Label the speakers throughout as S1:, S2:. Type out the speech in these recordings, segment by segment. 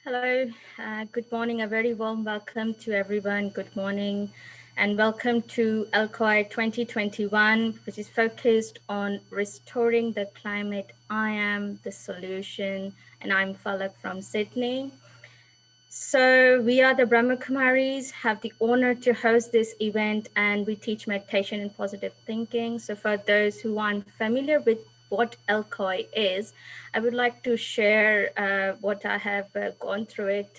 S1: Hello, good morning. A very warm welcome to everyone. Good morning, and welcome to LCOY 2021, which is focused on restoring the climate. I am the solution, and I'm Falak from Sydney. So we are the Brahma Kumaris, have the honor to host this event, and we teach meditation and positive thinking. So for those who aren't familiar with what LCOY is, I would like to share what I have gone through it.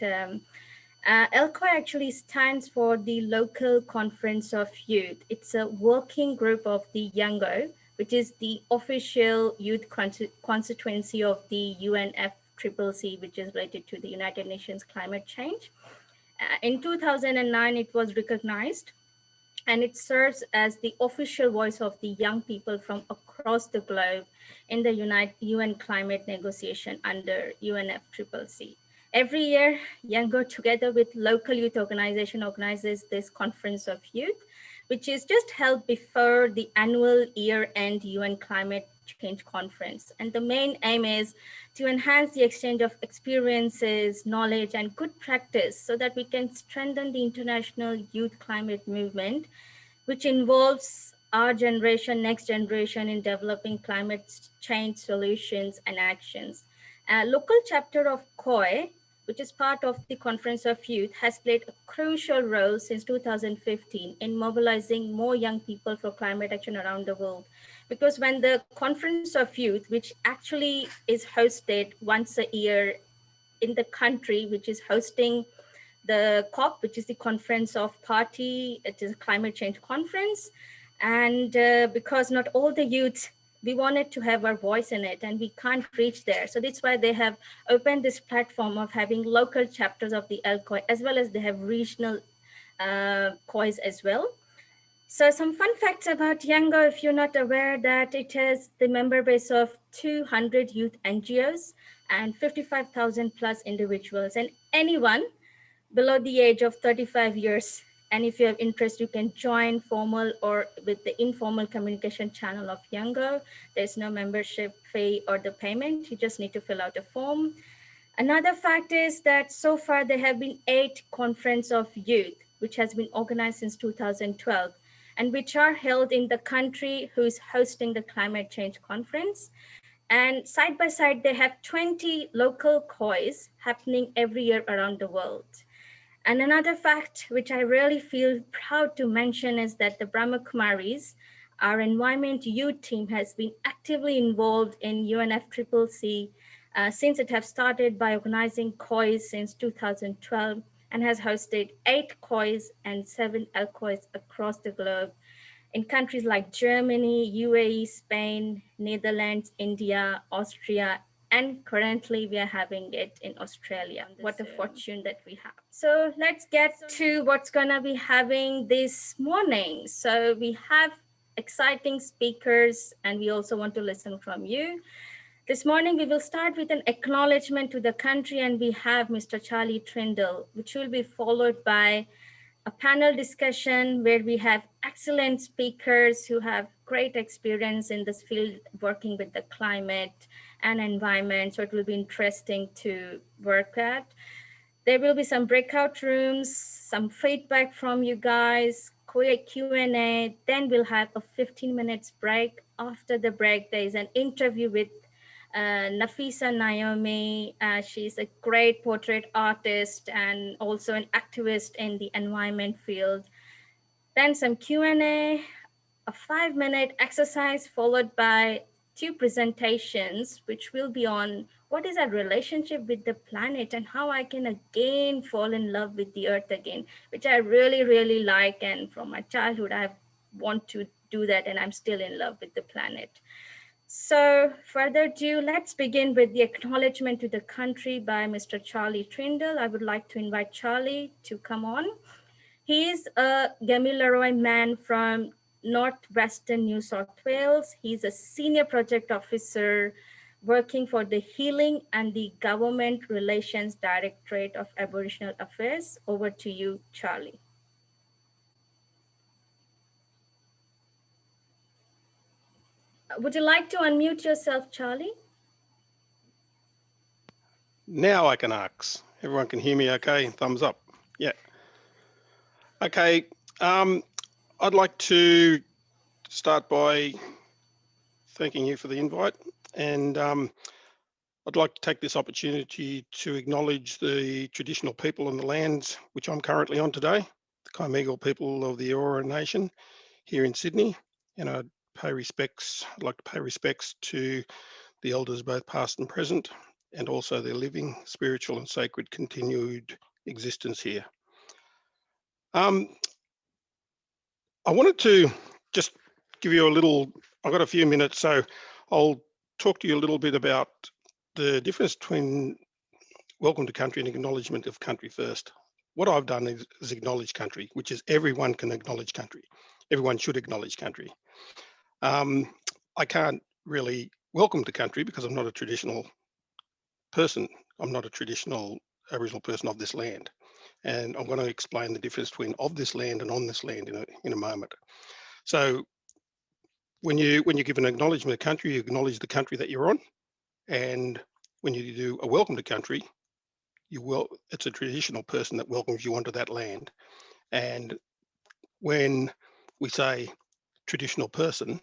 S1: LCOY actually stands for the Local Conference of Youth. It's a working group of the Yango, which is the official youth constituency of the UNFCCC, which is related to the United Nations climate change. In 2009, it was recognized, and it serves as the official voice of the young people from across the globe in the UN climate negotiation under UNFCCC. Every year, Yango, together with local youth organization, organizes this conference of youth, which is just held before the annual year-end UN climate change conference. And the main aim is to enhance the exchange of experiences, knowledge, and good practice so that we can strengthen the international youth climate movement, which involves our generation, next generation in developing climate change solutions and actions. A local chapter of COY, which is part of the Conference of Youth, has played a crucial role since 2015 in mobilizing more young people for climate action around the world. Because when the Conference of Youth, which actually is hosted once a year in the country, which is hosting the COP, which is the Conference of Party, it is a climate change conference. And because not all the youth, we wanted to have our voice in it and we can't reach there. So that's why they have opened this platform of having local chapters of the LCOY, as well as they have regional COYs as well. So some fun facts about Yango, if you're not aware, that it has the member base of 200 youth NGOs and 55,000 plus individuals, and anyone below the age of 35 years. And if you have interest, you can join formal or with the informal communication channel of Yango. There's no membership fee or the payment. You just need to fill out a form. Another fact is that so far there have been 8 conferences of youth, which has been organized since 2012, and which are held in the country who is hosting the climate change conference. And side by side, they have 20 local COYs happening every year around the world. And another fact, which I really feel proud to mention, is that the Brahma Kumaris, our environment youth team, has been actively involved in UNFCCC since it has started by organizing COYs since 2012 and has hosted 8 COYs and 7 LCOYs across the globe in countries like Germany, UAE, Spain, Netherlands, India, Austria, and currently we are having it in Australia. What a fortune that we have. So let's get to what's gonna be having this morning. So we have exciting speakers and we also want to listen from you. This morning, we will start with an acknowledgement to the country, and we have Mr. Charlie Trindall, which will be followed by a panel discussion where we have excellent speakers who have great experience in this field working with the climate and environment. So it will be interesting to work at. There will be some breakout rooms, some feedback from you guys, quick Q&A. Then we'll have a 15 minutes break. After the break, there is an interview with Nafisa Naomi. She's a great portrait artist and also an activist in the environment field. Then some Q&A, a 5-minute exercise followed by 2 presentations, which will be on what is our relationship with the planet and how I can again fall in love with the earth again, which I really, really like. And from my childhood, I want to do that and I'm still in love with the planet. So further ado, let's begin with the acknowledgement to the country by Mr. Charlie Trindall. I would like to invite Charlie to come on. He is a Gamilaroi man from northwestern New South Wales. He's a senior project officer working for the Healing and the Government Relations Directorate of Aboriginal Affairs. Over to you, Charlie. Would you like to unmute yourself, Charlie?
S2: Now I can ask. Everyone can hear me okay? Thumbs up. Yeah. Okay. I'd like to start by thanking you for the invite, and I'd like to take this opportunity to acknowledge the traditional people and the lands which I'm currently on today, the Kaimegal people of the Eora Nation here in Sydney, and I'd like to pay respects to the elders both past and present, and also their living, spiritual and sacred continued existence here. I wanted to just give you I've got a few minutes, so I'll talk to you a little bit about the difference between welcome to country and acknowledgement of country first. What I've done is acknowledge country, which is everyone can acknowledge country. Everyone should acknowledge country. I can't really welcome to country because I'm not a traditional person. I'm not a traditional Aboriginal person of this land. And I'm going to explain the difference between of this land and on this land in a moment. So when you give an acknowledgement of country, you acknowledge the country that you're on. And when you do a welcome to country, it's a traditional person that welcomes you onto that land. And when we say traditional person,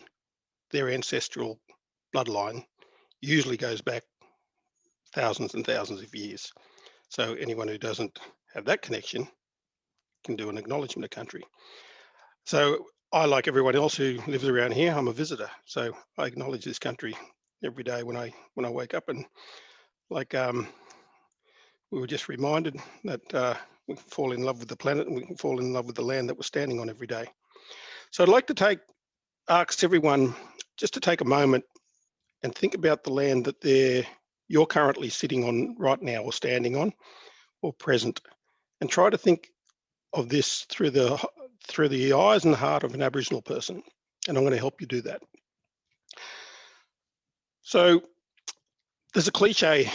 S2: their ancestral bloodline usually goes back thousands and thousands of years. So anyone who doesn't have that connection can do an acknowledgement of country. So I, like everyone else who lives around here, I'm a visitor. So I acknowledge this country every day when I wake up, and like we were just reminded that we can fall in love with the planet and we can fall in love with the land that we're standing on every day. So I'd like to ask everyone just to take a moment and think about the land that you're currently sitting on right now, or standing on, or present, and try to think of this through the eyes and the heart of an Aboriginal person. And I'm going to help you do that. So there's a cliche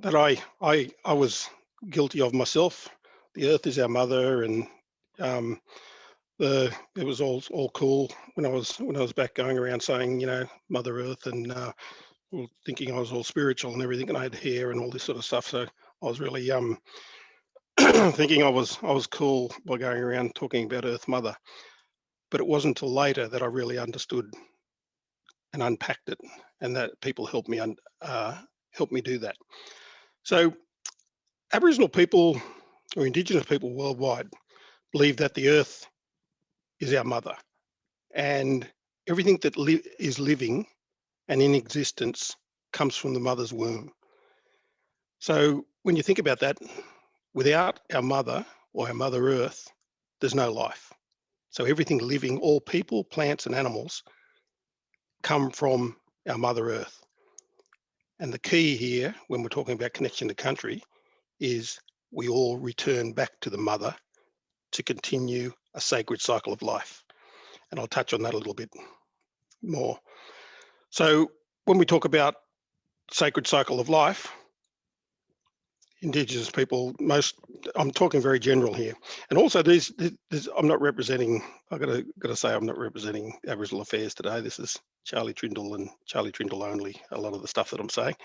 S2: that I was guilty of myself. The earth is our mother, and it was all cool when I was back going around saying, you know, Mother Earth, and thinking I was all spiritual and everything, and I had hair and all this sort of stuff. So I was really thinking I was cool by going around talking about Earth Mother. But it wasn't until later that I really understood and unpacked it, and that people helped me do that. So Aboriginal people, or Indigenous people worldwide, believe that the Earth is our mother, and everything that is living and in existence comes from the mother's womb. So when you think about that, without our mother, or our Mother Earth, there's no life. So everything living, all people, plants and animals, come from our Mother Earth. And the key here, when we're talking about connection to country, is we all return back to the mother to continue a sacred cycle of life. And I'll touch on that a little bit more. So when we talk about sacred cycle of life, Indigenous people, I'm talking very general here. And also I'm not representing, I've got to say, I'm not representing Aboriginal affairs today. This is Charlie Trindall and Charlie Trindall only, a lot of the stuff that I'm saying,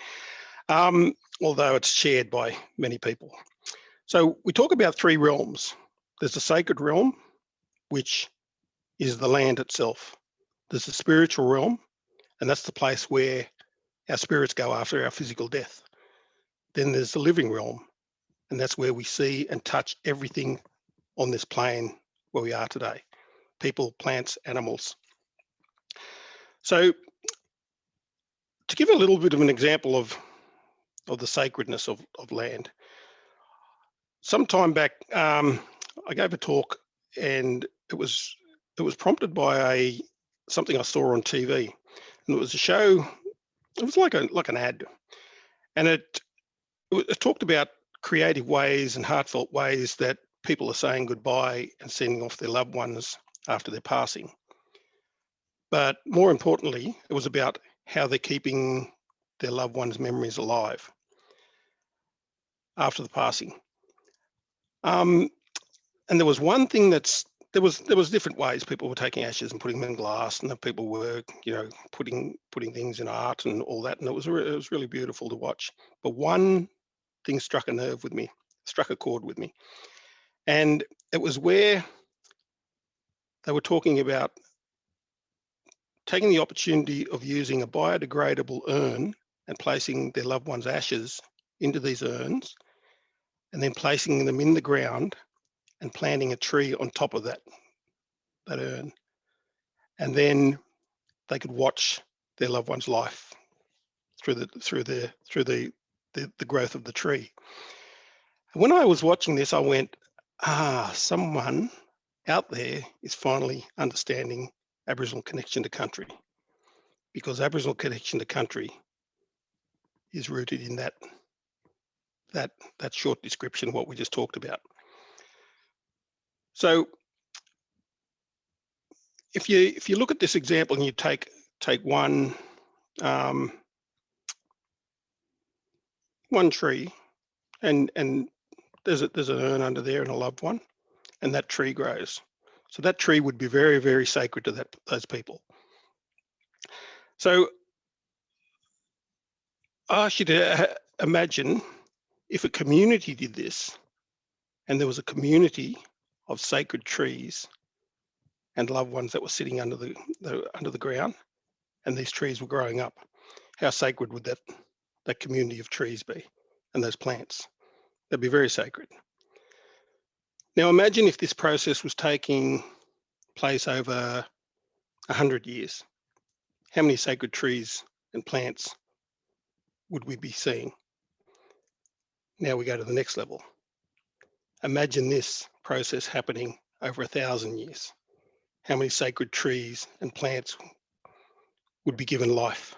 S2: although it's shared by many people. So we talk about three realms. There's the sacred realm, which is the land itself. There's the spiritual realm, and that's the place where our spirits go after our physical death. Then there's the living realm, and that's where we see and touch everything on this plane where we are today: people, plants, animals. So to give a little bit of an example of the sacredness of land, some time back, I gave a talk, and it was prompted by something I saw on TV, and it was a show. It was like an ad, and it talked about creative ways and heartfelt ways that people are saying goodbye and sending off their loved ones after their passing. But more importantly, it was about how they're keeping their loved ones' memories alive after the passing. And there was one thing there was different ways people were taking ashes and putting them in glass, and the people were, you know, putting things in art and all that, and it was really beautiful to watch. But one thing struck a nerve with me, struck a chord with me. And it was where they were talking about taking the opportunity of using a biodegradable urn and placing their loved one's ashes into these urns, and then placing them in the ground and planting a tree on top of that urn. And then they could watch their loved one's life through the growth of the tree. And when I was watching this, I went, someone out there is finally understanding Aboriginal connection to country, because Aboriginal connection to country is rooted in that short description of what we just talked about. So if you look at this example and you take one tree, and there's an urn under there and a loved one, and that tree grows. So that tree would be very, very sacred to those people. So I ask you to imagine if a community did this, and there was a community of sacred trees and loved ones that were sitting under the ground, and these trees were growing up. How sacred would that community of trees be, and those plants? They'd be very sacred. Now imagine if this process was taking place over 100 years. How many sacred trees and plants would we be seeing? Now we go to the next level. Imagine this process happening over 1,000 years. How many sacred trees and plants would be given life?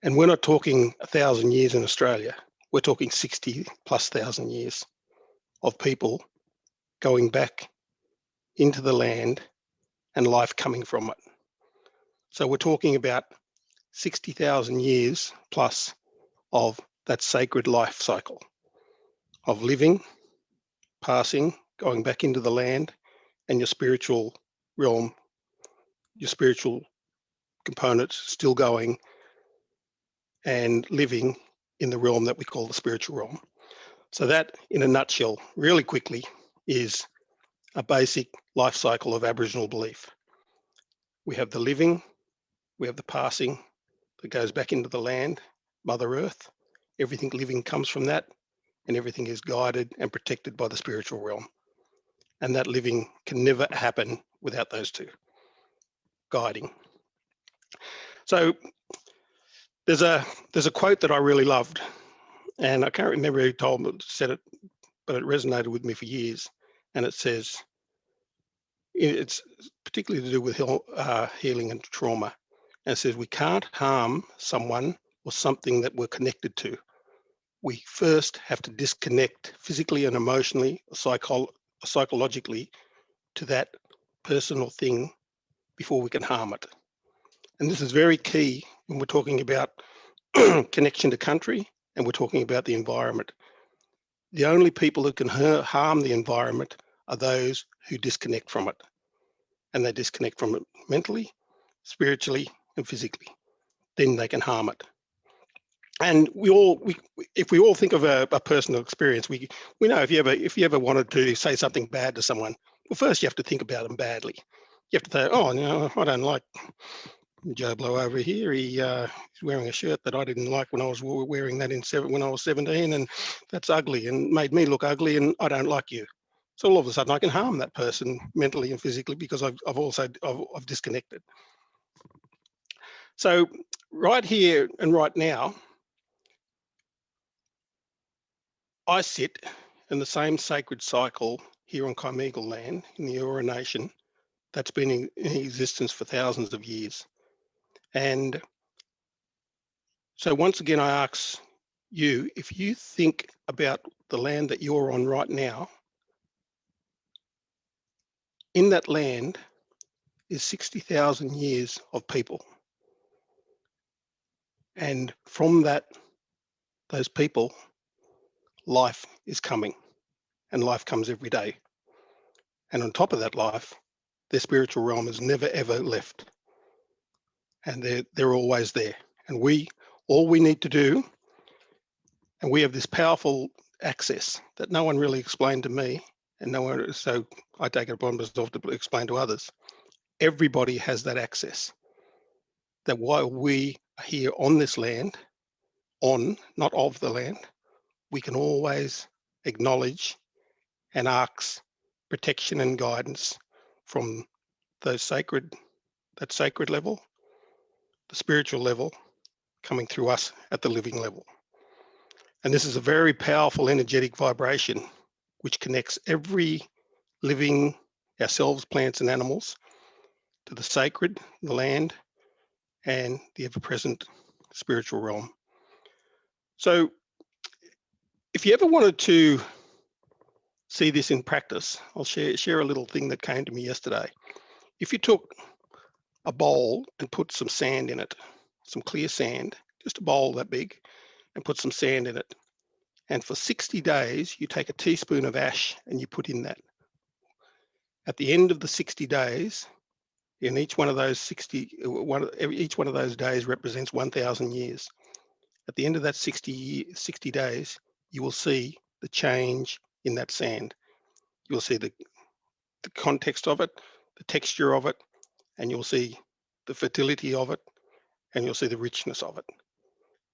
S2: And we're not talking 1,000 years in Australia. We're talking 60,000+ years of people going back into the land and life coming from it. So we're talking about 60,000 years plus of that sacred life cycle of living, passing, going back into the land, and your spiritual realm, your spiritual components still going and living in the realm that we call the spiritual realm. So that, in a nutshell, really quickly, is a basic life cycle of Aboriginal belief. We have the living, we have the passing that goes back into the land, Mother Earth. Everything living comes from that, and everything is guided and protected by the spiritual realm. And that living can never happen without those two guiding. So there's a quote that I really loved, and I can't remember who said it, but it resonated with me for years. And it says, it's particularly to do with healing and trauma. And it says, we can't harm someone or something that we're connected to. We first have to disconnect physically and emotionally, psychologically to that person or thing before we can harm it. And this is very key when we're talking about connection to country, and we're talking about the environment. The only people who can harm the environment are those who disconnect from it. And they disconnect from it mentally, spiritually, and physically. Then they can harm it. And if we all think of a personal experience, we know if you ever wanted to say something bad to someone, well, first you have to think about them badly. You have to say, oh, no, I don't like Joe Blow over here. He's wearing a shirt that I didn't like when I was wearing that when I was 17, and that's ugly and made me look ugly, and I don't like you. So all of a sudden I can harm that person mentally and physically because I've disconnected. So right here and right now, I sit in the same sacred cycle here on Chimegal land in the Eora Nation that's been in existence for thousands of years. And so once again, I ask you, if you think about the land that you're on right now, in that land is 60,000 years of people. And from those people, life is coming, and life comes every day. And on top of that life, their spiritual realm has never, ever left. And they're always there. And all we need to do, and we have this powerful access that no one really explained to me, and no one, so I take it upon myself to explain to others. Everybody has that access. That while we are here on this land, on, not of the land, we can always acknowledge and ask protection and guidance from that sacred level, the spiritual level, coming through us at the living level. And this is a very powerful energetic vibration which connects every living, ourselves, plants and animals, to the sacred, the land, and the ever-present spiritual realm. So if you ever wanted to see this in practice, I'll share a little thing that came to me yesterday. If you took a bowl and put some sand in it, some clear sand, just a bowl that big, and put some sand in it, and for 60 days, you take a teaspoon of ash and you put in that. At the end of the 60 days, in each one of those each one of those days represents 1,000 years. At the end of that 60 days, you will see the change in that sand. You'll see the context of it, the texture of it, and you'll see the fertility of it, and you'll see the richness of it.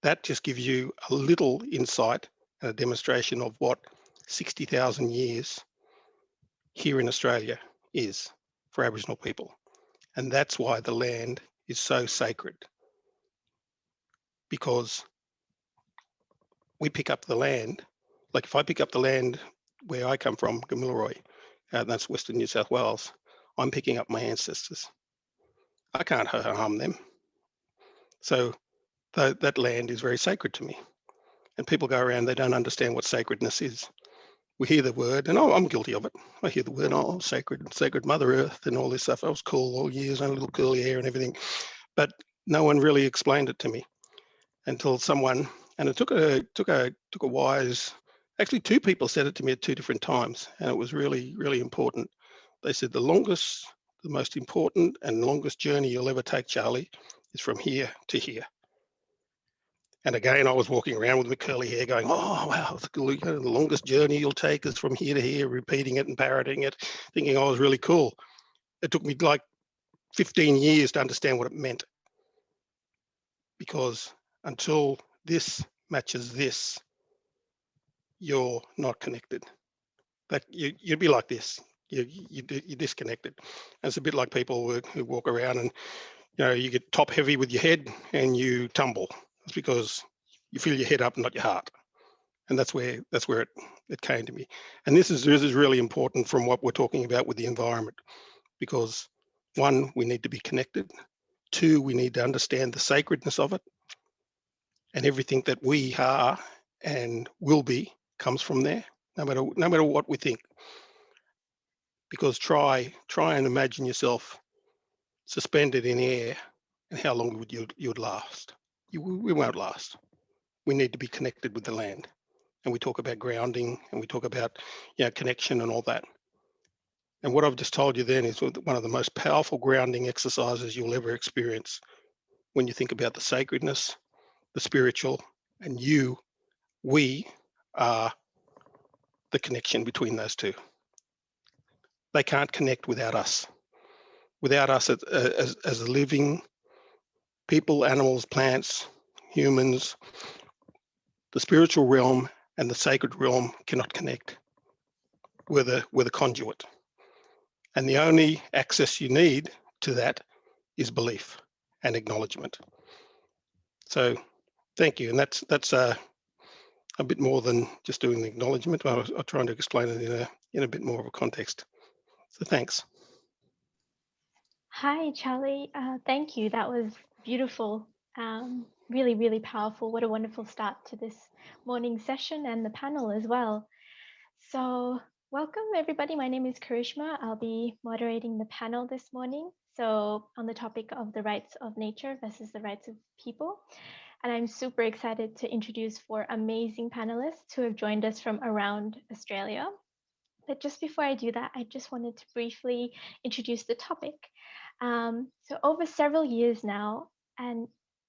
S2: That just gives you a little insight and a demonstration of what 60,000 years here in Australia is for Aboriginal people. And that's why the land is so sacred, because we pick up the land. Like if I pick up the land where I come from, Gamilaroi, that's Western New South Wales, I'm picking up my ancestors. I can't harm them. So that land is very sacred to me. And people go around, they don't understand what sacredness is. We hear the word, and I'm guilty of it. I hear the word, oh, sacred Mother Earth and all this stuff. I was cool all years, and a little curly hair and everything. But no one really explained it to me until someone, and it took a wise, actually two people said it to me at two different times, and it was really, really important. They said the most important and longest journey you'll ever take, Charlie, is from here to here. And again, I was walking around with my curly hair going, oh, wow, the longest journey you'll take is from here to here, repeating it and parroting it, thinking I was really cool. It took me like 15 years to understand what it meant. Because until this matches this, you're not connected. That you'd be like this. You're disconnected. And it's a bit like people who walk around and you get top heavy with your head and you tumble. It's because you feel your head up, not your heart. And that's where it came to me. And this is really important from what we're talking about with the environment, because one, we need to be connected. Two, we need to understand the sacredness of it, and everything that we are and will be comes from there, no matter what we think. Because try and imagine yourself suspended in air, and how long would you'd last? We won't last. We need to be connected with the land, and we talk about grounding, and we talk about connection and all that. And what I've just told you then is one of the most powerful grounding exercises you'll ever experience when you think about the sacredness, the spiritual, and we are the connection between those two. They can't connect without us. Without us as living people, animals, plants, humans, the spiritual realm and the sacred realm cannot connect. We're the conduit. And the only access you need to that is belief and acknowledgement. So thank you. And that's a bit more than just doing the acknowledgement. I'm trying to explain it in a bit more of a context. So thanks.
S3: Hi, Charlie. Thank you. That was beautiful. Really, really powerful. What a wonderful start to this morning session and the panel as well. So welcome, everybody. My name is Karishma. I'll be moderating the panel this morning. So on the topic of the rights of nature versus the rights of people. And I'm super excited to introduce 4 amazing panelists who have joined us from around Australia. But just before I do that, I just wanted to briefly introduce the topic. So over several years now, and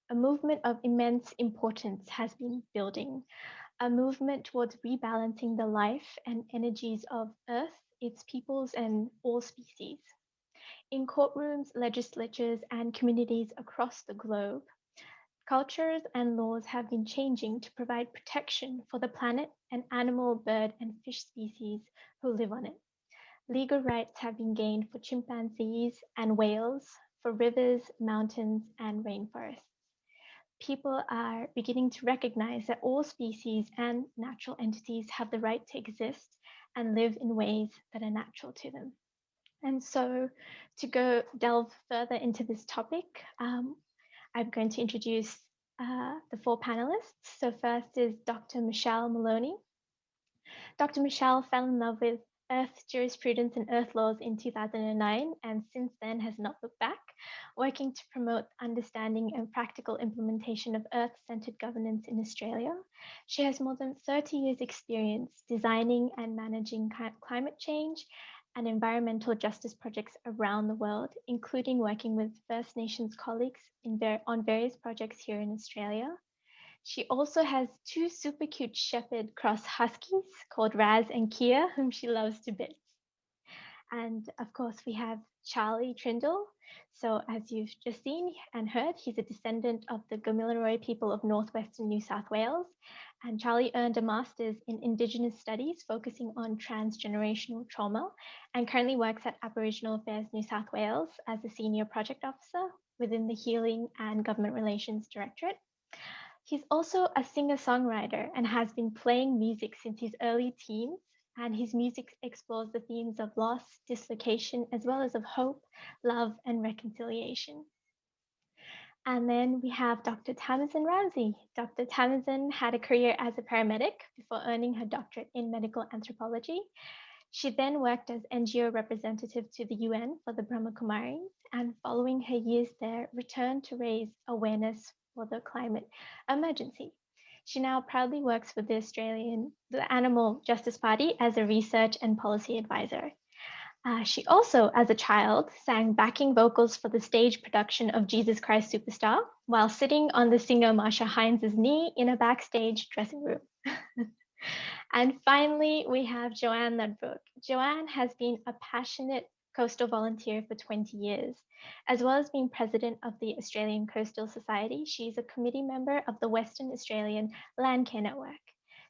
S3: a movement of immense importance has been building, a movement towards rebalancing the life and energies of Earth, its peoples, and all species. In courtrooms, legislatures, and communities across the globe, cultures and laws have been changing to provide protection for the planet and animal, bird, and fish species who live on it. Legal rights have been gained for chimpanzees and whales, for rivers, mountains, and rainforests. People are beginning to recognize that all species and natural entities have the right to exist and live in ways that are natural to them. And so to delve further into this topic, I'm going to introduce the four panelists. So first is Dr. Michelle Maloney. Dr. Michelle fell in love with Earth jurisprudence and Earth laws in 2009, and since then has not looked back, working to promote understanding and practical implementation of Earth-centered governance in Australia. She has more than 30 years experience designing and managing climate change and environmental justice projects around the world, including working with First Nations colleagues on various projects here in Australia. She also has two super cute shepherd cross huskies called Raz and Kia, whom she loves to bits. And of course, we have Charlie Trindall. So as you've just seen and heard, he's a descendant of the Gamilaroi people of northwestern New South Wales. And Charlie earned a master's in Indigenous studies, focusing on transgenerational trauma, and currently works at Aboriginal Affairs New South Wales as a senior project officer within the Healing and Government Relations Directorate. He's also a singer-songwriter and has been playing music since his early teens, and his music explores the themes of loss, dislocation, as well as of hope, love, and reconciliation. And then we have Dr. Thomas and Ramsey. Dr. Thomason had a career as a paramedic before earning her doctorate in medical anthropology. She then worked as NGO representative to the UN for the Brahma Kumaris, and following her years there, returned to raise awareness for the climate emergency. She now proudly works with the Animal Justice Party as a research and policy advisor. She also, as a child, sang backing vocals for the stage production of Jesus Christ Superstar while sitting on the singer Marsha Hines' knee in a backstage dressing room. And finally, we have Joanne Ludwig. Joanne has been a passionate coastal volunteer for 20 years. As well as being president of the Australian Coastal Society, she is a committee member of the Western Australian Landcare Network.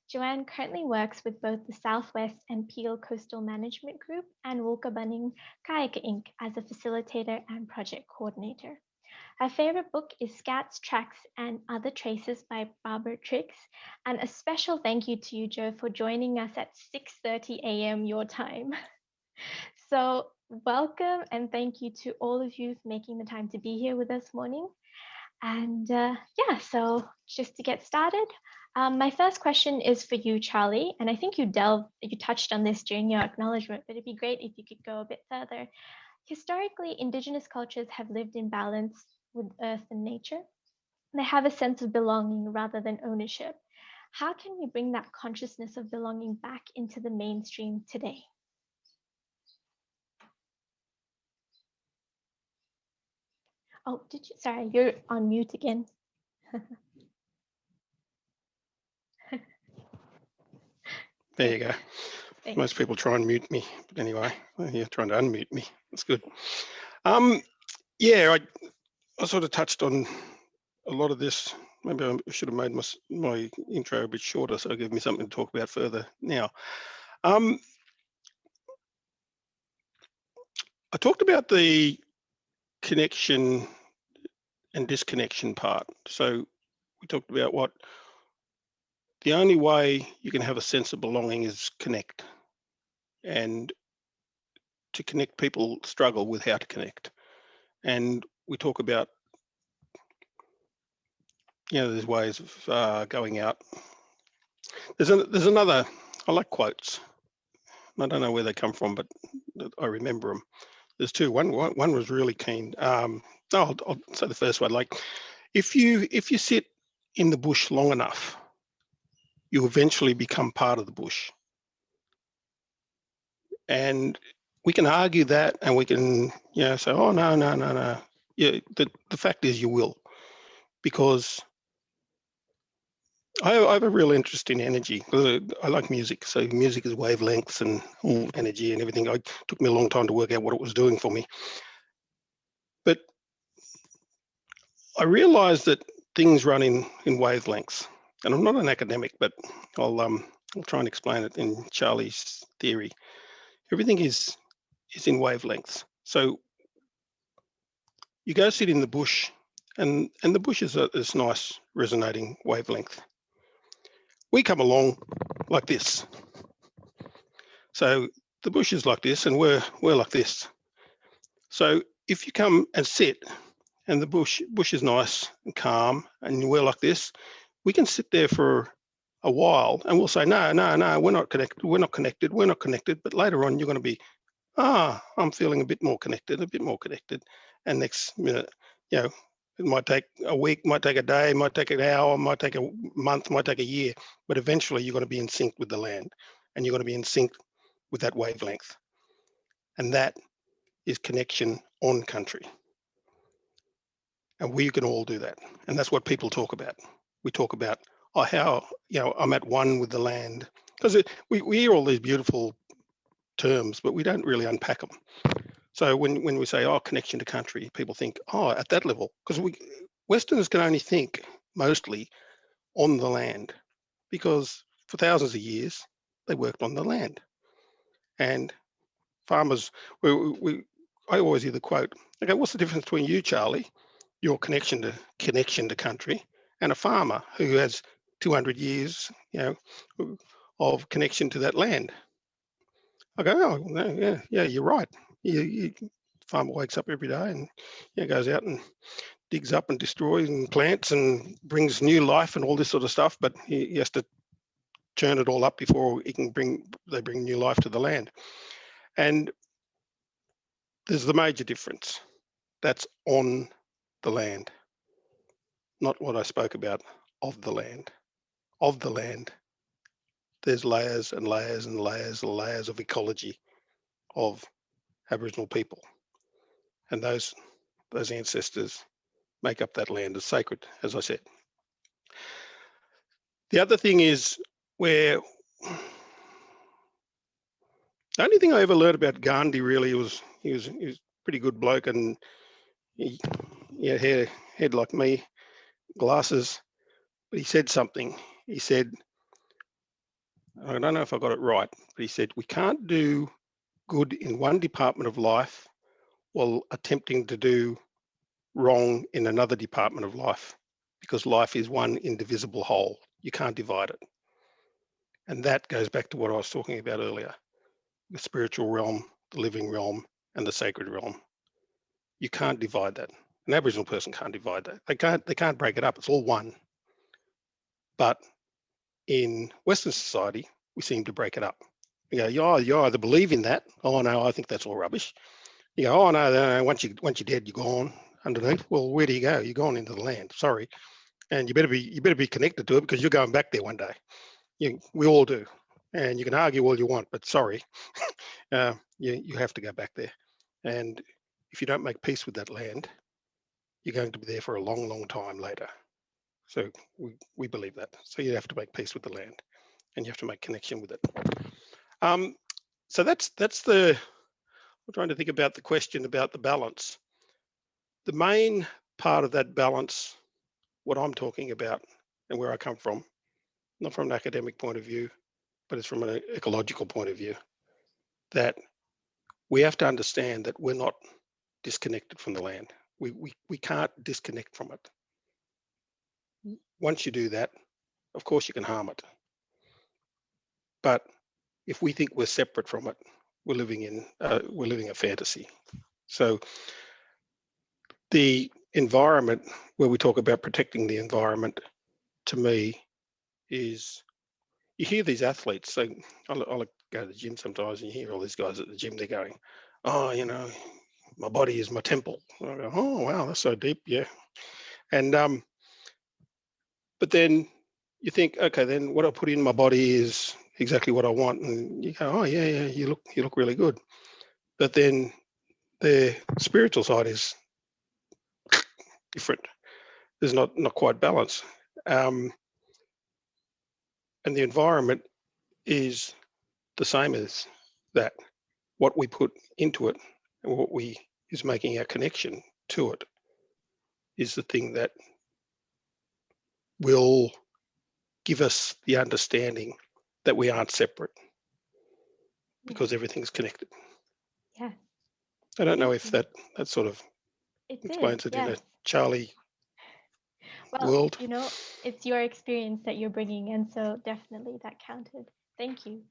S3: Joanne currently works with both the Southwest and Peel Coastal Management Group and Walker Bunning Kayak Inc. as a facilitator and project coordinator. Her favorite book is Scats, Tracks, and Other Traces by Barbara Trix. And a special thank you to you, Jo, for joining us at 6:30 a.m. your time. So welcome and thank you to all of you for making the time to be here with us this morning. And so just to get started, my first question is for you, Charlie. And I think you touched on this during your acknowledgement, but it'd be great if you could go a bit further. Historically, Indigenous cultures have lived in balance with earth and nature. They have a sense of belonging rather than ownership. How can we bring that consciousness of belonging back into the mainstream today? Oh, sorry, you're on mute again.
S2: There you go.
S3: Thanks.
S2: Most people try and mute me, but anyway, you're trying to unmute me. That's good. Yeah, I sort of touched on a lot of this. Maybe I should have made my intro a bit shorter, so it'll give me something to talk about further now. I talked about the connection and disconnection part. So we talked about what the only way you can have a sense of belonging is connect. And to connect, people struggle with how to connect. And we talk about, there's ways of going out. There's another, I like quotes. I don't know where they come from, but I remember them. There's two. One was really keen. I'll say the first one. Like, if you sit in the bush long enough, you eventually become part of the bush. And we can argue that, and we can say, oh no. Yeah, the fact is you will, because I have a real interest in energy. I like music, so music is wavelengths and energy and everything. It took me a long time to work out what it was doing for me. But I realised that things run in wavelengths. And I'm not an academic, but I'll try and explain it in Charlie's theory. Everything is in wavelengths. So you go sit in the bush, and the bush is this nice resonating wavelength. We come along like this. So the bush is like this, and we're like this. So if you come and sit, and the bush is nice and calm, and we're like this, we can sit there for a while, and we'll say, no, we're not connected. But later on, you're going to be, I'm feeling a bit more connected. And next minute, it might take a week, might take a day, might take an hour, might take a month, might take a year, but eventually you're going to be in sync with the land, and you're going to be in sync with that wavelength. And that is connection on country. And we can all do that. And that's what people talk about. We talk about, how, I'm at one with the land. Because we hear all these beautiful terms, but we don't really unpack them. So when we say, connection to country, people think, at that level. Because Westerners can only think mostly on the land, because for thousands of years, they worked on the land. And farmers, I always hear the quote, okay, what's the difference between you, Charlie, your connection to country, and a farmer who has 200 years, of connection to that land? I go, yeah, you're right. Farmer wakes up every day and goes out and digs up and destroys and plants and brings new life and all this sort of stuff, but he has to churn it all up before they bring new life to the land. And there's the major difference. That's on the land, not what I spoke about of the land. Of the land, there's layers and layers and layers and layers of ecology of Aboriginal people. And those ancestors make up that land as sacred, as I said. The other thing is where the only thing I ever learned about Gandhi really was he was a pretty good bloke, and he had head like me, glasses, but he said something. He said, I don't know if I got it right, but he said, we can't do good in one department of life while attempting to do wrong in another department of life, because life is one indivisible whole. You can't divide it. And that goes back to what I was talking about earlier, the spiritual realm, the living realm, and the sacred realm. You can't divide that. An Aboriginal person can't divide that. They can't break it up. It's all one. But in Western society, we seem to break it up. You go, you either believe in that. Oh no, I think that's all rubbish. You go, oh no, once you're dead, you're gone underneath. Well, where do you go? You're gone into the land. Sorry, and you better be connected to it, because you're going back there one day. We all do, and you can argue all you want, but sorry, you have to go back there. And if you don't make peace with that land, you're going to be there for a long, long time later. So we believe that. So you have to make peace with the land, and you have to make connection with it. So that's I'm trying to think about the question about the balance. The main part of that balance, what I'm talking about and where I come from, not from an academic point of view, but it's from an ecological point of view, that we have to understand that we're not disconnected from the land. We can't disconnect from it. Once you do that, of course you can harm it. But if we think we're separate from it, we're living a fantasy. So the environment, where we talk about protecting the environment, to me is, you hear these athletes. So I'll go to the gym sometimes, and you hear all these guys at the gym. They're going, my body is my temple. And I go, oh wow, that's so deep, yeah. And but then you think, okay, then what I put in my body is exactly what I want, and you go, oh yeah, you look really good. But then the spiritual side is different. there's not quite balance. And the environment is the same as that. What we put into it and what is making our connection to it is the thing that will give us the understanding that we aren't separate, because everything's connected.
S3: Yeah.
S2: I don't know if that sort of explains it in a Charlie world.
S3: You know, it's your experience that you're bringing, and so definitely that counted. Thank you.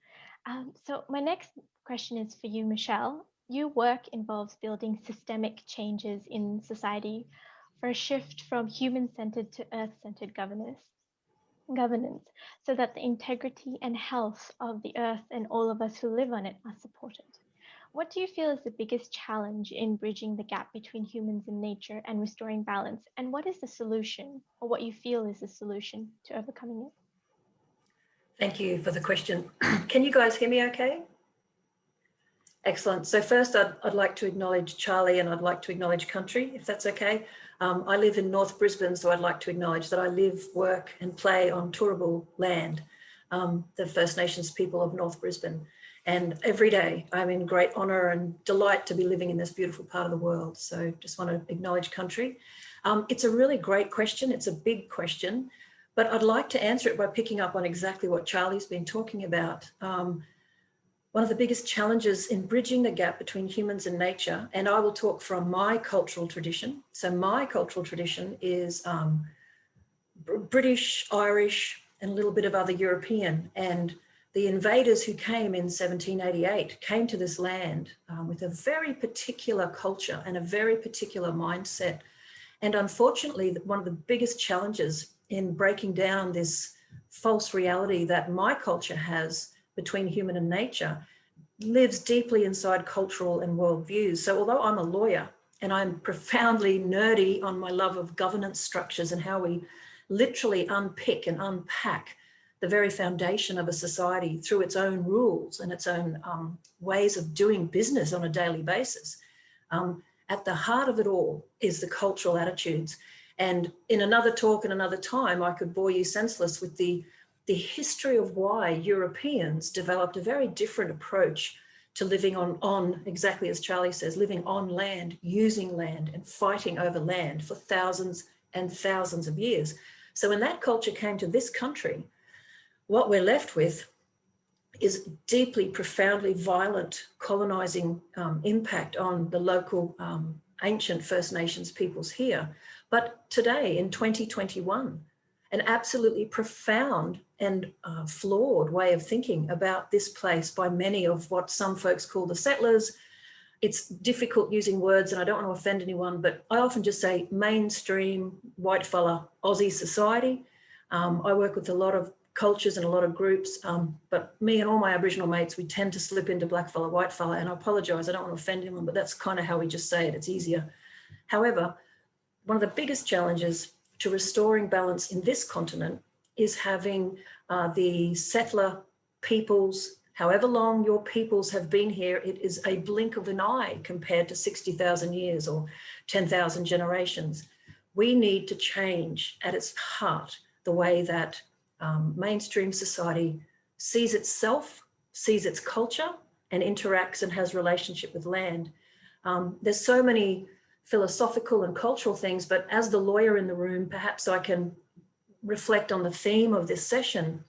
S3: So my next question is for you, Michelle. Your work involves building systemic changes in society for a shift from human-centered to earth-centered governance, so that the integrity and health of the earth and all of us who live on it are supported. What do you feel is the biggest challenge in bridging the gap between humans and nature and restoring balance? And what is the solution, or what you feel is the solution to overcoming it?
S4: Thank you for the question. Can you guys hear me okay? Excellent. So first, I'd like to acknowledge Charlie, and I'd like to acknowledge country, if that's okay. I live in North Brisbane, so I'd like to acknowledge that I live, work and play on Turrbal land, the First Nations people of North Brisbane. And every day I'm in great honour and delight to be living in this beautiful part of the world. So just want to acknowledge country. It's a really great question. It's a big question, but I'd like to answer it by picking up on exactly what Charlie's been talking about. One of the biggest challenges in bridging the gap between humans and nature, and I will talk from my cultural tradition. So my cultural tradition is British, Irish, and a little bit of other European. And the invaders who came in 1788 came to this land with a very particular culture and a very particular mindset. And unfortunately, one of the biggest challenges in breaking down this false reality that my culture has between human and nature lives deeply inside cultural and world views. So although I'm a lawyer and I'm profoundly nerdy on my love of governance structures and how we literally unpick and unpack the very foundation of a society through its own rules and its own ways of doing business on a daily basis, at the heart of it all is the cultural attitudes. And in another talk and another time, I could bore you senseless with the history of why Europeans developed a very different approach to living on exactly as Charlie says, living on land, using land and fighting over land for thousands and thousands of years. So when that culture came to this country, what we're left with is deeply, profoundly violent colonizing impact on the local ancient First Nations peoples here. But today in 2021, an absolutely profound and flawed way of thinking about this place by many of what some folks call the settlers. It's difficult using words and I don't want to offend anyone, but I often just say mainstream white fella Aussie society. I work with a lot of cultures and a lot of groups, but me and all my Aboriginal mates, we tend to slip into black fella, white fella, and I apologise, I don't want to offend anyone, but that's kind of how we just say it, it's easier. However, one of the biggest challenges to restoring balance in this continent is having the settler peoples, however long your peoples have been here, it is a blink of an eye compared to 60,000 years or 10,000 generations. We need to change at its heart the way that mainstream society sees itself, sees its culture, and interacts and has relationship with land. There's so many philosophical and cultural things, but as the lawyer in the room, perhaps I can reflect on the theme of this session.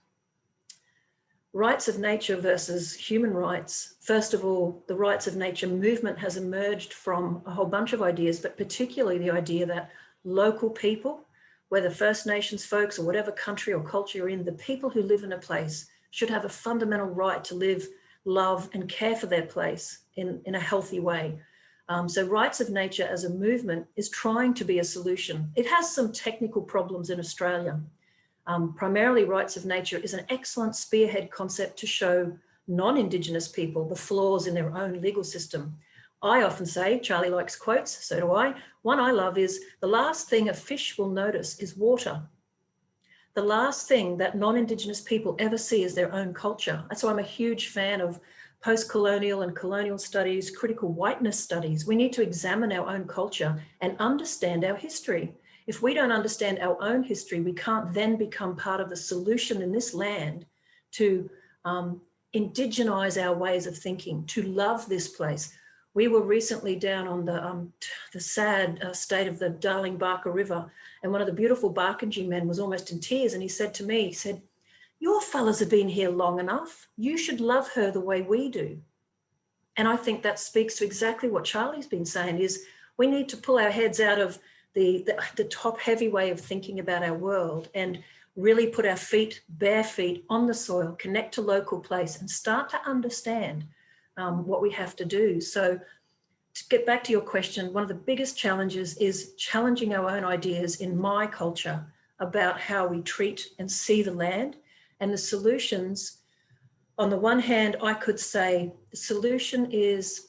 S4: Rights of nature versus human rights. First of all, the rights of nature movement has emerged from a whole bunch of ideas, but particularly the idea that local people, whether First Nations folks or whatever country or culture you're in, the people who live in a place should have a fundamental right to live, love, and care for their place in a healthy way. So rights of nature as a movement is trying to be a solution. It has some technical problems in Australia. Primarily, rights of nature is an excellent spearhead concept to show non-Indigenous people the flaws in their own legal system. I often say, Charlie likes quotes, so do I. One I love is, the last thing a fish will notice is water. The last thing that non-Indigenous people ever see is their own culture. That's why I'm a huge fan of post-colonial and colonial studies, critical whiteness studies. We need to examine our own culture and understand our history. If we don't understand our own history, we can't then become part of the solution in this land to indigenize our ways of thinking, to love this place. We were recently down on the sad state of the Darling Barker River, and one of the beautiful Barkindji men was almost in tears, and he said to me, he said, "Your fellas have been here long enough. You should love her the way we do." And I think that speaks to exactly what Charlie's been saying, is we need to pull our heads out of the top heavy way of thinking about our world and really put our feet, bare feet on the soil, connect to local place and start to understand what we have to do. So to get back to your question, one of the biggest challenges is challenging our own ideas in my culture about how we treat and see the land. And the solutions, on the one hand, I could say the solution is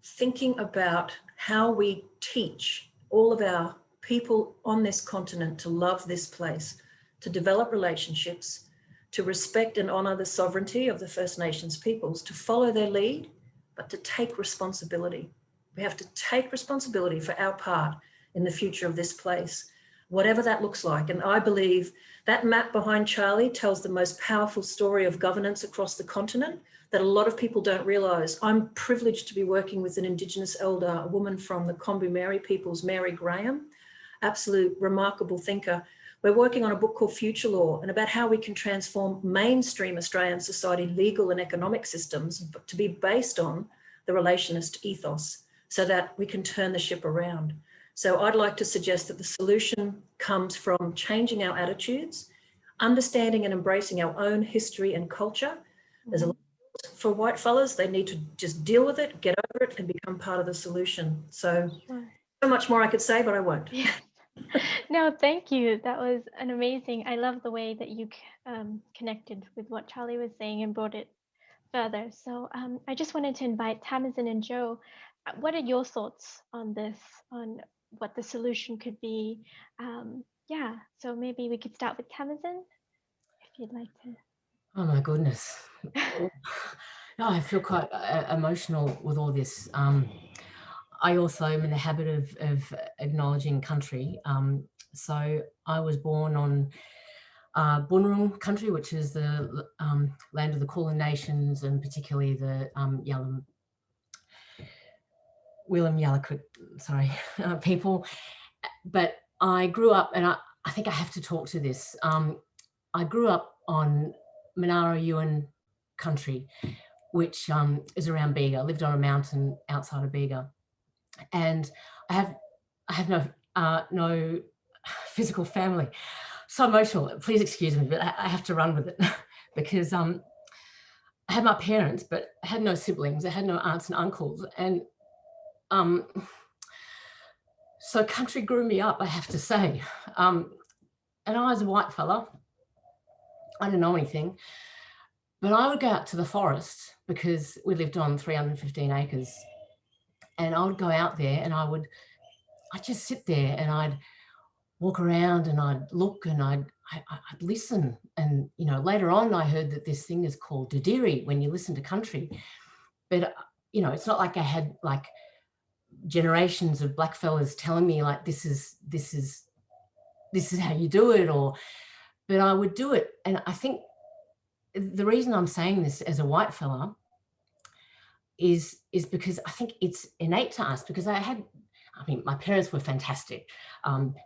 S4: thinking about how we teach all of our people on this continent to love this place, to develop relationships, to respect and honour the sovereignty of the First Nations peoples, to follow their lead, but to take responsibility. We have to take responsibility for our part in the future of this place, whatever that looks like. And I believe that map behind Charlie tells the most powerful story of governance across the continent that a lot of people don't realise. I'm privileged to be working with an Indigenous elder, a woman from the Kombu peoples, Mary Graham, absolute remarkable thinker. We're working on a book called Future Law and about how we can transform mainstream Australian society legal and economic systems to be based on the relationist ethos so that we can turn the ship around. So I'd like to suggest that the solution comes from changing our attitudes, understanding and embracing our own history and culture. There's a lot for white fellas, they need to just deal with it, get over it and become part of the solution. So, so much more I could say, but I won't.
S3: Yeah. No, thank you. That was an amazing. I love the way that you connected with what Charlie was saying and brought it further. So I just wanted to invite Tamsin and Joe. What are your thoughts on this, on what the solution could be? Yeah, so maybe we could start with Tamsin, if you'd like to.
S5: Oh my goodness. No, I feel quite emotional with all this. I also am in the habit of acknowledging country. So I was born on Bunurong country, which is the land of the Kulin Nations, and particularly the Willam Yalukit, people. But I grew up, and I think I have to talk to this. I grew up on Monaro Yuin country, which is around Bega. I lived on a mountain outside of Bega. And I have no physical family. So emotional. Please excuse me, but I have to run with it because I had my parents, but I had no siblings. I had no aunts and uncles, and so country grew me up, I have to say. And I was a white fella. I didn't know anything, but I would go out to the forest because we lived on 315 acres. And I would go out there and I'd just sit there and I'd walk around and I'd look and I'd listen. And, you know, later on I heard that this thing is called Didiri when you listen to country. But, you know, it's not like I had like generations of black fellas telling me like, this is how you do it, but I would do it. And I think the reason I'm saying this as a white fella is because I think it's innate to us, because my parents were fantastic.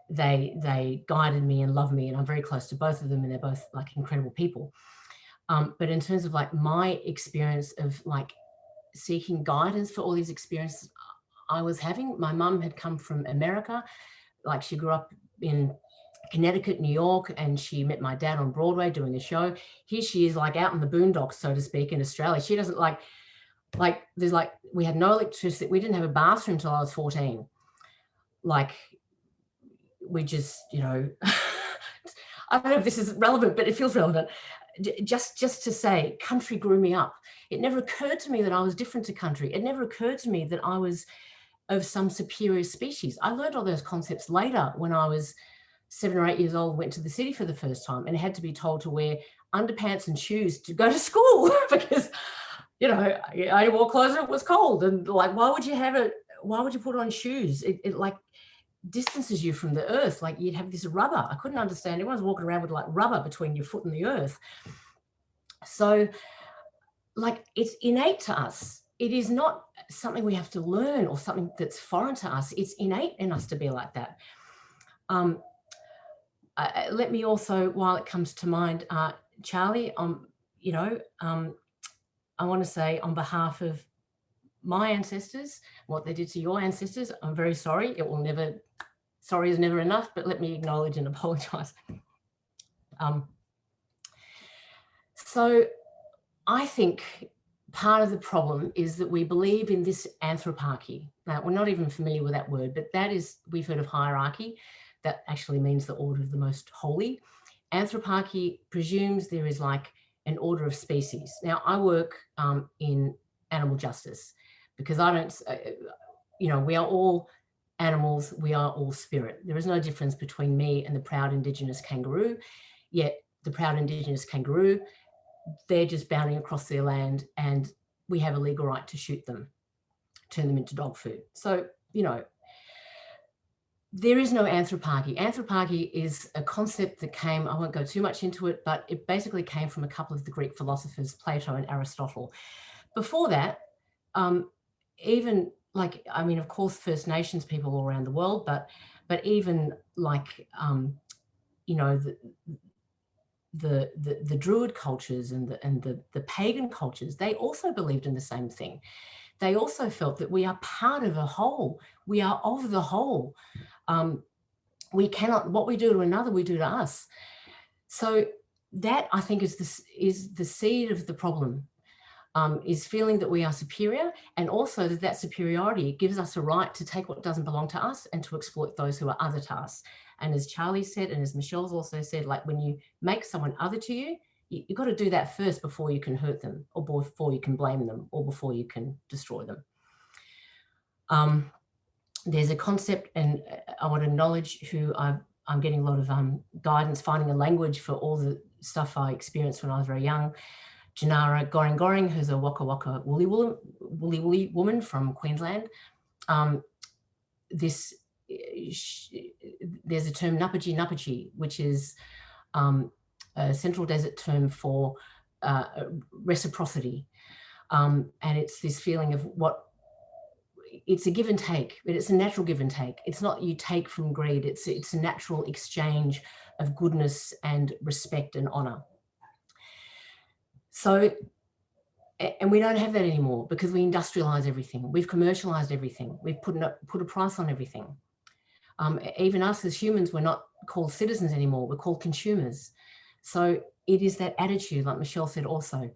S5: They guided me and loved me, and I'm very close to both of them, and they're both like incredible people. But in terms of like my experience of like seeking guidance for all these experiences I was having, my mum had come from America. Like she grew up in Connecticut, New York, and she met my dad on Broadway doing a show. Here she is like out in the boondocks, so to speak, in Australia. She doesn't like there's like, we had no electricity. We didn't have a bathroom until I was 14. Like we just, you know, I don't know if this is relevant, but it feels relevant. Just to say, country grew me up. It never occurred to me that I was different to country. It never occurred to me that I was of some superior species. I learned all those concepts later when I was 7 or 8 years old, went to the city for the first time and had to be told to wear underpants and shoes to go to school because, you know, I wore clothes and it was cold. And like, why would you put on shoes? It like, distances you from the earth. Like you'd have this rubber. I couldn't understand. Everyone's walking around with like rubber between your foot and the earth. So like it's innate to us. It is not something we have to learn or something that's foreign to us. It's innate in us to be like that. Let me also, while it comes to mind, Charlie, you know, I want to say on behalf of my ancestors, what they did to your ancestors, I'm very sorry. It will never, sorry is never enough, but let me acknowledge and apologize. So I think part of the problem is that we believe in this anthroparchy. Now, we're not even familiar with that word, but that is, we've heard of hierarchy. That actually means the order of the most holy. Anthroparchy presumes there is like an order of species. Now, I work in animal justice because I don't, you know, we are all animals, we are all spirit. There is no difference between me and the proud Indigenous kangaroo, yet the proud Indigenous kangaroo, they're just bounding across their land and we have a legal right to shoot them, turn them into dog food. So, you know, there is no anthroparchy. Anthroparchy is a concept that came, I won't go too much into it, but it basically came from a couple of the Greek philosophers, Plato and Aristotle. Before that, even like, I mean, of course, First Nations people all around the world, but even like, you know, the Druid cultures and the pagan cultures, they also believed in the same thing. They also felt that we are part of a whole. We are of the whole. We cannot, what we do to another, we do to us. So that, I think, is the seed of the problem, is feeling that we are superior, and also that superiority gives us a right to take what doesn't belong to us and to exploit those who are other to us. And as Charlie said, and as Michelle's also said, like when you make someone other to you, you've got to do that first before you can hurt them, or before you can blame them, or before you can destroy them. There's a concept, and I want to acknowledge who I'm getting a lot of guidance, finding a language for all the stuff I experienced when I was very young. Janara Goring, who's a Waka Waka woolly woman from Queensland. There's a term Napaji, which is a Central Desert term for reciprocity. And it's this feeling of it's a give and take, but it's a natural give and take. It's not you take from greed. It's a natural exchange of goodness and respect and honor. So, and we don't have that anymore because we industrialize everything. We've commercialized everything. We've put a price on everything. Even us as humans, we're not called citizens anymore. We're called consumers. So it is that attitude, like Michelle said also,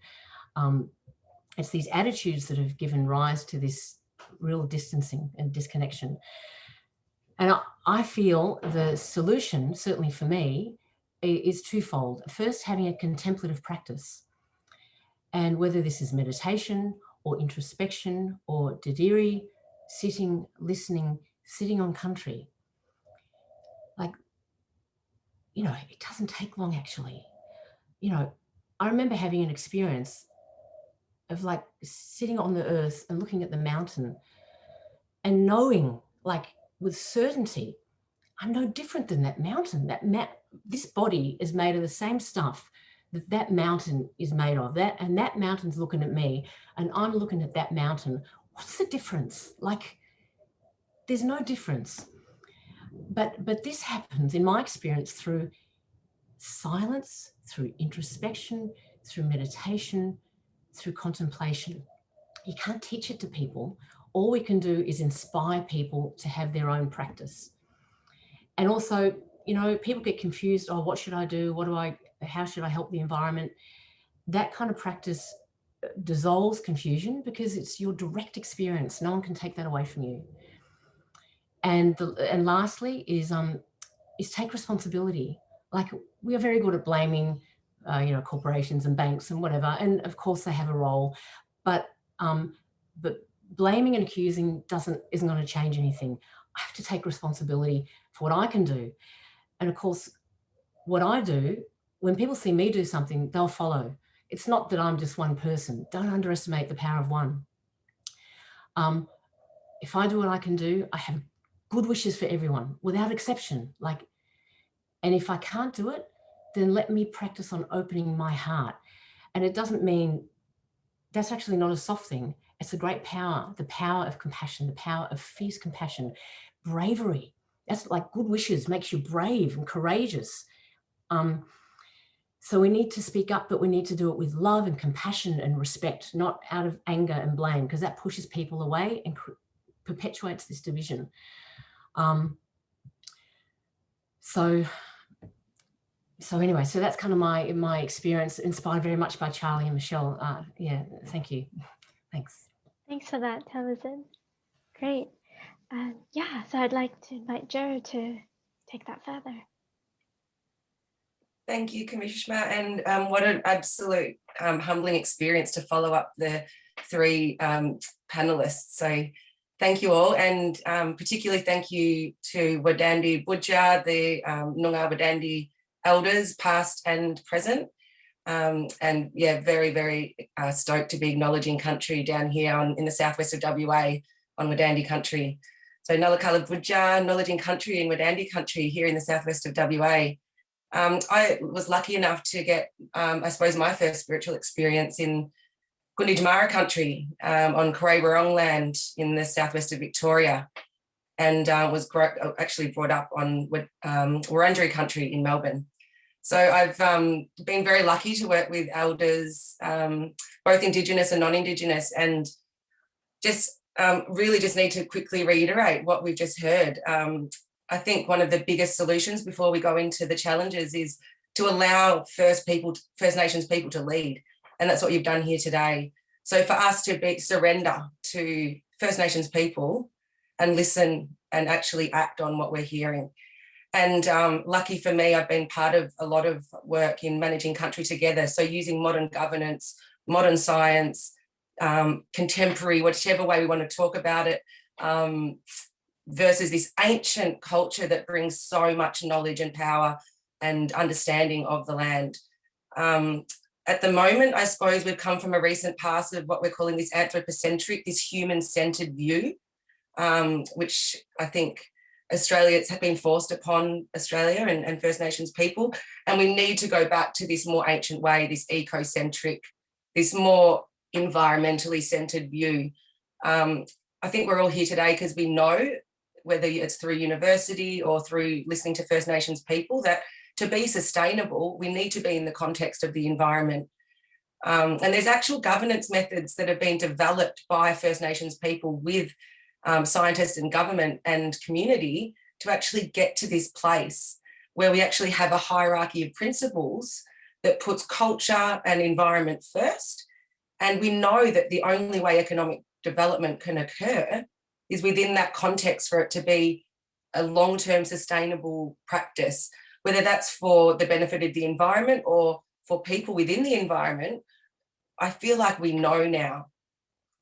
S5: it's these attitudes that have given rise to this real distancing and disconnection. And I feel the solution, certainly for me, is twofold. First, having a contemplative practice. And whether this is meditation or introspection or dadiri, sitting, listening, sitting on country. Like, you know, it doesn't take long actually. You know, I remember having an experience of like sitting on the earth and looking at the mountain and knowing, like with certainty, I'm no different than that mountain. This body is made of the same stuff that mountain is made of. And that mountain's looking at me and I'm looking at that mountain. What's the difference? Like, there's no difference. But this happens, in my experience, through silence, through introspection, through meditation, through contemplation. You can't teach it to people. All we can do is inspire people to have their own practice. And also, you know, people get confused. Oh, what should I do? How should I help the environment? That kind of practice dissolves confusion because it's your direct experience. No one can take that away from you. And lastly is take responsibility. Like, we are very good at blaming, you know, corporations and banks and whatever. And of course they have a role, but blaming and accusing isn't going to change anything. I have to take responsibility for what I can do. And of course, what I do, when people see me do something, they'll follow. It's not that I'm just one person. Don't underestimate the power of one. If I do what I can do, I have good wishes for everyone without exception. Like, and if I can't do it, then let me practice on opening my heart. And it doesn't mean, that's actually not a soft thing. It's a great power, the power of compassion, the power of fierce compassion, bravery. That's like good wishes makes you brave and courageous. So we need to speak up, but we need to do it with love and compassion and respect, not out of anger and blame, because that pushes people away and perpetuates this division. So anyway, so that's kind of my experience, inspired very much by Charlie and Michelle. Yeah, thank you. Thanks.
S3: Thanks for that, Taliesin. Great. Yeah, so I'd like to invite Jo to take that further.
S6: Thank you, Commissioner, and what an absolute humbling experience to follow up the three panellists. So thank you all, and particularly thank you to Wadandi Budja, the Noongar Wadandi elders, past and present. And yeah, very, very stoked to be acknowledging country down here in the southwest of WA on Wadandi country. So Nulakala Budja, acknowledging country in Wadandi country here in the southwest of WA. I was lucky enough to get, I suppose, my first spiritual experience in Gunditjmara country on Koray land in the southwest of Victoria, and was actually brought up on Wurundjeri country in Melbourne. So I've been very lucky to work with elders, both Indigenous and non-Indigenous, and just really just need to quickly reiterate what we've just heard. I think one of the biggest solutions before we go into the challenges is to allow First Nations people to lead. And that's what you've done here today. So for us to surrender to First Nations people and listen and actually act on what we're hearing. And lucky for me, I've been part of a lot of work in managing country together. So using modern governance, modern science, contemporary, whichever way we want to talk about it, versus this ancient culture that brings so much knowledge and power and understanding of the land. At the moment, I suppose we've come from a recent past of what we're calling this anthropocentric, this human-centered view, which I think Australia, it's been forced upon Australia and First Nations people. And we need to go back to this more ancient way, this ecocentric, this more environmentally centered view. I think we're all here today because we know, whether it's through university or through listening to First Nations people, that to be sustainable, we need to be in the context of the environment. And there's actual governance methods that have been developed by First Nations people with scientists and government and community to actually get to this place where we actually have a hierarchy of principles that puts culture and environment first. And we know that the only way economic development can occur is within that context for it to be a long-term sustainable practice, whether that's for the benefit of the environment or for people within the environment. I feel like we know now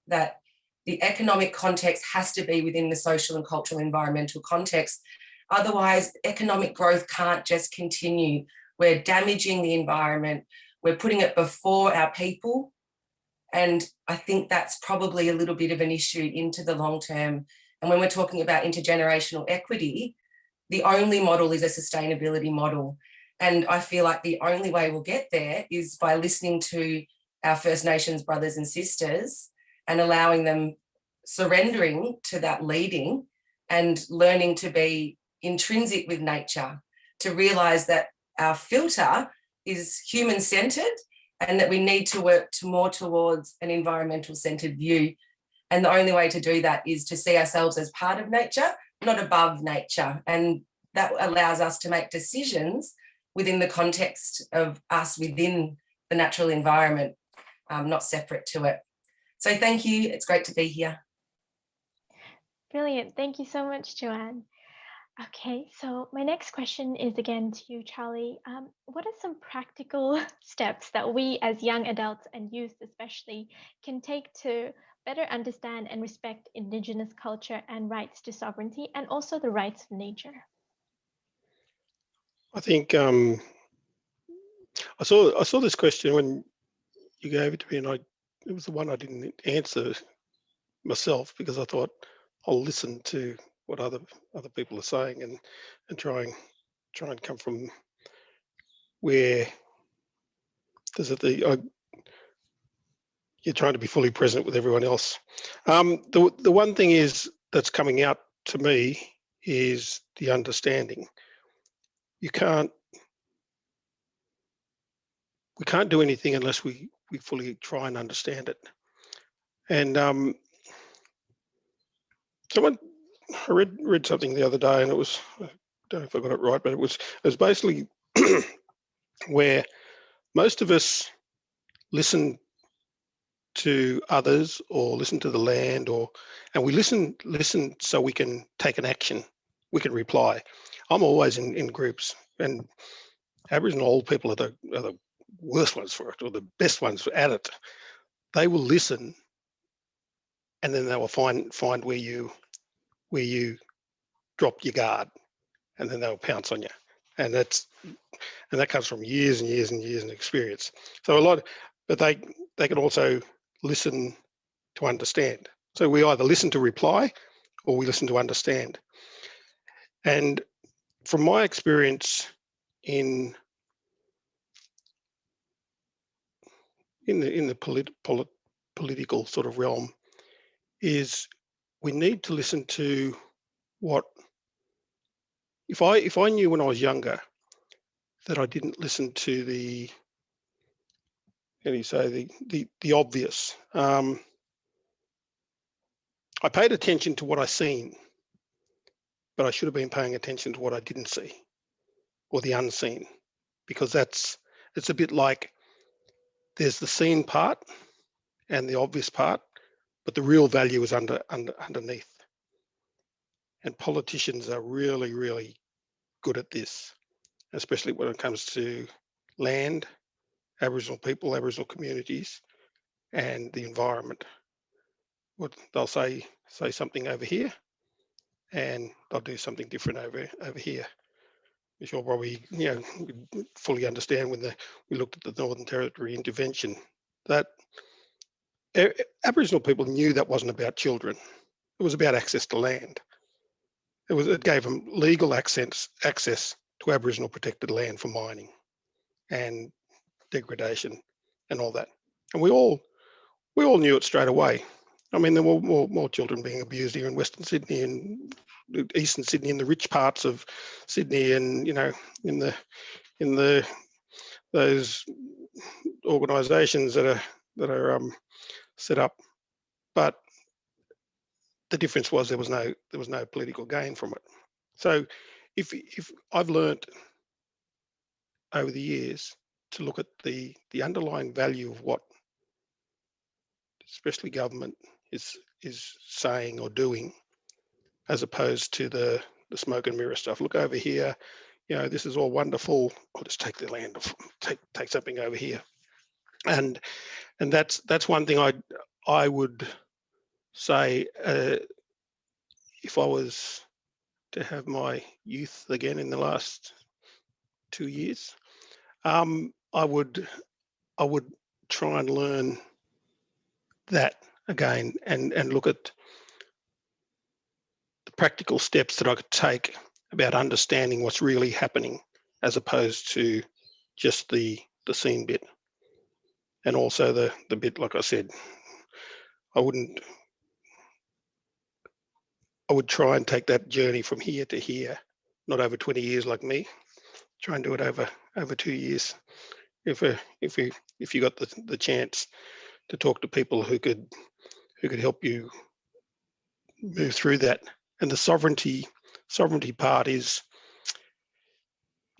S6: that the economic context has to be within the social and cultural environmental context. Otherwise, economic growth can't just continue. We're damaging the environment. We're putting it before our people. And I think that's probably a little bit of an issue into the long term. And when we're talking about intergenerational equity, the only model is a sustainability model. And I feel like the only way we'll get there is by listening to our First Nations brothers and sisters and allowing them, surrendering to that leading and learning to be intrinsic with nature, to realise that our filter is human-centred and that we need to work more towards an environmental-centred view. And the only way to do that is to see ourselves as part of nature, not above nature. And that allows us to make decisions within the context of us within the natural environment, not separate to it. So thank you. It's great to be here.
S3: Brilliant. Thank you so much, Joanne. Okay, so my next question is again to you, Charlie. What are some practical steps that we as young adults and youth especially can take to better understand and respect Indigenous culture and rights to sovereignty, and also the rights of nature?
S2: I think I saw this question when you gave it to me, and it was the one I didn't answer myself because I thought I'll listen to what other people are saying, and try and come from where you're trying to be fully present with everyone else. The one thing is that's coming out to me is the understanding. We can't do anything unless we fully try and understand it. And I read something the other day, and it was, I don't know if I got it right, but it was basically where most of us listen to others or listen to the land, and we listen so we can take an action, we can reply. I'm always in groups, and Aboriginal old people are the worst ones for it, or the best ones at it. They will listen, and then they will find where you dropped your guard, and then they'll pounce on you. And that comes from years and years and years of experience. So but they can also listen to understand. So we either listen to reply or we listen to understand. And from my experience in the political sort of realm, is we need to listen to what, if I knew when I was younger that I didn't listen to the obvious. I paid attention to what I seen, but I should have been paying attention to what I didn't see, or the unseen, because it's a bit like there's the seen part and the obvious part, but the real value is underneath. And politicians are really, really good at this, especially when it comes to land, Aboriginal people, Aboriginal communities, and the environment. They'll say something over here, and they'll do something different over here. Which you'll probably fully understand when we looked at the Northern Territory intervention, that Aboriginal people knew that wasn't about children. It was about access to land. It gave them legal access to Aboriginal protected land for mining and degradation and all that. And we all knew it straight away. I mean, there were more children being abused here in Western Sydney and Eastern Sydney, in the rich parts of Sydney, and in those organisations that are set up. But the difference was there was no political gain from it. So if I've learnt over the years to look at the underlying value of what especially government is saying or doing, as opposed to the smoke and mirror stuff. Look over here, this is all wonderful. I'll just take the land, take something over here, and that's one thing I would say, if I was to have my youth again in the last 2 years, I would try and learn that again, and look at the practical steps that I could take about understanding what's really happening, as opposed to just the seen bit. And also the bit, like I said, I would try and take that journey from here to here, not over 20 years like me. Try and do it over 2 years. If you got the chance to talk to people who could help you move through that. And the sovereignty part is,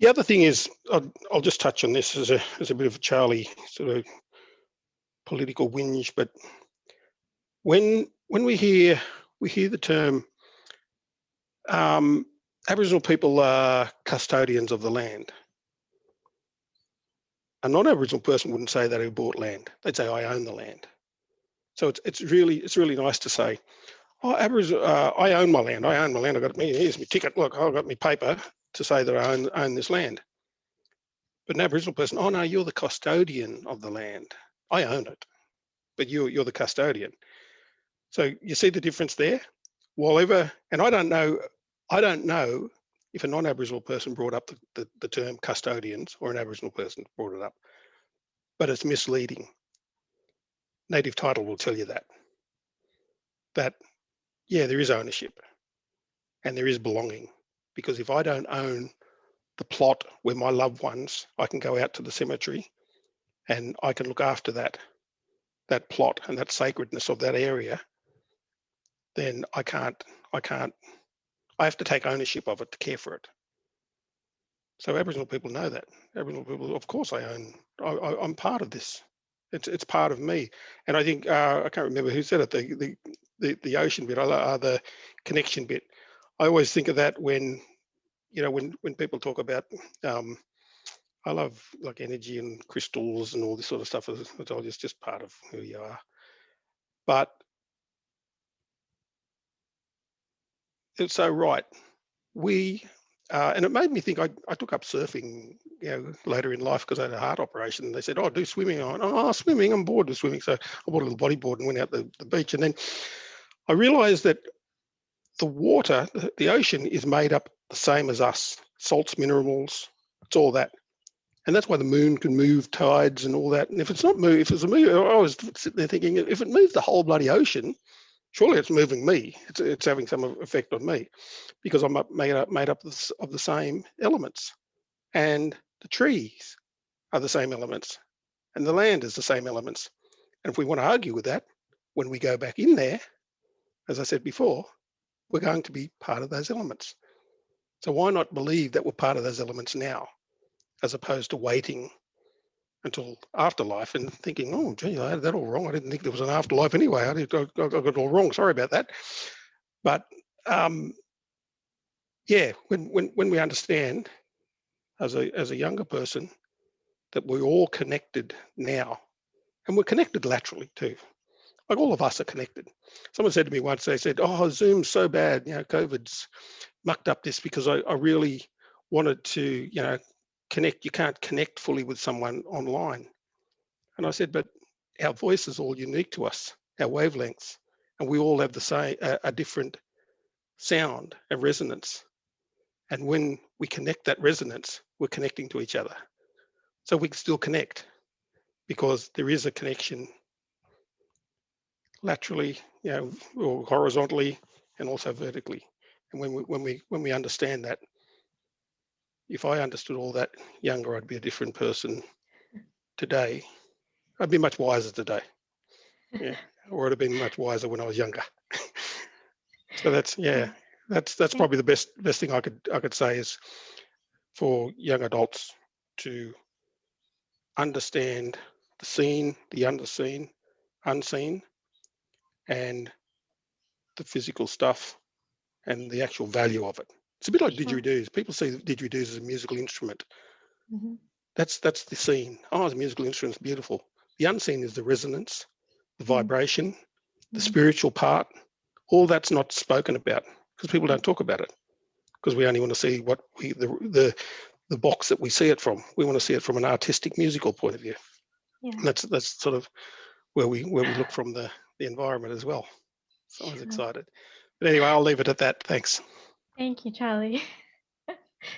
S2: the other thing is, I'll just touch on this as a bit of a Charlie sort of political whinge, but when we hear the term Aboriginal people are custodians of the land, a non-Aboriginal person wouldn't say that who bought land. They'd say, I own the land. So it's really nice to say, oh, Aboriginal, I own my land. I got me. Here's my ticket. Look, I've got my paper to say that I own this land. But an Aboriginal person, oh no, you're the custodian of the land. I own it, but you're the custodian. So you see the difference there. whatever, and I don't know if a non-Aboriginal person brought up the term custodians or an Aboriginal person brought it up, but it's misleading. Native title will tell you that yeah, there is ownership and there is belonging, because if I don't own the plot where my loved ones, I can go out to the cemetery and I can look after that plot and that sacredness of that area, then I have to take ownership of it to care for it. So Aboriginal people know that. Aboriginal people, of course I'm part of this. It's part of me. And I think, I can't remember who said it, the ocean bit, the connection bit. I always think of that when, you know, when people talk about, I love like energy and crystals and all this sort of stuff. It's just part of who you are. But it's so right. And it made me think, I took up surfing, you know, later in life because I had a heart operation. And they said, oh, do swimming. I went, oh, swimming, I'm bored of swimming. So I bought a little bodyboard and went out the beach. And then I realized that the water, the ocean is made up the same as us, salts, minerals, it's all that. And that's why the moon can move tides and all that. And if it's not move, if it's a move, I was sitting there thinking, if it moves the whole bloody ocean, surely it's moving me. It's having some effect on me, because I'm made up of the same elements, and the trees are the same elements, and the land is the same elements. And if we want to argue with that, when we go back in there, as I said before, we're going to be part of those elements. So why not believe that we're part of those elements now, as opposed to waiting until afterlife and thinking, oh, gee, I had that all wrong. I didn't think there was an afterlife anyway. I got it all wrong. Sorry about that. But yeah, when we understand as a younger person that we're all connected now, and we're connected laterally too. Like all of us are connected. Someone said to me once, they said, oh, Zoom's so bad, you know, COVID's mucked up this, because I really wanted to, you know, connect. You can't connect fully with someone online. And I said, but our voice is all unique to us, our wavelengths, and we all have the same, a different sound, a resonance. And when we connect that resonance, we're connecting to each other. So we can still connect, because there is a connection laterally, you know, or horizontally, and also vertically. And when we understand that, if I understood all that younger, I'd be a different person today. I'd be much wiser today. Yeah, or I'd have been much wiser when I was younger. So that's probably the best thing I could say is for young adults to understand the seen, the unseen, and the physical stuff and the actual value of it. It's a bit like didgeridoos. People see didgeridoos as a musical instrument.
S3: Mm-hmm.
S2: That's the seen. Oh, it's a musical instrument, it's beautiful. The unseen is the resonance, the vibration, the spiritual part. All that's not spoken about, because people don't talk about it, because we only want to see what the box that we see it from. We want to see it from an artistic, musical point of view.
S3: Yeah.
S2: And that's sort of where we look from the environment as well. So I was excited. But anyway, I'll leave it at that. Thanks.
S3: Thank you, Charlie.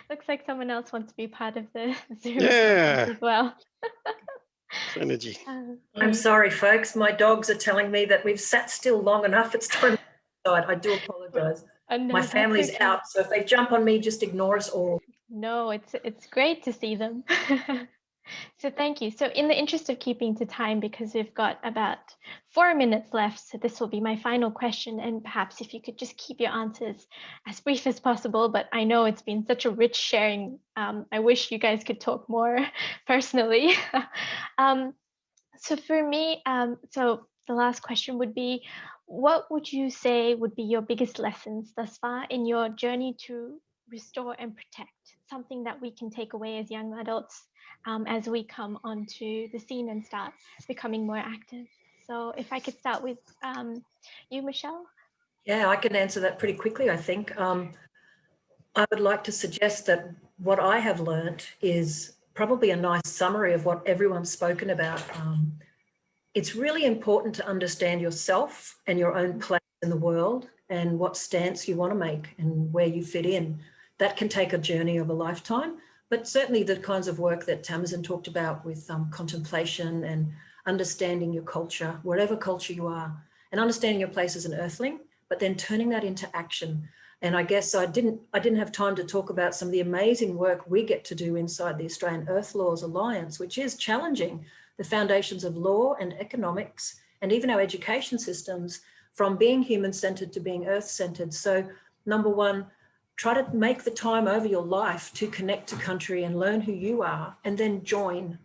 S3: Looks like someone else wants to be part of the Zoom as well.
S2: Energy.
S4: I'm sorry, folks. My dogs are telling me that we've sat still long enough. It's time to decide. I do apologise.
S3: No,
S4: my family's out, so if they jump on me, just ignore us all.
S3: No, it's great to see them. So thank you. So in the interest of keeping to time, because we've got about 4 minutes left, so this will be my final question, and perhaps if you could just keep your answers as brief as possible, but I know it's been such a rich sharing. I wish you guys could talk more personally. So for me, so the last question would be, what would you say would be your biggest lessons thus far in your journey to restore and protect? Something that we can take away as young adults as we come onto the scene and start becoming more active. So if I could start with you, Michelle.
S4: Yeah, I can answer that pretty quickly, I think. I would like to suggest that what I have learned is probably a nice summary of what everyone's spoken about. It's really important to understand yourself and your own place in the world and what stance you want to make and where you fit in. That can take a journey of a lifetime, but certainly the kinds of work that Tamsin talked about with contemplation and understanding your culture, whatever culture you are, and understanding your place as an earthling, but then turning that into action. And I guess I didn't have time to talk about some of the amazing work we get to do inside the Australian Earth Laws Alliance, which is challenging the foundations of law and economics and even our education systems from being human-centered to being earth-centered. So number one, try to make the time over your life to connect to country and learn who you are, and then join.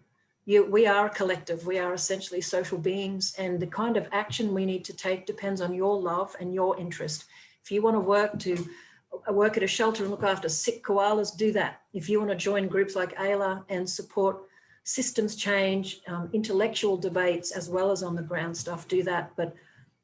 S4: We are a collective. We are essentially social beings, and the kind of action we need to take depends on your love and your interest. If you want to work at a shelter and look after sick koalas, do that. If you want to join groups like AILA and support systems change, intellectual debates, as well as on the ground stuff, do that. But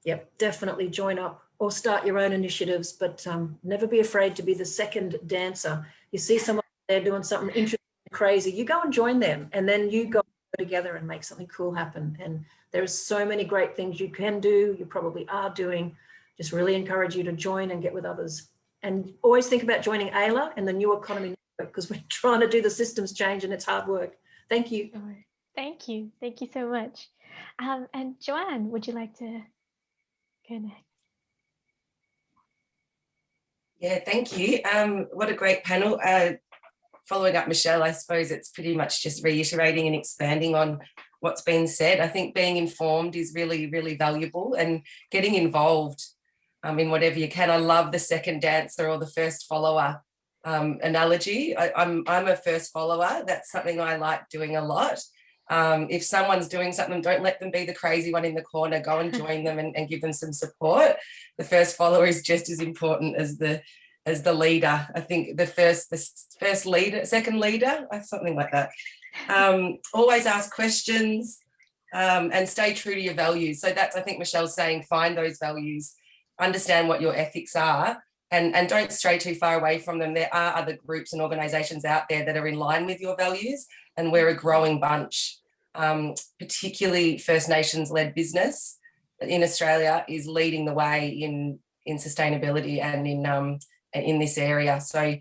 S4: yep, definitely join up or start your own initiatives, but never be afraid to be the second dancer. You see someone there doing something interesting, crazy, you go and join them, and then you go together and make something cool happen. And there's so many great things you can do, you probably are doing. Just really encourage you to join and get with others. And always think about joining AILA and the New Economy Network, because we're trying to do the systems change and it's hard work. Thank you.
S3: Thank you. Thank you so much. And Joanne, would you like to go next?
S6: Yeah, thank you. What a great panel. Following up Michelle, I suppose it's pretty much just reiterating and expanding on what's been said. I think being informed is really, really valuable, and getting involved in whatever you can. I love the second dancer or the first follower analogy. I'm a first follower. That's something I like doing a lot. If someone's doing something, don't let them be the crazy one in the corner. Go and join them and give them some support. The first follower is just as important as the leader. I think the first leader, second leader, something like that. Always ask questions and stay true to your values. So that's, I think Michelle's saying, find those values, understand what your ethics are, and don't stray too far away from them. There are other groups and organisations out there that are in line with your values, and we're a growing bunch. Particularly First Nations-led business in Australia is leading the way in sustainability and in this area. So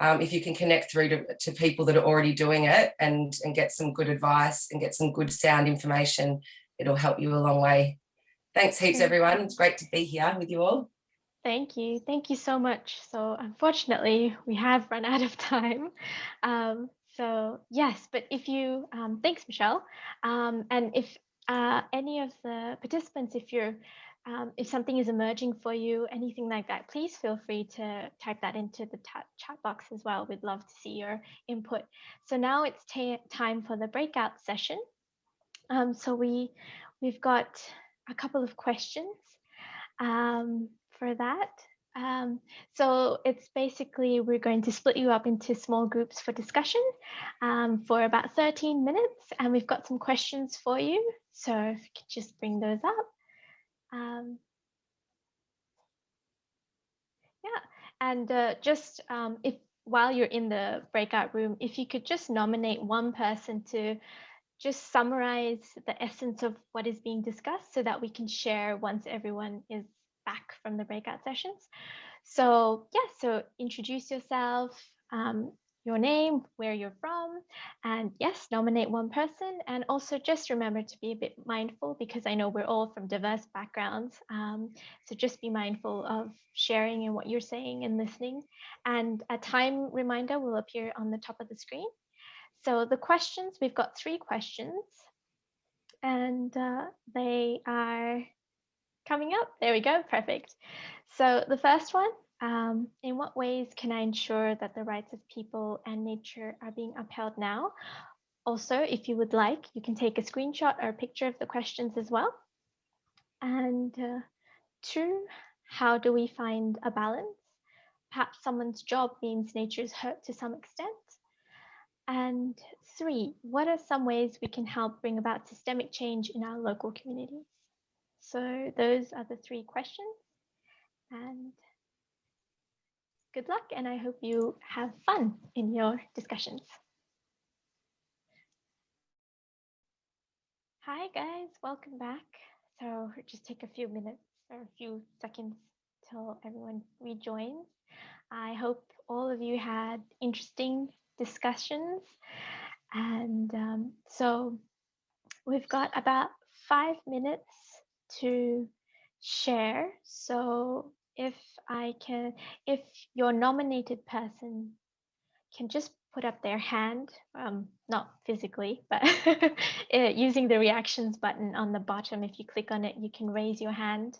S6: if you can connect through to people that are already doing it and get some good advice and get some good sound information, it'll help you a long way. Thanks heaps, everyone. It's great to be here with you all.
S3: Thank you. Thank you so much. So unfortunately, we have run out of time. So yes, but if you, thanks, Michelle. And if any of the participants, if something is emerging for you, anything like that, please feel free to type that into the chat box as well. We'd love to see your input. So now it's time for the breakout session. So we've got a couple of questions for that. So it's basically, we're going to split you up into small groups for discussion for about 13 minutes. And we've got some questions for you. So if you could just bring those up. Yeah, and just if while you're in the breakout room, if you could just nominate one person to just summarize the essence of what is being discussed so that we can share once everyone is back from the breakout sessions. So yeah, so introduce yourself, your name, where you're from, and yes, nominate one person. And also just remember to be a bit mindful, because I know we're all from diverse backgrounds. So just be mindful of sharing and what you're saying and listening. And a time reminder will appear on the top of the screen. So the questions, we've got 3 questions, and they are coming up. There we go, perfect. So the first one, in what ways can I ensure that the rights of people and nature are being upheld now? Also, if you would like, you can take a screenshot or a picture of the questions as well. And 2, how do we find a balance? Perhaps someone's job means nature's hurt to some extent. And 3, what are some ways we can help bring about systemic change in our local communities? So those are the 3 questions, and good luck, and I hope you have fun in your discussions. Hi guys, welcome back. So just take a few minutes or a few seconds till everyone rejoins. I hope all of you had interesting discussions. And so we've got about 5 minutes to share. So if your nominated person can just put up their hand, not physically, but using the reactions button on the bottom. If you click on it, you can raise your hand.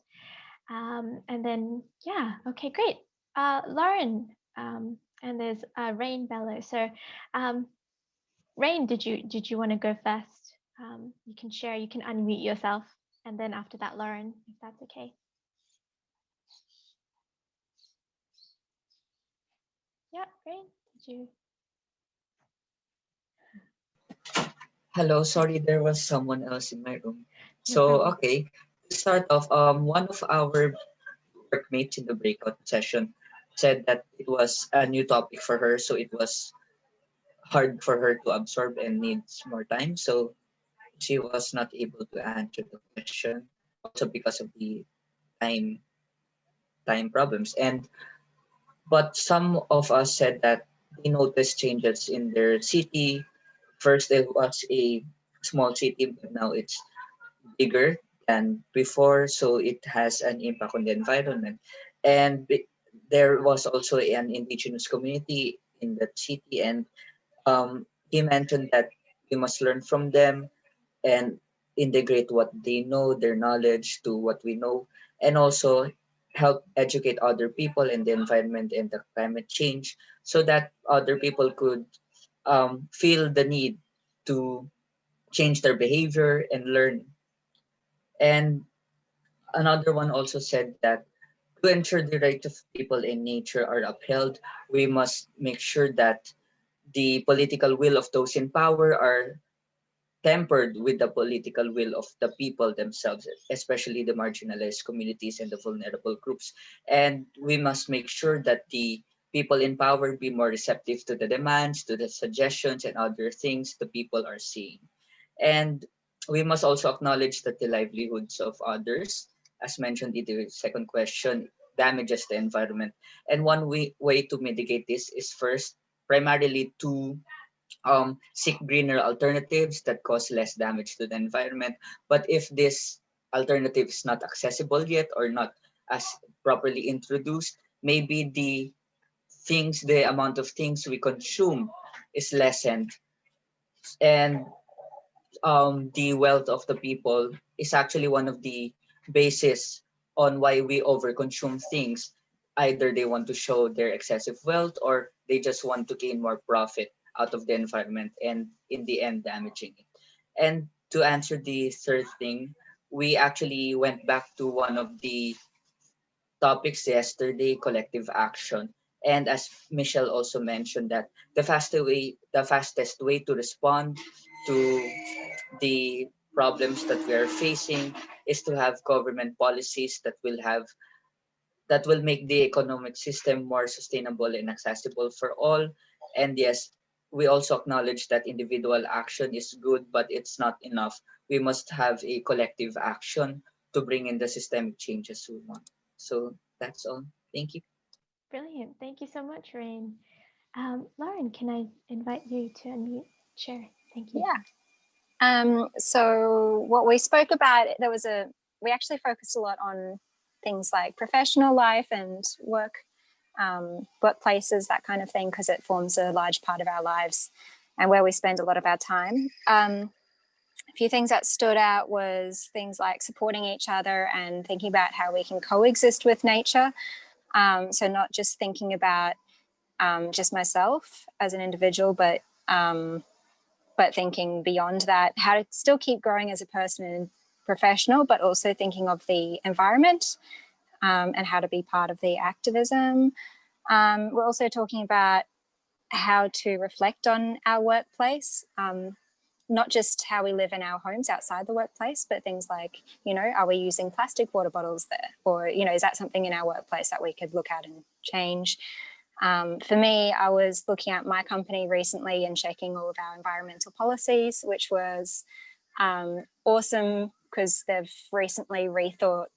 S3: And then, yeah, okay, great. Lauren, and there's Rain Bello. So Rain, did you want to go first? You can share, you can unmute yourself. And then after that, Lauren, if that's okay. Yeah, Rain, did you?
S7: Hello, sorry, there was someone else in my room.
S3: No
S7: So,
S3: problem.
S7: okay, to start off, one of our workmates in the breakout session said that it was a new topic for her, so it was hard for her to absorb and needs more time. So she was not able to answer the question, also because of the time problems. But some of us said that they noticed changes in their city. First, it was a small city, but now it's bigger than before, so it has an impact on the environment. And there was also an indigenous community in that city, and he mentioned that we must learn from them and integrate what they know, their knowledge, to what we know, and also help educate other people in the environment and the climate change, so that other people could feel the need to change their behavior and learn. And another one also said that to ensure the rights of people in nature are upheld, we must make sure that the political will of those in power are tempered with the political will of the people themselves, especially the marginalized communities and the vulnerable groups. And we must make sure that the people in power be more receptive to the demands, to the suggestions, and other things the people are seeing. And we must also acknowledge that the livelihoods of others, as mentioned in the second question, damages the environment. And one way to mitigate this is first, primarily to seek greener alternatives that cause less damage to the environment. But if this alternative is not accessible yet or not as properly introduced, maybe the amount of things we consume is lessened, and the wealth of the people is actually one of the basis on why we overconsume things. Either they want to show their excessive wealth, or they just want to gain more profit out of the environment and in the end damaging it. And to answer the third thing, we actually went back to one of the topics yesterday, collective action. And as Michelle also mentioned, that the fastest way to respond to the problems that we are facing is to have government policies that will make the economic system more sustainable and accessible for all. And yes, we also acknowledge that individual action is good, but it's not enough. We must have a collective action to bring in the systemic changes we want. So that's all. Thank you.
S3: Brilliant. Thank you so much, Rain. Lauren, can I invite you to unmute, share? Thank you.
S8: Yeah. So what we spoke about, we actually focused a lot on things like professional life and workplaces, that kind of thing, because it forms a large part of our lives and where we spend a lot of our time. A few things that stood out was things like supporting each other and thinking about how we can coexist with nature. So not just thinking about just myself as an individual, but thinking beyond that, how to still keep growing as a person and professional, but also thinking of the environment and how to be part of the activism. We're also talking about how to reflect on our workplace, not just how we live in our homes outside the workplace, but things like, are we using plastic water bottles there? Or, is that something in our workplace that we could look at and change? For me, I was looking at my company recently and checking all of our environmental policies, which was awesome because they've recently rethought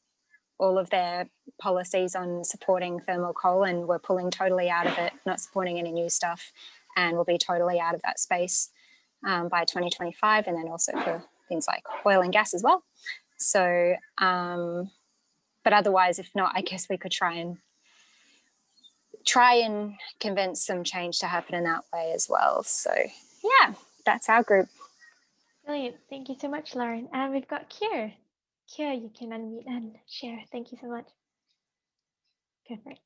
S8: all of their policies on supporting thermal coal, and we're pulling totally out of it, not supporting any new stuff, and we'll be totally out of that space by 2025, and then also for things like oil and gas as well. So, but otherwise, if not, I guess we could try and convince some change to happen in that way as well. So yeah, that's our group.
S3: Brilliant. Thank you so much, Lauren. And we've got Kier. Kier, you can unmute and share. Thank you so much. Go for it.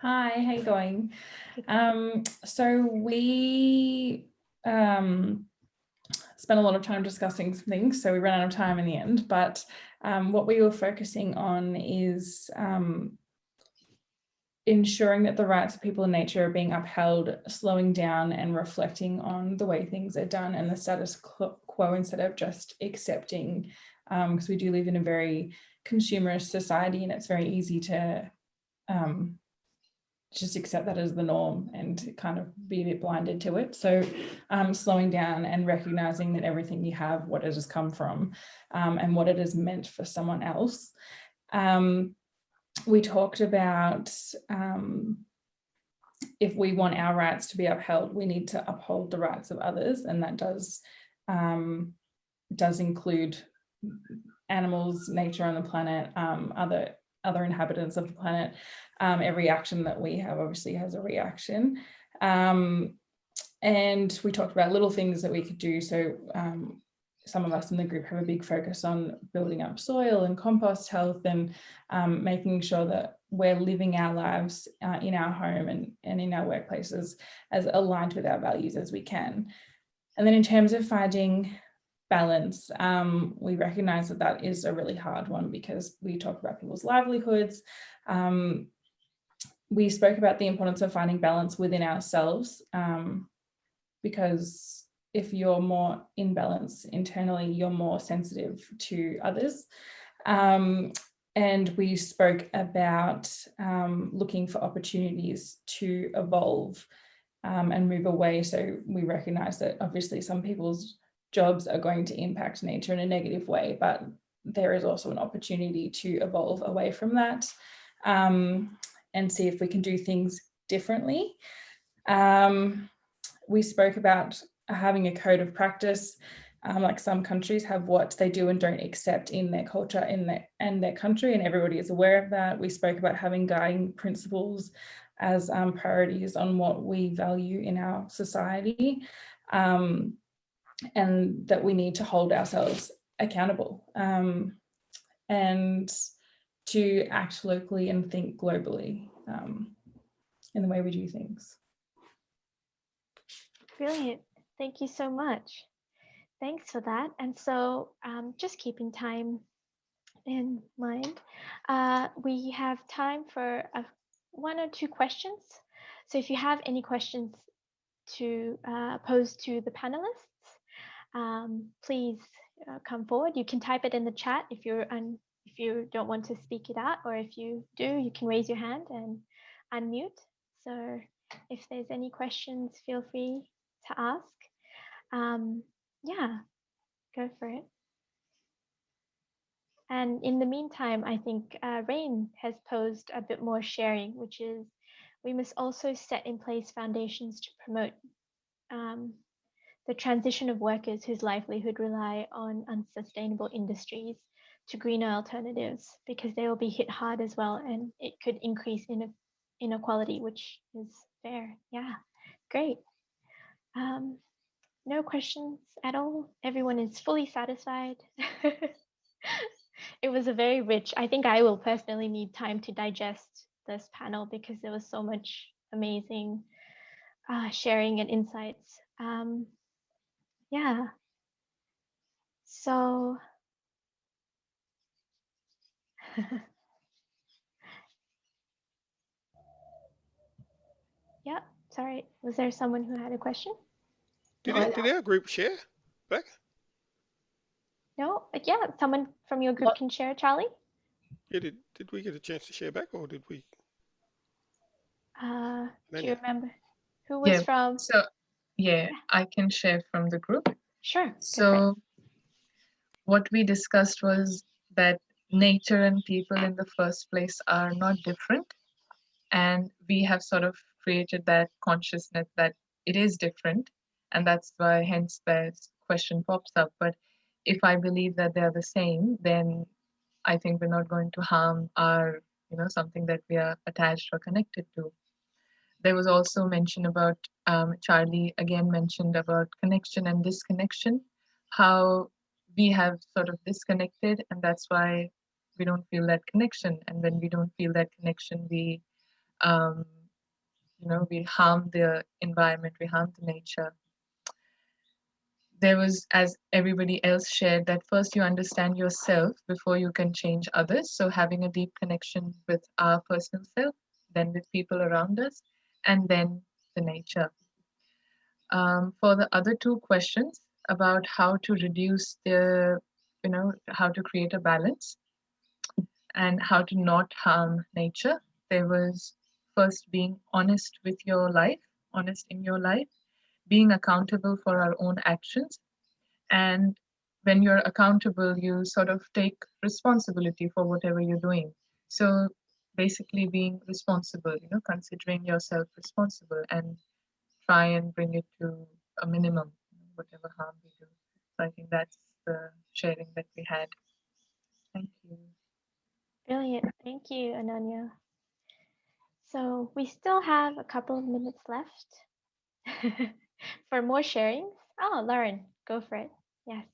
S9: Hi, how you going? So we spent a lot of time discussing some things, so we ran out of time in the end, but what we were focusing on is ensuring that the rights of people in nature are being upheld, slowing down and reflecting on the way things are done and the status quo instead of just accepting, because we do live in a very consumerist society and it's very easy to just accept that as the norm and kind of be a bit blinded to it. So slowing down and recognizing that everything you have, what it has come from, and what it is meant for someone else. We talked about if we want our rights to be upheld, we need to uphold the rights of others, and that does include animals, nature on the planet, other inhabitants of the planet. Every action that we have obviously has a reaction. And we talked about little things that we could do. So some of us in the group have a big focus on building up soil and compost health and making sure that we're living our lives in our home and in our workplaces as aligned with our values as we can. And then in terms of finding balance, we recognize that that is a really hard one because we talk about people's livelihoods. We spoke about the importance of finding balance within ourselves, because if you're more in balance internally, you're more sensitive to others. And we spoke about looking for opportunities to evolve and move away. So we recognize that obviously some people's jobs are going to impact nature in a negative way, but there is also an opportunity to evolve away from that and see if we can do things differently. We spoke about having a code of practice, like some countries have what they do and don't accept in their culture and their country, and everybody is aware of that. We spoke about having guiding principles as priorities on what we value in our society, and that we need to hold ourselves accountable and to act locally and think globally in the way we do things.
S3: Brilliant. Thank you so much. Thanks for that. And so just keeping time in mind, we have time for one or two questions. So if you have any questions to pose to the panelists, please come forward. You can type it in the chat if you don't want to speak it out, or if you do, you can raise your hand and unmute. So if there's any questions, feel free to ask. Yeah, go for it. And in the meantime, I think Rain has posed a bit more sharing, which is we must also set in place foundations to promote the transition of workers whose livelihood rely on unsustainable industries to greener alternatives, because they will be hit hard as well, and it could increase inequality, which is fair. Yeah, great. No questions at all. Everyone is fully satisfied. It was a very rich, I think I will personally need time to digest this panel because there was so much amazing sharing and insights. Yeah. So yeah, sorry. Was there someone who had a question?
S2: Did our group share back?
S3: No, yeah, someone from your group can share, Charlie.
S2: Yeah, did we get a chance to share back, or did we?
S3: Do you remember who was from?
S10: So yeah, I can share from the group.
S3: Sure.
S10: So what we discussed was that nature and people in the first place are not different. And we have sort of created that consciousness that it is different. And that's why hence this question pops up. But if I believe that they're the same, then I think we're not going to harm our, something that we are attached or connected to. There was also mention about, Charlie again mentioned about connection and disconnection, how we have sort of disconnected, and that's why we don't feel that connection. And when we don't feel that connection, we harm the environment, we harm the nature. There was, as everybody else shared, that first you understand yourself before you can change others. So having a deep connection with our personal self, then with people around us, and then the nature. For the other two questions about how to reduce how to create a balance and how to not harm nature, there was first being honest with your life, honest in your life, being accountable for our own actions. And when you're accountable, you sort of take responsibility for whatever you're doing. So basically being responsible, considering yourself responsible and try and bring it to a minimum, whatever harm we do. So I think that's the sharing that we had. Thank you.
S3: Brilliant. Thank you, Ananya. So we still have a couple of minutes left for more sharings. Oh, Lauren, go for it. Yes.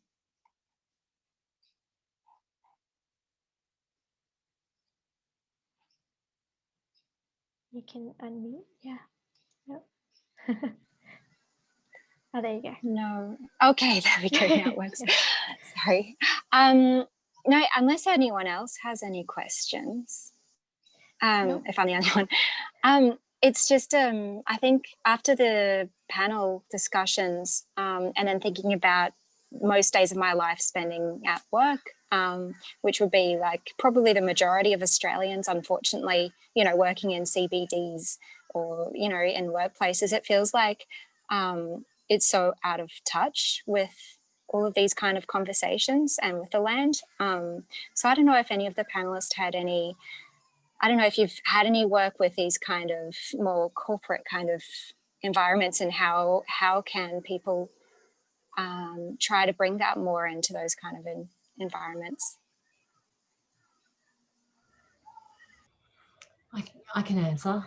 S3: You can unmute. Yeah. Yep. Oh, there you go.
S8: No. Okay, there we go. Now it works. Sorry. No, unless anyone else has any questions.
S3: Nope.
S8: If I'm the only one. It's just, I think after the panel discussions and then thinking about most days of my life spending at work, which would be like probably the majority of Australians, unfortunately, working in CBDs or, in workplaces, it feels like it's so out of touch with all of these kind of conversations and with the land. So I don't know if any of the panelists had any, I don't know if you've had any work with these kind of more corporate kind of environments and how can people try to bring that more into those kind of environments?
S5: I can answer.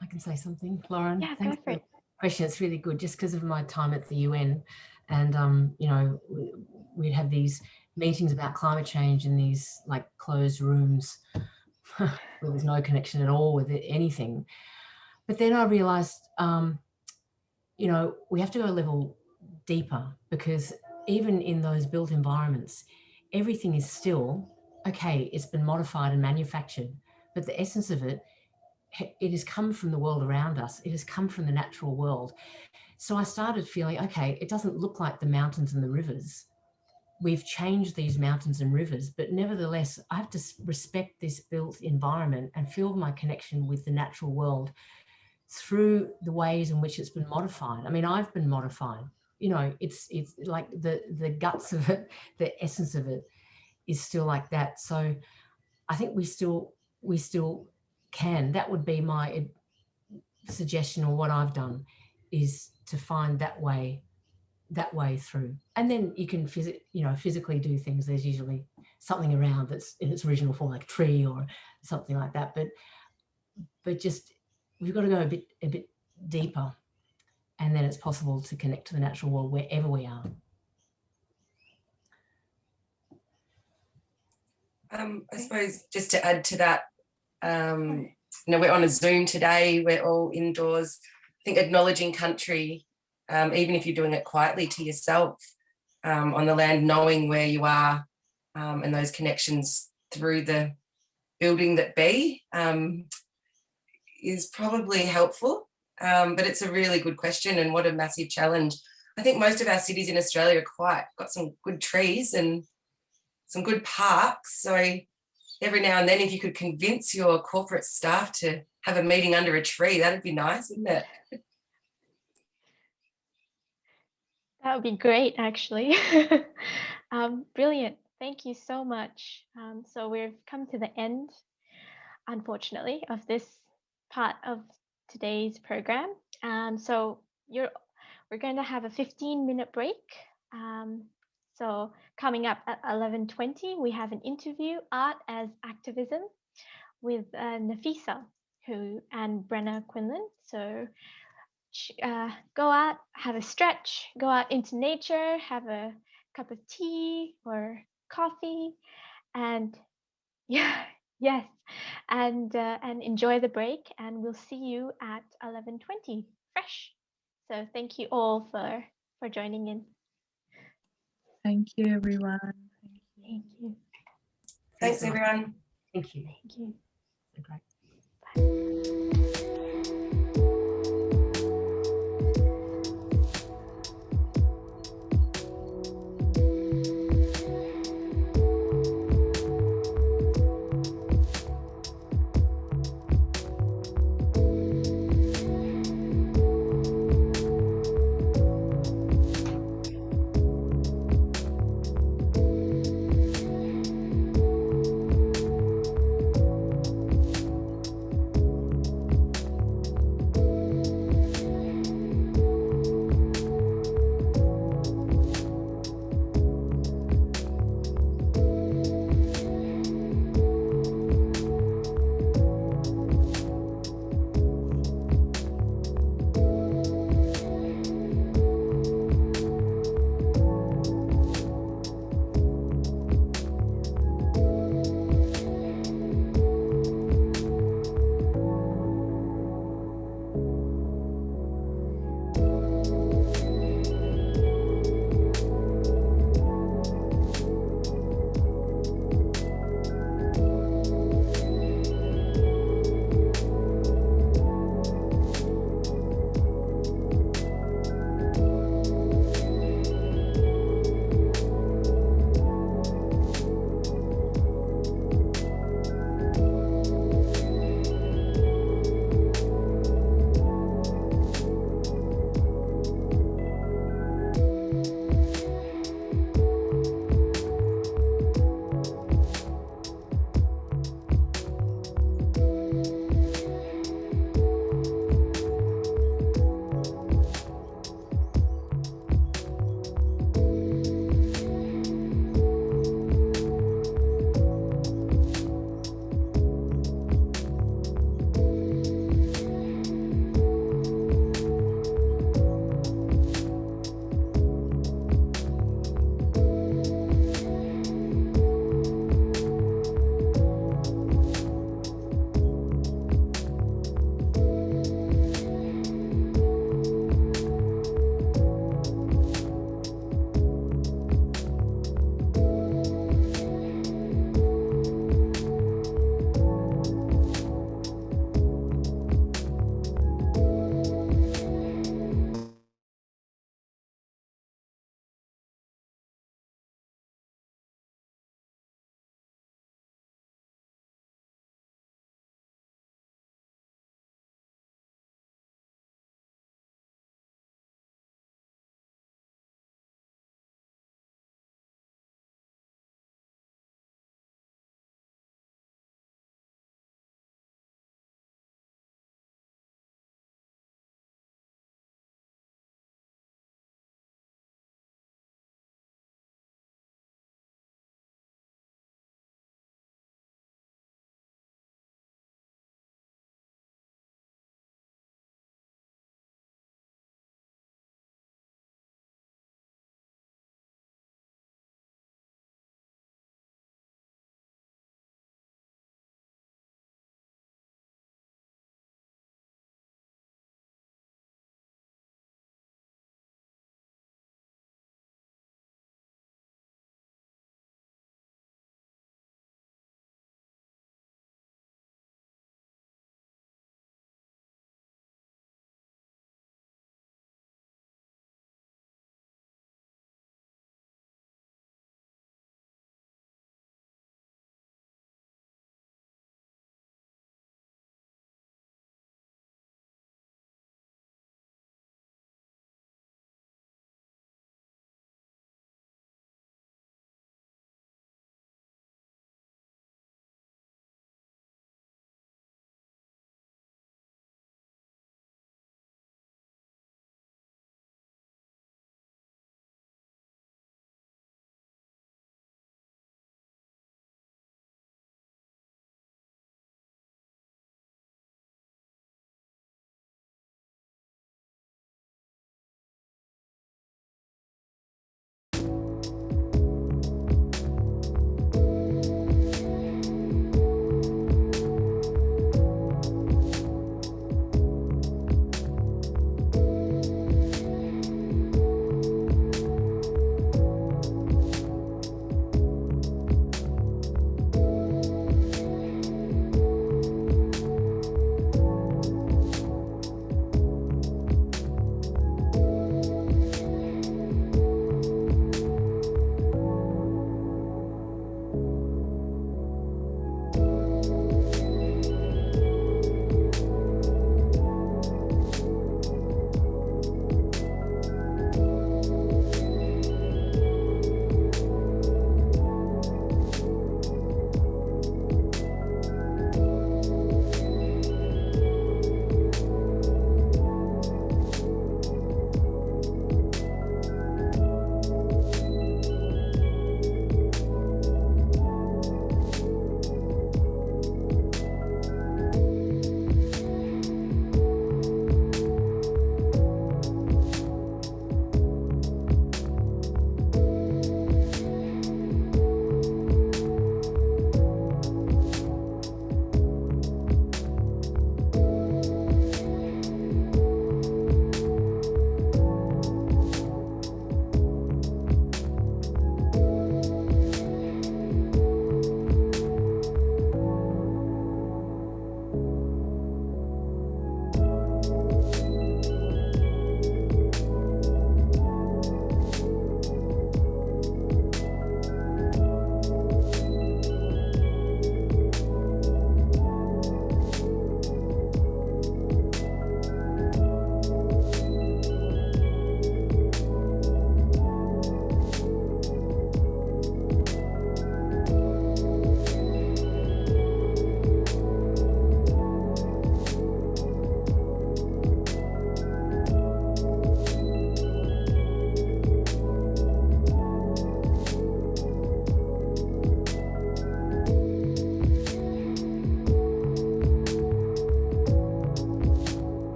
S5: I can say something, Lauren.
S3: Yeah,
S5: thanks
S3: go for it.
S5: The question. It's really good just because of my time at the UN, and we'd have these meetings about climate change in these like closed rooms where there's no connection at all with anything. But then I realized, we have to go a level deeper, because even in those built environments, everything is still, okay, it's been modified and manufactured, but the essence of it has come from the world around us. It has come from the natural world. So I started feeling, okay, it doesn't look like the mountains and the rivers. We've changed these mountains and rivers, but nevertheless, I have to respect this built environment and feel my connection with the natural world through the ways in which it's been modified. I mean, I've been modified. It's like the guts of it, the essence of it is still like that. So I think we still can. That would be my suggestion, or what I've done is to find that way through. And then you can physically do things. There's usually something around that's in its original form, like a tree or something like that. But just we've got to go a bit deeper, and then it's possible to connect to the natural world wherever we are.
S6: I suppose just to add to that, we're on a Zoom today, we're all indoors. I think acknowledging country, even if you're doing it quietly to yourself on the land, knowing where you are and those connections through the building that be is probably helpful. But it's a really good question, and what a massive challenge. I think most of our cities in Australia are got some good trees and some good parks. So every now and then, if you could convince your corporate staff to have a meeting under a tree, that'd be nice, wouldn't it?
S3: That would be great, actually. Brilliant. Thank you so much. So we've come to the end, unfortunately, of this part of today's program. So we're going to have a 15-minute break. So coming up at 11:20, we have an interview, Art as Activism, with Nafisa and Brenna Quinlan. So go out, have a stretch, go out into nature, have a cup of tea or coffee, and yeah, yes, and enjoy the break. And we'll see you at 11:20 fresh. So thank you all for joining in.
S10: Thank you, everyone.
S3: Thank you.
S6: Thanks, everyone.
S5: Thank you.
S3: Thank you.
S5: So great.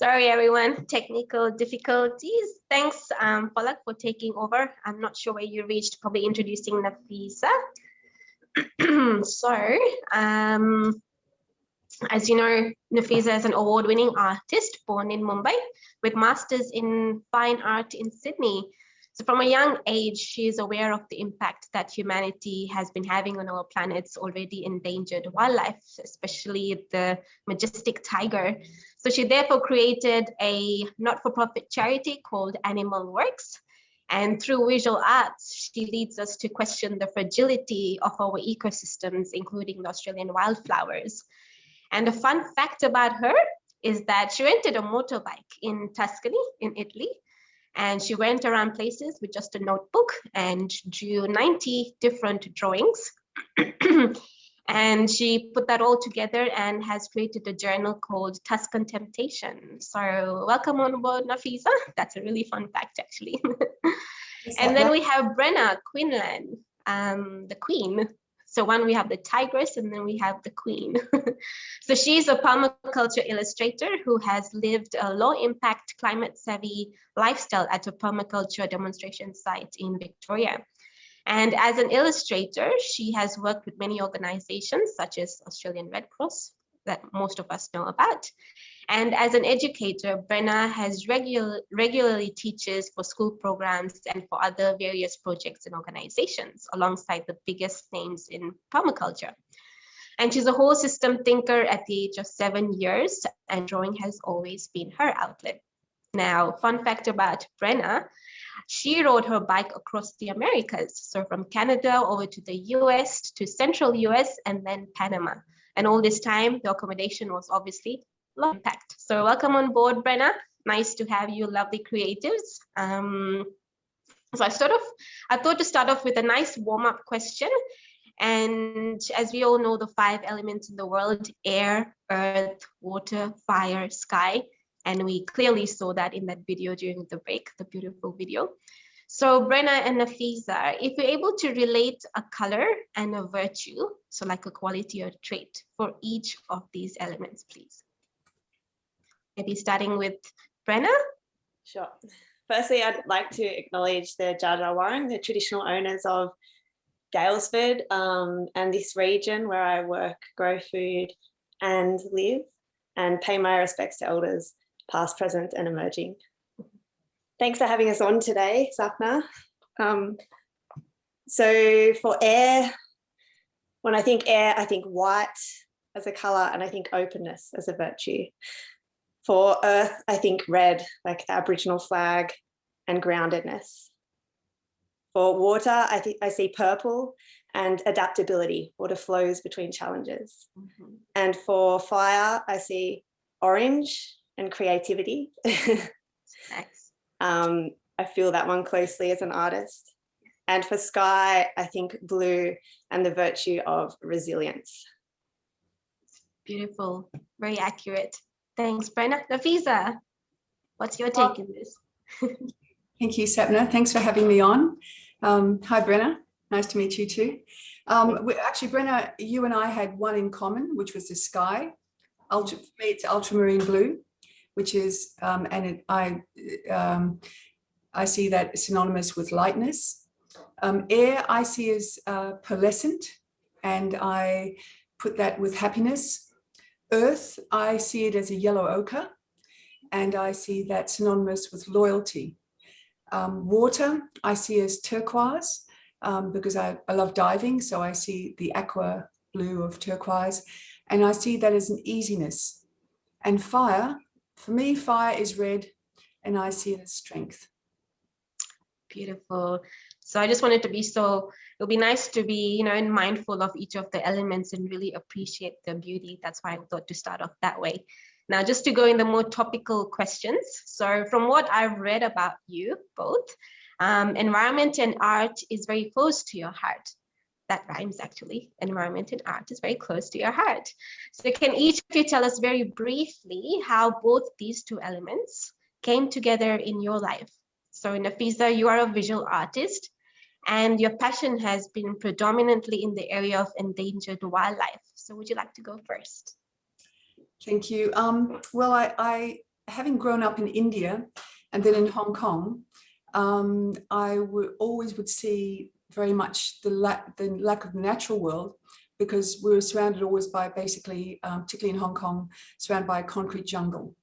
S11: Sorry, everyone, technical difficulties. Thanks, Palak, for taking over. I'm not sure where you reached, probably introducing Nafisa. So, as you know, Nafisa is an award-winning artist born in Mumbai with masters in fine art in Sydney. So from a young age, she is aware of the impact that humanity has been having on our planet's already endangered wildlife, especially the majestic tiger. So she therefore created a not-for-profit charity called Animal Works. And through visual arts, she leads us to question the fragility of our ecosystems, including the Australian wildflowers. And a fun fact about her is that she rented a motorbike in Tuscany, in Italy, and she went around places with just a notebook and drew 90 different drawings. And she put that all together and has created a journal called Tuscan Temptation. So welcome on board, Nafisa. That's a really fun fact, actually. And then we have Brenna Quinlan, the queen. So we have the tigress, and then we have the queen. So she's a permaculture illustrator who has lived a low-impact, climate-savvy lifestyle at a permaculture demonstration site in Victoria. And as an illustrator, she has worked with many organizations such as Australian Red Cross, that most of us know about. And as an educator, Brenna has regularly teaches for school programs and for other various projects and organizations alongside the biggest names in permaculture. And she's a whole system thinker at the age of 7 years, and drawing has always been her outlet. Now, fun fact about Brenna, she rode her bike across the Americas. So from Canada over to the US, to Central US, and then Panama. And all this time, the accommodation was obviously low impact. So welcome on board, Brenna. Nice to have you, lovely creatives. So I thought to start off with a nice warm-up question. And as we all know, the 5 elements in the world: air, earth, water, fire, sky. And we clearly saw that in that video during the break, the beautiful video. So Brenna and Nafisa, if you're able to relate a color and a virtue, so like a quality or trait for each of these elements, please. Maybe starting with Brenna.
S12: Sure. Firstly, I'd like to acknowledge the Dja Dja Wurrung, the traditional owners of Daylesford and this region where I work, grow food and live, and pay my respects to elders, past, present and emerging. Thanks for having us on today, Sapna. So for air, when I think air, I think white as a colour, and I think openness as a virtue. For earth, I think red, like the Aboriginal flag, and groundedness. For water, I see purple and adaptability. Water flows between challenges. Mm-hmm. And for fire, I see orange and creativity.
S11: Nice.
S12: I feel that one closely as an artist. And for sky, I think blue and the virtue of resilience.
S11: Beautiful, very accurate. Thanks, Brenna. Nafisa, what's your take on this?
S13: Thank you, Sapna. Thanks for having me on. Hi, Brenna. Nice to meet you too. Actually, Brenna, you and I had one in common, which was the sky. For me, it's ultramarine blue, which is, I see that synonymous with lightness. Air, I see as pearlescent, and I put that with happiness. Earth, I see it as a yellow ochre, and I see that synonymous with loyalty. Water, I see as turquoise, because I love diving, so I see the aqua blue of turquoise, and I see that as an easiness. And fire, for me, fire is red, and I see it as strength.
S11: Beautiful. So I just wanted to be it'll be nice to be, mindful of each of the elements and really appreciate the beauty. That's why I thought to start off that way. Now, just to go in the more topical questions. So from what I've read about you both, environment and art is very close to your heart. That rhymes, actually. Environment and art is very close to your heart. So can each of you tell us very briefly how both these two elements came together in your life? So Nafisa, you are a visual artist, and your passion has been predominantly in the area of endangered wildlife. So would you like to go first?
S13: Thank you. Well, I having grown up in India and then in Hong Kong, I always would see very much the lack of the natural world, because we were surrounded always by basically, particularly in Hong Kong, surrounded by a concrete jungle.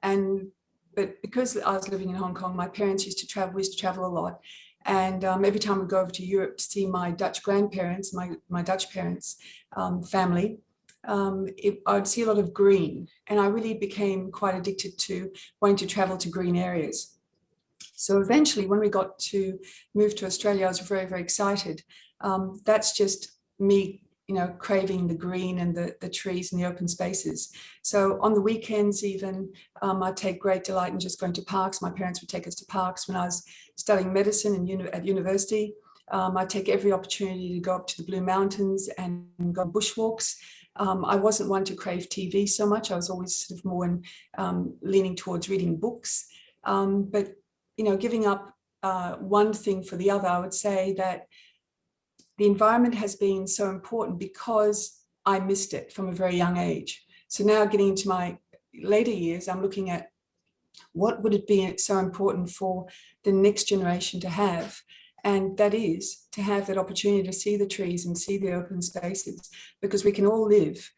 S13: But because I was living in Hong Kong, my parents used to travel a lot. And every time we go over to Europe to see my Dutch grandparents, my Dutch parents' family, I'd see a lot of green. And I really became quite addicted to wanting to travel to green areas. So eventually, when we got to move to Australia, I was very, very excited. That's just me, craving the green and the trees and the open spaces. So on the weekends even, I take great delight in just going to parks. My parents would take us to parks when I was studying medicine at university. I take every opportunity to go up to the Blue Mountains and go bushwalks. I wasn't one to crave TV so much. I was always sort of more leaning towards reading books. But giving up one thing for the other, I would say that the environment has been so important because I missed it from a very young age. So now getting into my later years, I'm looking at what would it be so important for the next generation to have. And that is to have that opportunity to see the trees and see the open spaces, because we can all live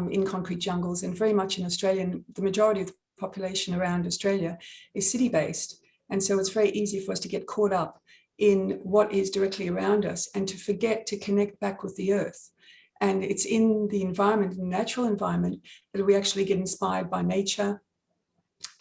S13: in concrete jungles, and very much in Australia, and the majority of the population around Australia is city-based. And so it's very easy for us to get caught up in what is directly around us and to forget to connect back with the earth. And it's in the environment, the natural environment, that we actually get inspired by nature.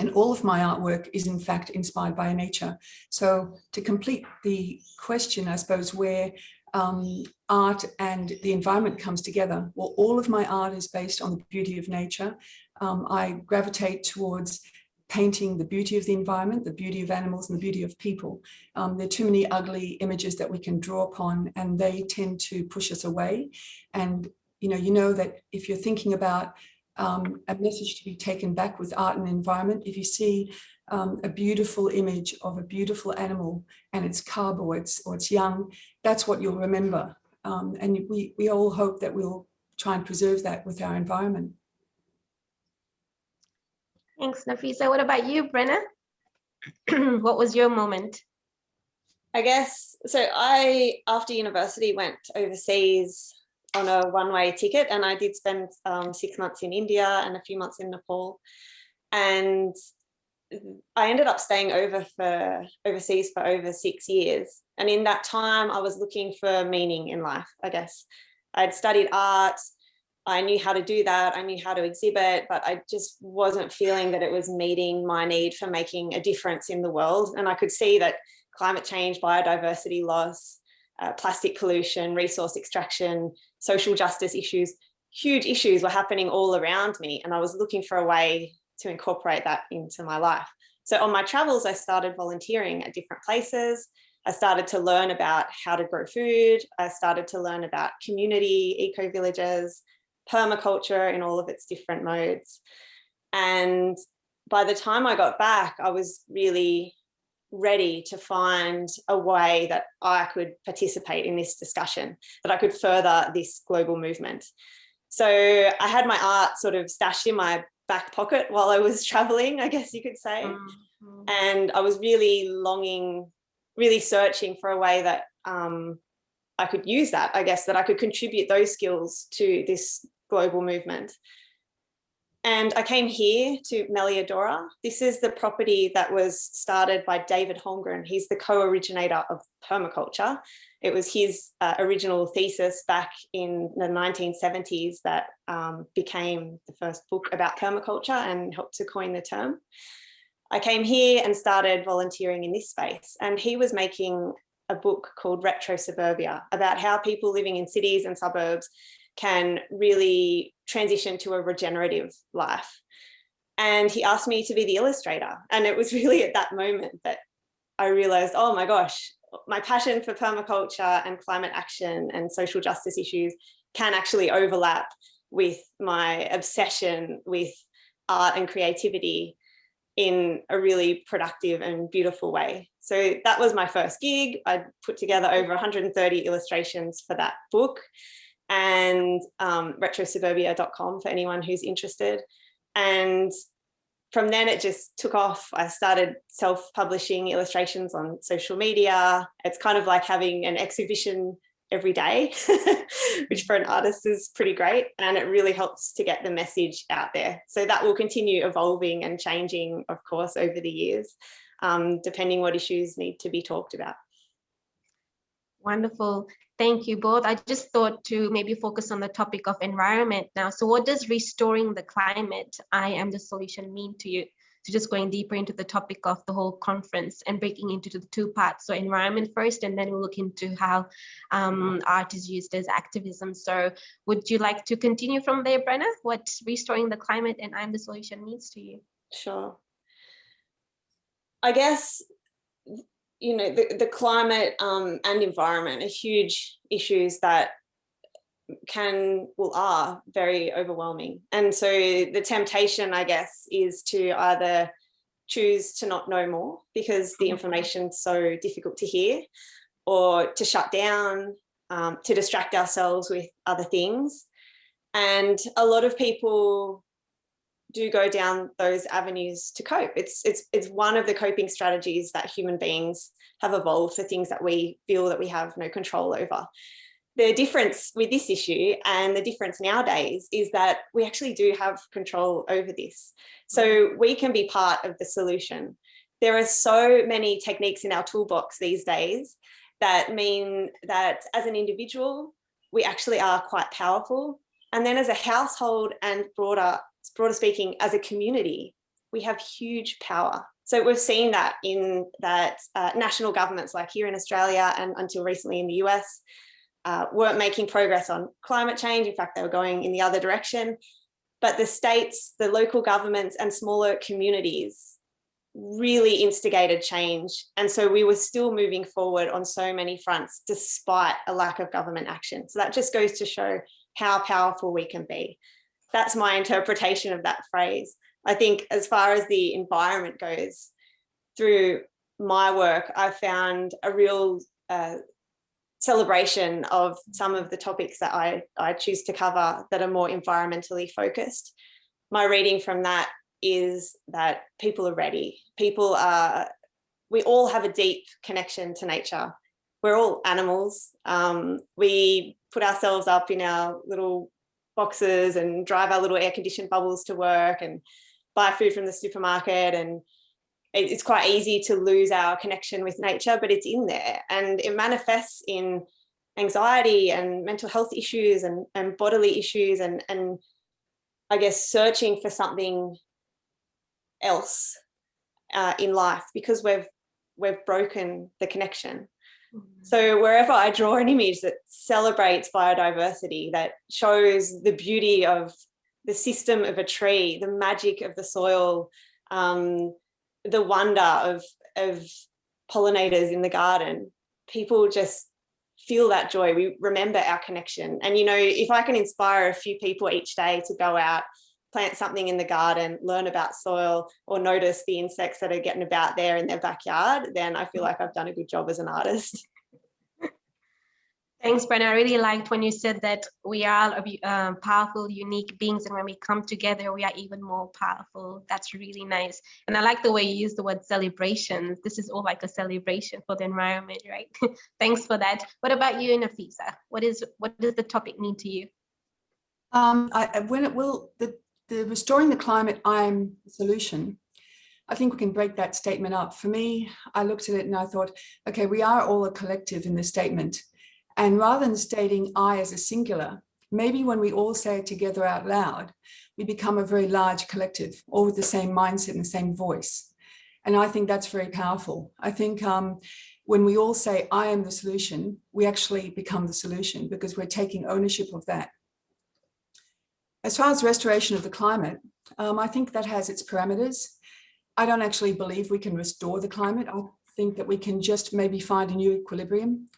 S13: And all of my artwork is in fact inspired by nature. So to complete the question, I suppose, where art and the environment comes together, well, all of my art is based on the beauty of nature. I gravitate towards painting the beauty of the environment, the beauty of animals, and the beauty of people. There are too many ugly images that we can draw upon, and they tend to push us away. And you know that if you're thinking about a message to be taken back with art and environment, if you see a beautiful image of a beautiful animal and it's cub or it's young, that's what you'll remember. And we all hope that we'll try and preserve that with our environment.
S11: Thanks, Nafisa. What about you, Brenna? What was your moment?
S12: I guess, so I, after university, went overseas on a one-way ticket, and I did spend 6 months in India and a few months in Nepal. And I ended up staying overseas for over 6 years. And in that time, I was looking for meaning in life, I guess. I'd studied art. I knew how to do that. I knew how to exhibit, but I just wasn't feeling that it was meeting my need for making a difference in the world. And I could see that climate change, biodiversity loss, plastic pollution, resource extraction, social justice issues, huge issues were happening all around me. And I was looking for a way to incorporate that into my life. So on my travels, I started volunteering at different places. I started to learn about how to grow food. I started to learn about community, eco-villages, permaculture in all of its different modes. And by the time I got back, I was really ready to find a way that I could participate in this discussion, that I could further this global movement. So I had my art sort of stashed in my back pocket while I was traveling, I guess you could say. Mm-hmm. And I was really longing, really searching for a way that I could use that, I guess, that I could contribute those skills to this global movement. And I came here to Meliadora. This is the property that was started by David Holmgren. He's the co-originator of permaculture. It was his original thesis back in the 1970s that became the first book about permaculture and helped to coin the term. I came here and started volunteering in this space, and he was making a book called Retro Suburbia about how people living in cities and suburbs can really transition to a regenerative life. And he asked me to be the illustrator. And it was really at that moment that I realized, oh my gosh, my passion for permaculture and climate action and social justice issues can actually overlap with my obsession with art and creativity in a really productive and beautiful way. So that was my first gig. I put together over 130 illustrations for that book, and retrosuburbia.com for anyone who's interested. And from then it just took off. I started self-publishing illustrations on social media. It's kind of like having an exhibition every day, which for an artist is pretty great. And it really helps to get the message out there. So that will continue evolving and changing, of course, over the years, depending what issues need to be talked about.
S11: Wonderful. Thank you both. I just thought to maybe focus on the topic of environment now. So what does restoring the climate, I am the solution, mean to you? So just going deeper into the topic of the whole conference and breaking into the two parts. So environment first, and then we'll look into how art is used as activism. So would you like to continue from there, Brenna? What restoring the climate and I am the solution means to you?
S12: Sure. I guess, you know, the climate and environment are huge issues that are very overwhelming. And so the temptation, I guess, is to either choose to not know more because the information's so difficult to hear, or to shut down, to distract ourselves with other things. And a lot of people do go down those avenues to cope. It's one of the coping strategies that human beings have evolved for things that we feel that we have no control over. The difference with this issue and the difference nowadays is that we actually do have control over this. So we can be part of the solution. There are so many techniques in our toolbox these days that mean that as an individual, we actually are quite powerful. And then as a household and broader speaking, as a community, we have huge power. So we've seen that in that national governments like here in Australia and until recently in the US weren't making progress on climate change. In fact, they were going in the other direction. But the states, the local governments and smaller communities really instigated change. And so we were still moving forward on so many fronts despite a lack of government action. So that just goes to show how powerful we can be. That's my interpretation of that phrase. I think as far as the environment goes, through my work, I found a real celebration of some of the topics that I choose to cover that are more environmentally focused. My reading from that is that people are ready. We all have a deep connection to nature. We're all animals. We put ourselves up in our little boxes and drive our little air-conditioned bubbles to work and buy food from the supermarket, and it's quite easy to lose our connection with nature, but it's in there and it manifests in anxiety and mental health issues and bodily issues and I guess searching for something else in life because we've broken the connection. So wherever I draw an image that celebrates biodiversity, that shows the beauty of the system of a tree, the magic of the soil, the wonder of pollinators in the garden, people just feel that joy. We remember our connection. And, you know, if I can inspire a few people each day to go out, plant something in the garden, learn about soil, or notice the insects that are getting about there in their backyard, then I feel like I've done a good job as an artist.
S11: Thanks, Brenna. I really liked when you said that we are powerful, unique beings, and when we come together, we are even more powerful. That's really nice. And I like the way you use the word celebration. This is all like a celebration for the environment, right? Thanks for that. What about you, Nafisa? What does the topic mean to you?
S13: The restoring the climate, I'm the solution. I think we can break that statement up. For me, I looked at it and I thought, okay, we are all a collective in this statement. And rather than stating I as a singular, maybe when we all say it together out loud, we become a very large collective, all with the same mindset and the same voice. And I think that's very powerful. I think when we all say I am the solution, we actually become the solution because we're taking ownership of that. As far as restoration of the climate, I think that has its parameters. I don't actually believe we can restore the climate. I think that we can just maybe find a new equilibrium.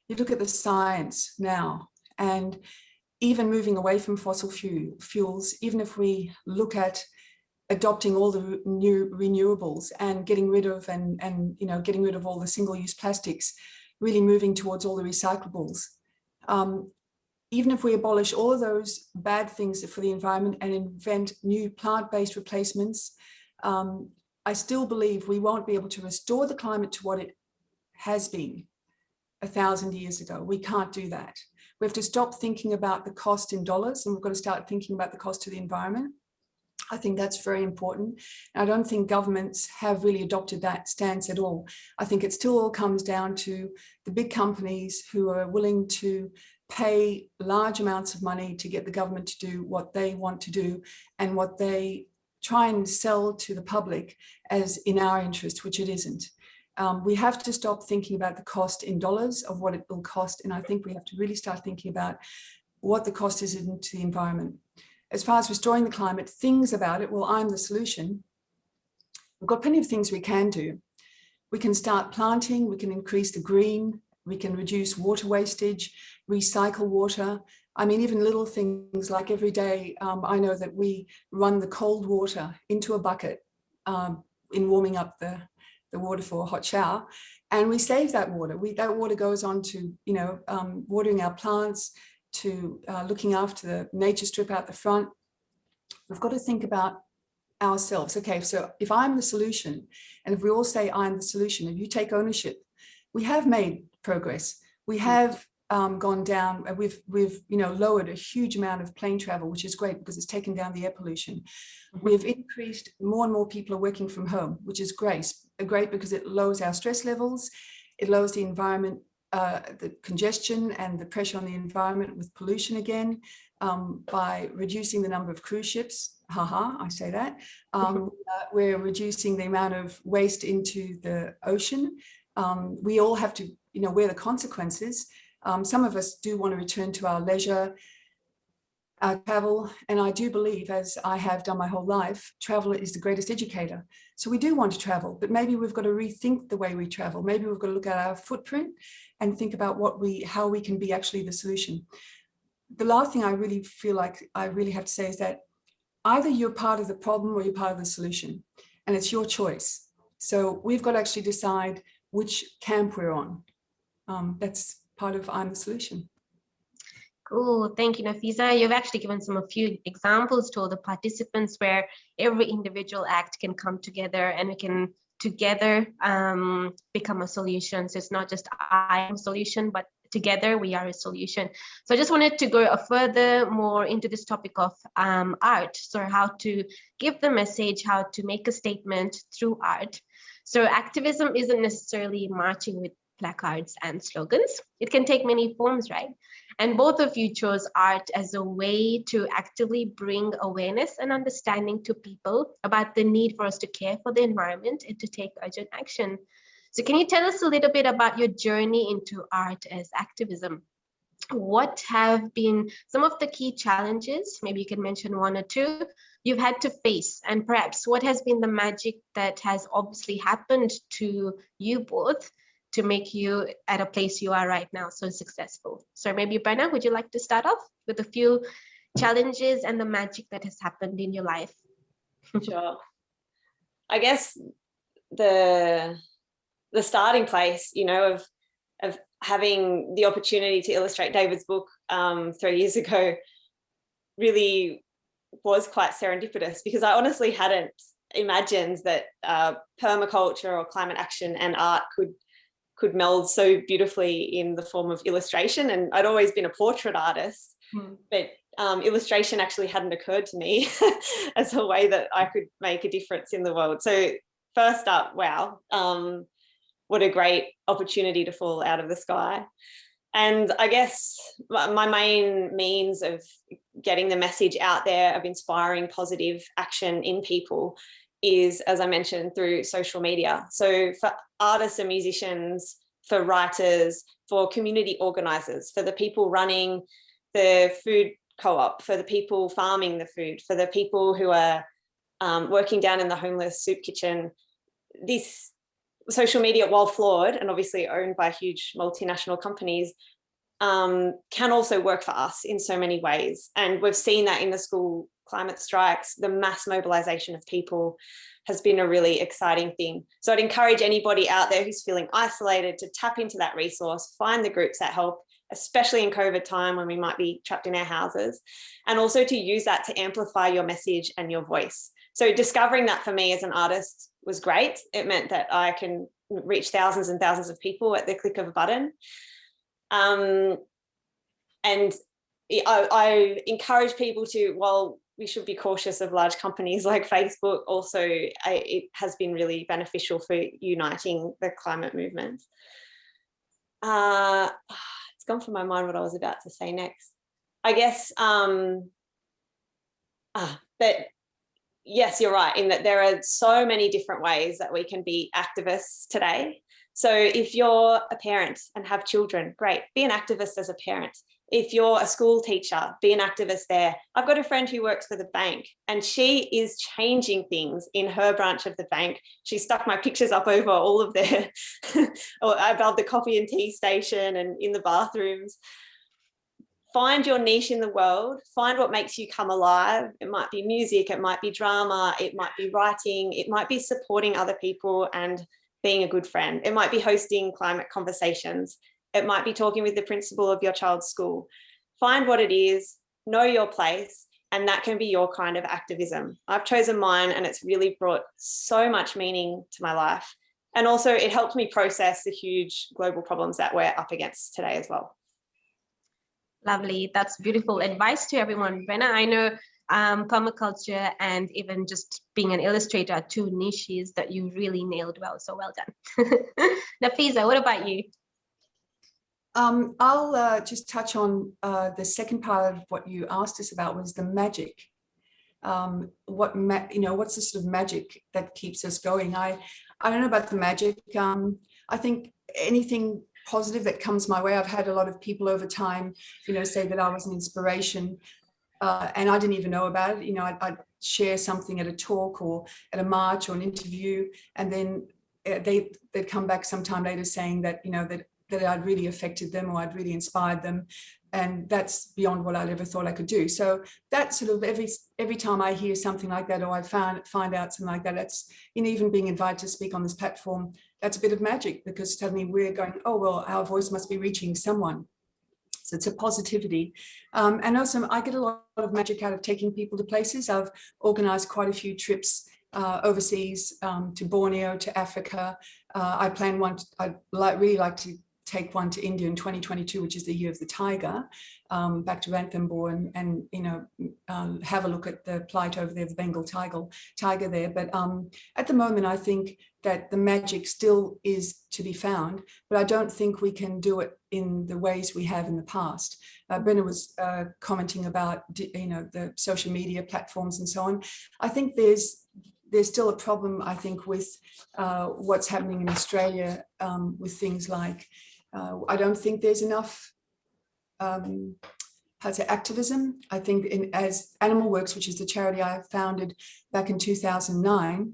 S13: You look at the science now, and even moving away from fossil fuels, even if we look at adopting all the new renewables and getting rid of getting rid of all the single-use plastics, really moving towards all the recyclables. Even if we abolish all of those bad things for the environment and invent new plant-based replacements, I still believe we won't be able to restore the climate to what it has been 1,000 years ago. We can't do that. We have to stop thinking about the cost in dollars, and we've got to start thinking about the cost to the environment. I think that's very important. And I don't think governments have really adopted that stance at all. I think it still all comes down to the big companies who are willing to pay large amounts of money to get the government to do what they want to do and what they try and sell to the public as in our interest, which it isn't. We have to stop thinking about the cost in dollars of what it will cost. And I think we have to really start thinking about what the cost is into the environment. As far as restoring the climate, things about it, well, I'm the solution. We've got plenty of things we can do. We can start planting, we can increase the green, we can reduce water wastage, recycle water. I mean, even little things like every day, I know that we run the cold water into a bucket in warming up the water for a hot shower, and we save that water. That water goes on to, watering our plants, to looking after the nature strip out the front. We've got to think about ourselves. Okay, so if I'm the solution, and if we all say I'm the solution, if you take ownership, we have made progress. We have gone down, we've lowered a huge amount of plane travel, which is great because it's taken down the air pollution. We've increased, more and more people are working from home, which is great because it lowers our stress levels, it lowers the environment, the congestion and the pressure on the environment with pollution again, by reducing the number of cruise ships. I say that. We're reducing the amount of waste into the ocean. We all have to, wear the consequences. Some of us do want to return to our leisure, our travel, and I do believe, as I have done my whole life, travel is the greatest educator. So we do want to travel, but maybe we've got to rethink the way we travel. Maybe we've got to look at our footprint and think about how we can be actually the solution. The last thing I really feel like I really have to say is that either you're part of the problem or you're part of the solution, and it's your choice. So we've got to actually decide which camp we're on. That's part of I'm the solution.
S11: Cool, thank you, Nafisa. You've actually given a few examples to all the participants where every individual act can come together and we can together become a solution. So it's not just I am a solution, but together we are a solution. So I just wanted to go further more into this topic of art. So how to give the message, how to make a statement through art. So activism isn't necessarily marching with placards and slogans. It can take many forms, right? And both of you chose art as a way to actively bring awareness and understanding to people about the need for us to care for the environment and to take urgent action. So can you tell us a little bit about your journey into art as activism? What have been some of the key challenges, maybe you can mention one or two, you've had to face, and perhaps what has been the magic that has obviously happened to you both to make you at a place you are right now so successful? So maybe Brenna, would you like to start off with a few challenges and the magic that has happened in your life?
S12: Sure. I guess the starting place, of having the opportunity to illustrate David's book 3 years ago really was quite serendipitous, because I honestly hadn't imagined that permaculture or climate action and art could meld so beautifully in the form of illustration. And I'd always been a portrait artist, but illustration actually hadn't occurred to me as a way that I could make a difference in the world. So first up, wow, what a great opportunity to fall out of the sky. And I guess my main means of getting the message out there, of inspiring positive action in people, is, as I mentioned, through social media. So for artists and musicians, for writers, for community organisers, for the people running the food co-op, for the people farming the food, for the people who are working down in the homeless soup kitchen, this social media, while flawed and obviously owned by huge multinational companies, can also work for us in so many ways. And we've seen that in the school climate strikes. The mass mobilisation of people has been a really exciting thing. So I'd encourage anybody out there who's feeling isolated to tap into that resource, find the groups that help, especially in COVID time when we might be trapped in our houses, and also to use that to amplify your message and your voice. So discovering that for me as an artist was great. It meant that I can reach thousands and thousands of people at the click of a button. And I encourage people to, while we should be cautious of large companies like Facebook, also it has been really beneficial for uniting the climate movement. It's gone from my mind what I was about to say next. I guess that, yes, you're right, in that there are so many different ways that we can be activists today. So if you're a parent and have children, great, be an activist as a parent. If you're a school teacher, be an activist there. I've got a friend who works for the bank and she is changing things in her branch of the bank. She stuck my pictures up over all of their, or above the coffee and tea station and in the bathrooms. Find your niche in the world, find what makes you come alive. It might be music, it might be drama, it might be writing, it might be supporting other people and being a good friend. It might be hosting climate conversations. It might be talking with the principal of your child's school. Find what it is, know your place, and that can be your kind of activism. I've chosen mine and it's really brought so much meaning to my life. And also it helped me process the huge global problems that we're up against today as well.
S11: Lovely. That's beautiful advice to everyone. Brenna, I know permaculture and even just being an illustrator are two niches that you really nailed well. So well done. Nafisa, what about you?
S13: I'll just touch on the second part of what you asked us about was the magic. What's the sort of magic that keeps us going? I don't know about the magic. I think anything positive that comes my way. I've had a lot of people over time, say that I was an inspiration, and I didn't even know about it. I'd share something at a talk or at a march or an interview, and then they'd come back sometime later saying that that I'd really affected them or I'd really inspired them, and that's beyond what I'd ever thought I could do. So that sort of every time I hear something like that, or I find out something like that, that's even being invited to speak on this platform, that's a bit of magic, because suddenly we're going, oh well, our voice must be reaching someone. So it's a positivity. And also I get a lot of magic out of taking people to places. I've organized quite a few trips overseas, to Borneo, to Africa. I plan one, I'd really like to take one to India in 2022, which is the year of the tiger, back to Ranthambore and have a look at the plight over there, the Bengal tiger there. But at the moment, I think that the magic still is to be found, but I don't think we can do it in the ways we have in the past. Brenna was commenting about the social media platforms and so on. I think there's still a problem, I think, with what's happening in Australia with things like, I don't think there's enough activism. I think as Animal Works, which is the charity I founded back in 2009,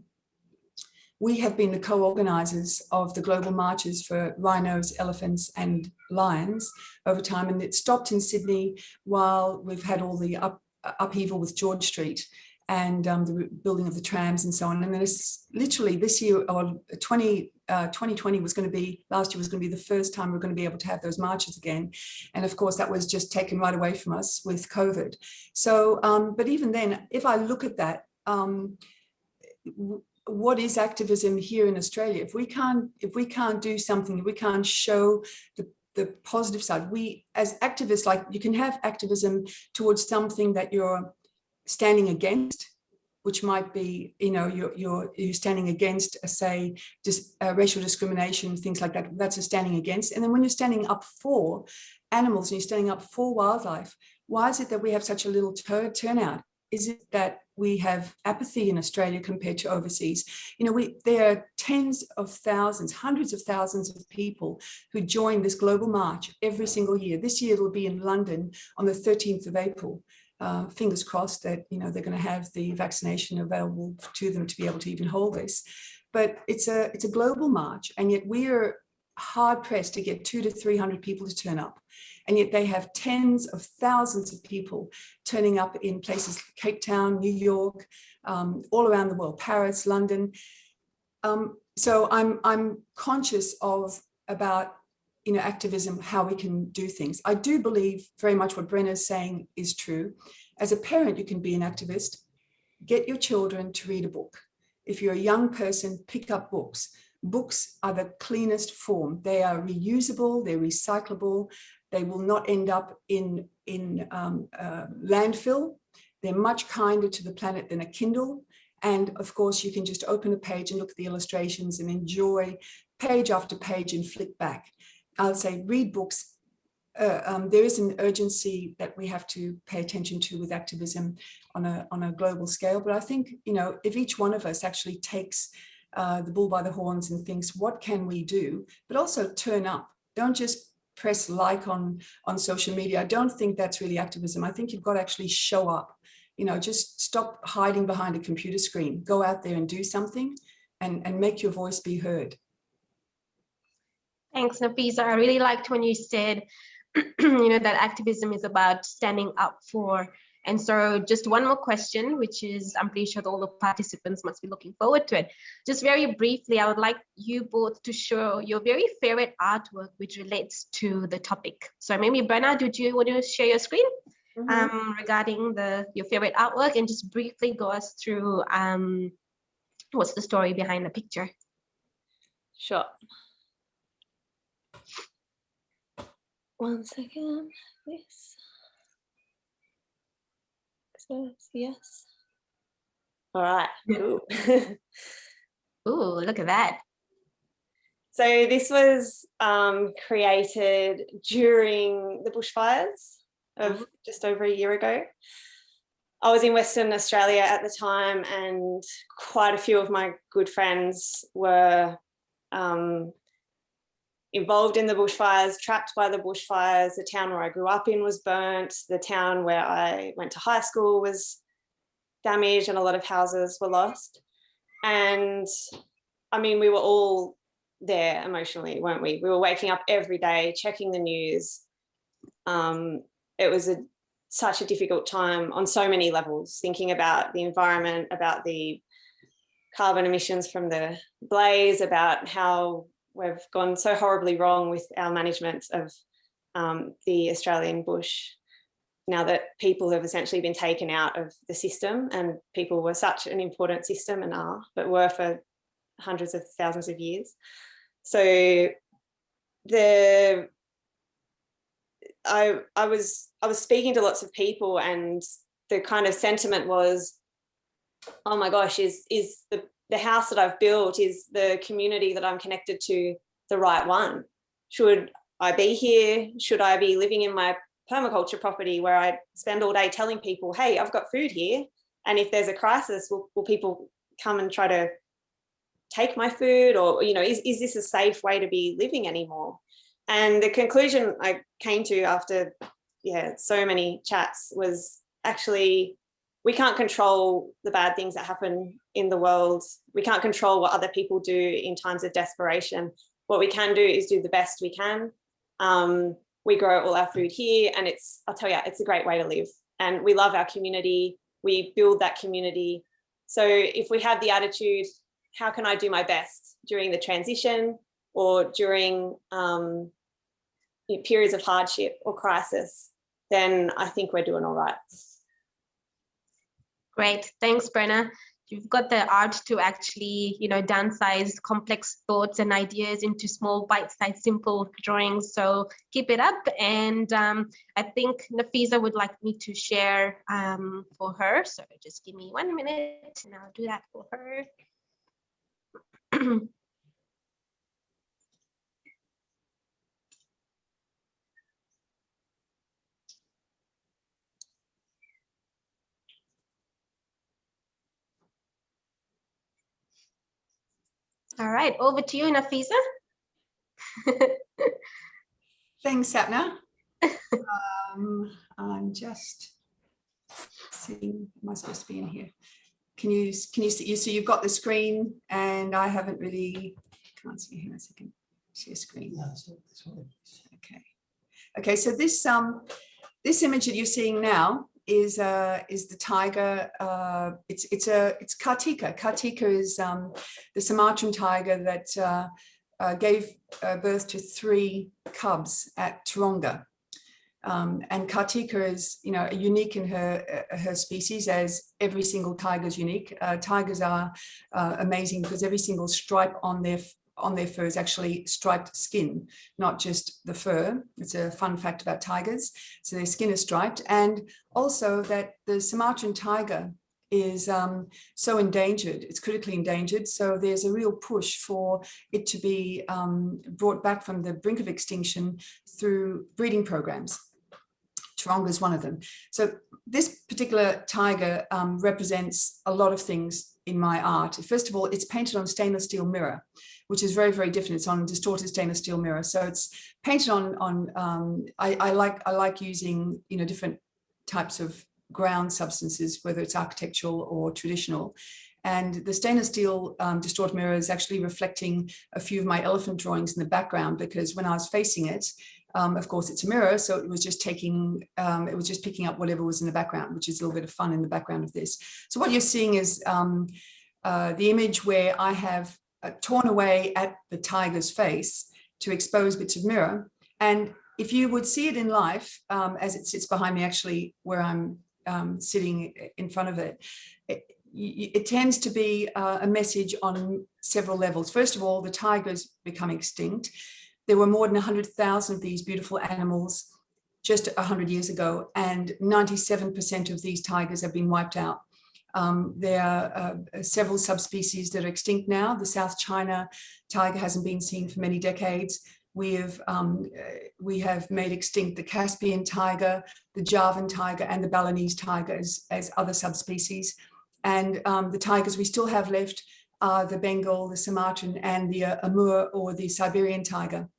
S13: we have been the co-organisers of the global marches for rhinos, elephants and lions over time. And it stopped in Sydney while we've had all the upheaval with George Street and the building of the trams and so on. And then it's literally this year, or 2020 was going to be, last year was going to be the first time we're going to be able to have those marches again. And of course, that was just taken right away from us with COVID. So, but even then, if I look at that, what is activism here in Australia? If we can't do something, if we can't show the positive side, we as activists, like you can have activism towards something that you're standing against, which might be, you're standing against, say, just racial discrimination, things like that. That's a standing against. And then when you're standing up for animals and you're standing up for wildlife, why is it that we have such a little turnout? Is it that we have apathy in Australia compared to overseas? There are tens of thousands, hundreds of thousands of people who join this global march every single year. This year it'll be in London on the 13th of April. Fingers crossed that they're going to have the vaccination available to them to be able to even hold this. But it's a global march, and yet we are hard pressed to get 200 to 300 people to turn up, and yet they have tens of thousands of people turning up in places like Cape Town, New York, all around the world, Paris, London. So I'm conscious about activism, how we can do things. I do believe very much what Brenna's saying is true. As a parent, you can be an activist. get your children to read a book. If you're a young person, pick up books. Books are the cleanest form. They are reusable, they're recyclable, they will not end up in landfill. They're much kinder to the planet than a Kindle. And of course, you can just open a page and look at the illustrations and enjoy page after page and flick back. I'll say read books. There is an urgency that we have to pay attention to with activism on a global scale. But I think, you know, if each one of us actually takes the bull by the horns and thinks, what can we do? But also turn up. Don't just press like on social media. I don't think that's really activism. I think you've got to actually show up. You know, just stop hiding behind a computer screen. Go out there and do something and make your voice be heard.
S11: Thanks, Nafisa. I really liked when you said, you know, that activism is about standing up for. And so just one more question, which is, I'm pretty sure all the participants must be looking forward to it. Just very briefly, I would like you both to show your very favorite artwork which relates to the topic. So maybe Brenna, do you want to share your screen regarding your favorite artwork, and just briefly go us through what's the story behind the picture?
S12: Sure. One second, yes. Yes. All right. Cool.
S11: Ooh, look at that.
S12: So this was created during the bushfires of just over a year ago. I was in Western Australia at the time, and quite a few of my good friends were involved in the bushfires, trapped by the bushfires. The town where I grew up in was burnt. The town where I went to high school was damaged, and a lot of houses were lost. And I mean, we were all there emotionally, weren't we? We were waking up every day, checking the news. It was such a difficult time on so many levels, thinking about the environment, about the carbon emissions from the blaze, about how we've gone so horribly wrong with our management of the Australian bush, now that people have essentially been taken out of the system, and people were such an important system and are, but were for hundreds of thousands of years. So I was speaking to lots of people, and the kind of sentiment was, oh my gosh, is the house that I've built, is the community that I'm connected to the right one? Should I be here? Should I be living in my permaculture property where I spend all day telling people, hey, I've got food here, and if there's a crisis, will people come and try to take my food? Or, you know, is this a safe way to be living anymore? And the conclusion I came to after so many chats was, actually, we can't control the bad things that happen in the world. We can't control what other people do in times of desperation. What we can do is do the best we can. We grow all our food here, and I'll tell you, it's a great way to live. And we love our community. We build that community. So if we have the attitude, how can I do my best during the transition or during periods of hardship or crisis, then I think we're doing all right.
S11: Great, thanks, Brenna. You've got the art to actually, you know, downsize complex thoughts and ideas into small, bite-sized, simple drawings. So keep it up. And I think Nafisa would like me to share for her. So just give me 1 minute and I'll do that for her. All right, over to you, Nafisa.
S13: Thanks, Sapna. I'm just seeing, am I supposed to be in here? Can you see, so you've got the screen, and I haven't really, can't see here a second, share screen. No, it's not this one. Okay, so this image that you're seeing now is the tiger. It's Kartika. Kartika is the Sumatran tiger that gave birth to 3 cubs at Taronga. And Kartika is, unique in her species, as every single tiger is unique. Tigers are amazing because every single stripe on their fur is actually striped skin, not just the fur. It's a fun fact about tigers. So their skin is striped, and also that the Sumatran tiger is so endangered, it's critically endangered. So there's a real push for it to be brought back from the brink of extinction through breeding programs. Taronga is one of them. So this particular tiger represents a lot of things in my art. First of all, it's painted on stainless steel mirror, which is very, very different. It's on distorted stainless steel mirror. So it's painted on I like using, different types of ground substances, whether it's architectural or traditional. And the stainless steel distorted mirror is actually reflecting a few of my elephant drawings in the background, because when I was facing it, of course, it's a mirror, so it was just picking up whatever was in the background, which is a little bit of fun in the background of this. So what you're seeing is the image where I have torn away at the tiger's face to expose bits of mirror. And if you would see it in life, as it sits behind me, actually, where I'm sitting in front of it, it tends to be a message on several levels. First of all, the tigers become extinct. There were more than 100,000 of these beautiful animals just 100 years ago, and 97% of these tigers have been wiped out. There are several subspecies that are extinct now. The South China tiger hasn't been seen for many decades. We have made extinct the Caspian tiger, the Javan tiger, and the Balinese tiger as other subspecies. And the tigers we still have left are the Bengal, the Sumatran, and the Amur or the Siberian tiger.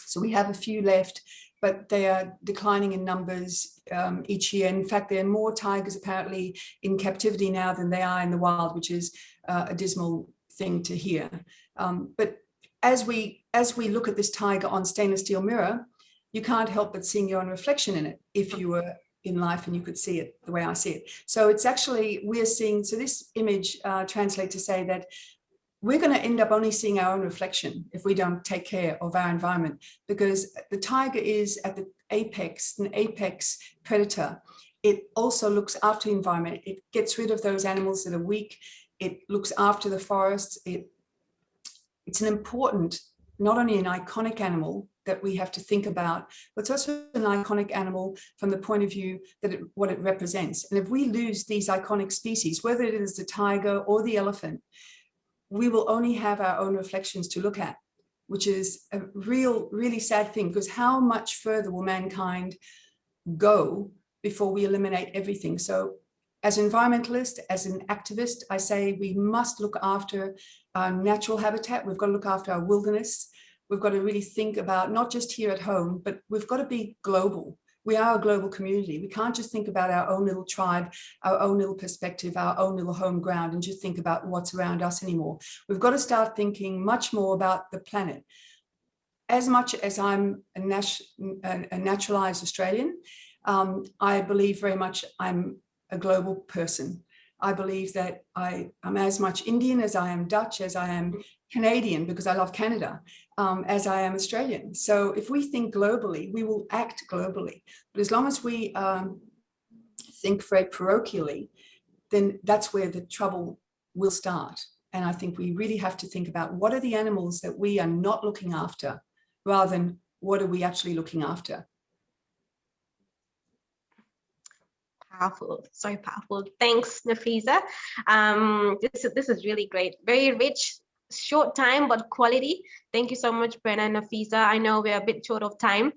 S13: So we have a few left, but they are declining in numbers each year. In fact, there are more tigers apparently in captivity now than they are in the wild, which is a dismal thing to hear. But as we look at this tiger on stainless steel mirror, you can't help but seeing your own reflection in it if you were in life and you could see it the way I see it. So it's actually, we're seeing, so this image translates to say that we're going to end up only seeing our own reflection if we don't take care of our environment, because the tiger is at the apex, an apex predator. It also looks after the environment. It gets rid of those animals that are weak. It looks after the forests. It's an important, not only an iconic animal that we have to think about, but it's also an iconic animal from the point of view that what it represents. And if we lose these iconic species, whether it is the tiger or the elephant, we will only have our own reflections to look at, which is a really sad thing, because how much further will mankind go before we eliminate everything? So as an environmentalist, as an activist, I say we must look after our natural habitat. We've got to look after our wilderness. We've got to really think about not just here at home, but we've got to be global. We are a global community. We can't just think about our own little tribe, our own little perspective, our own little home ground, and just think about what's around us anymore. We've got to start thinking much more about the planet. As much as I'm a naturalized Australian, I believe very much I'm a global person. I believe that I'm as much Indian as I am Dutch, as I am Canadian, because I love Canada, as I am Australian. So if we think globally, we will act globally. But as long as we think very parochially, then that's where the trouble will start. And I think we really have to think about what are the animals that we are not looking after, rather than what are we actually looking after.
S11: Powerful, so powerful. Thanks, Nafisa. This is really great. Very rich, short time, but quality. Thank you so much, Brenna and Nafisa. I know we're a bit short of time.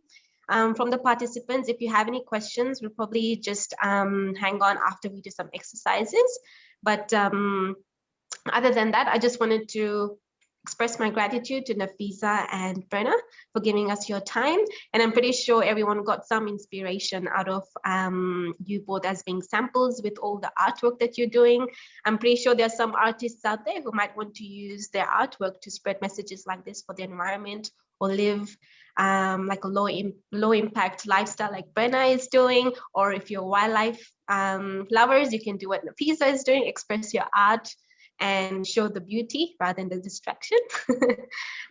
S11: From the participants, if you have any questions, we'll probably just hang on after we do some exercises. But other than that, I just wanted to express my gratitude to Nafisa and Brenna for giving us your time. And I'm pretty sure everyone got some inspiration out of you both as being samples with all the artwork that you're doing. I'm pretty sure there's some artists out there who might want to use their artwork to spread messages like this for the environment, or live like a low impact lifestyle like Brenna is doing. Or if you're wildlife lovers, you can do what Nafisa is doing, express your art and show the beauty rather than the distraction.